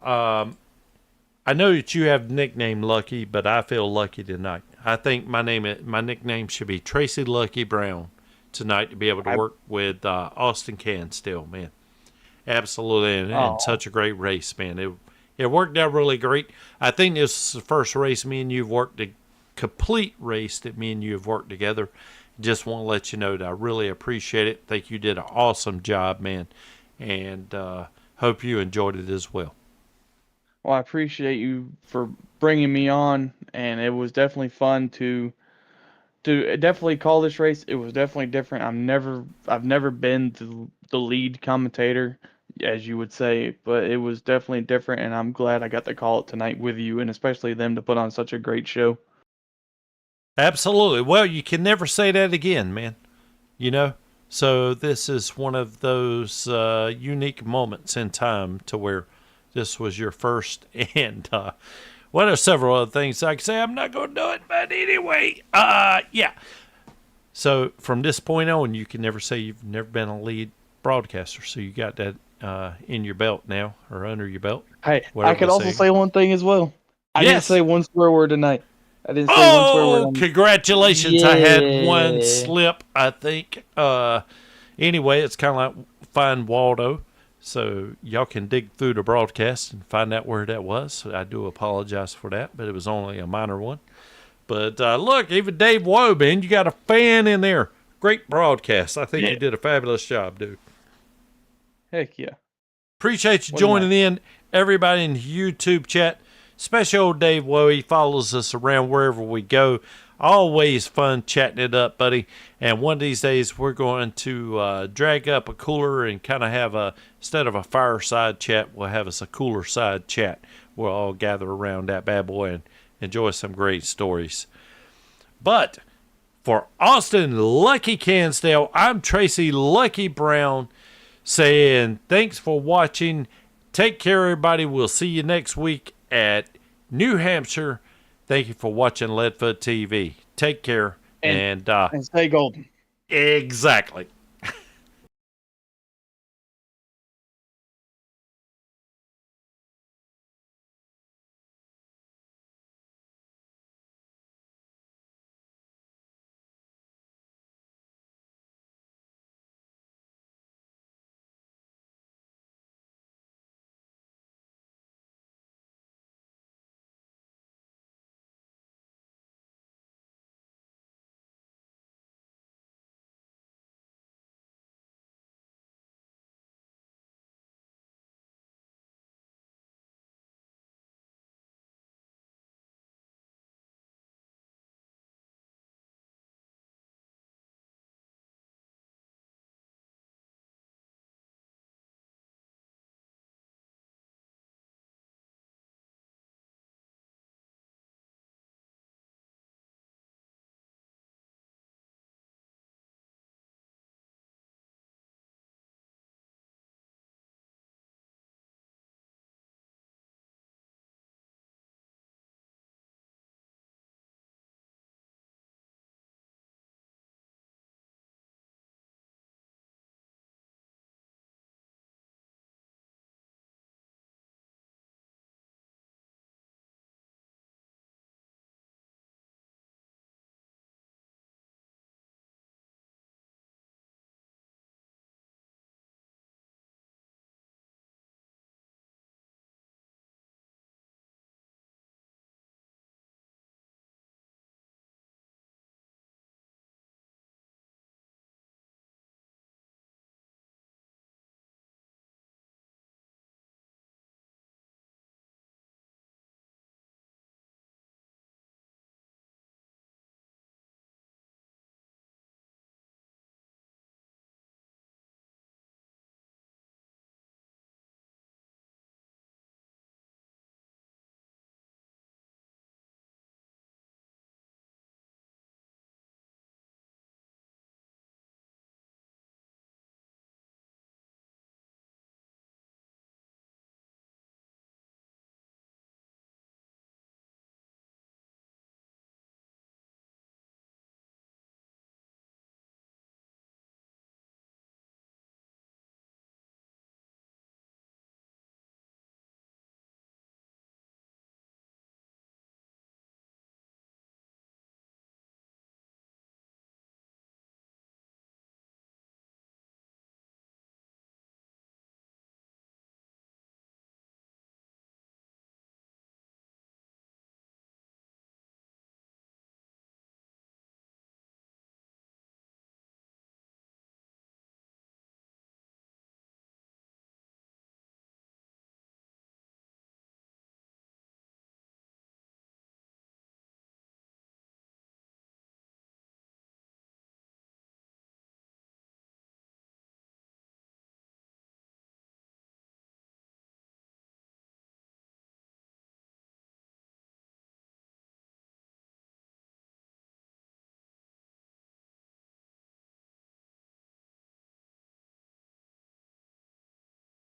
I know that you have the nickname Lucky, but I feel lucky tonight. I think my nickname should be Tracy Lucky Brown tonight to be able to work with Austin Cansdale, man. Absolutely, and such a great race, man. It worked out really great. I think this is the first race me and you've worked a complete race that me and you have worked together. Just want to let you know that I really appreciate it. Think you did an awesome job, man, and hope you enjoyed it as well. Well, I appreciate you for bringing me on, and it was definitely fun to definitely call this race. It was definitely different. I've never been the lead commentator, as you would say, but it was definitely different, and I'm glad I got to call it tonight with you, and especially them to put on such a great show. Absolutely. Well, you can never say that again, man. You know? So this is one of those unique moments in time to where this was your first, and well, there's several other things I can say. I'm not going to do it, but anyway, yeah. So from this point on, you can never say you've never been a lead broadcaster. So you got that in your belt now, or under your belt. Hey, I could also say one thing as well. I didn't say one swear word tonight. I didn't say one swear word. Congratulations. Yeah. I had one slip, I think. Anyway, it's kind of like Find Waldo. So y'all can dig through the broadcast and find out where that was. I do apologize for that, but it was only a minor one. But look, even Dave Woe, man, you got a fan in there. Great broadcast. I think you did a fabulous job, dude. Heck yeah. Appreciate you joining in, everybody in the YouTube chat. Especially old Dave Woe. He follows us around wherever we go. Always fun chatting it up, buddy. And one of these days, we're going to drag up a cooler and kind of have instead of a fireside chat, we'll have us a cooler side chat. We'll all gather around that bad boy and enjoy some great stories. But for Austin Lucky Cansdale, I'm Tracy Lucky Brown saying thanks for watching. Take care, everybody. We'll see you next week at New Hampshire. Thank you for watching Leadfoot TV. Take care and stay golden. Exactly.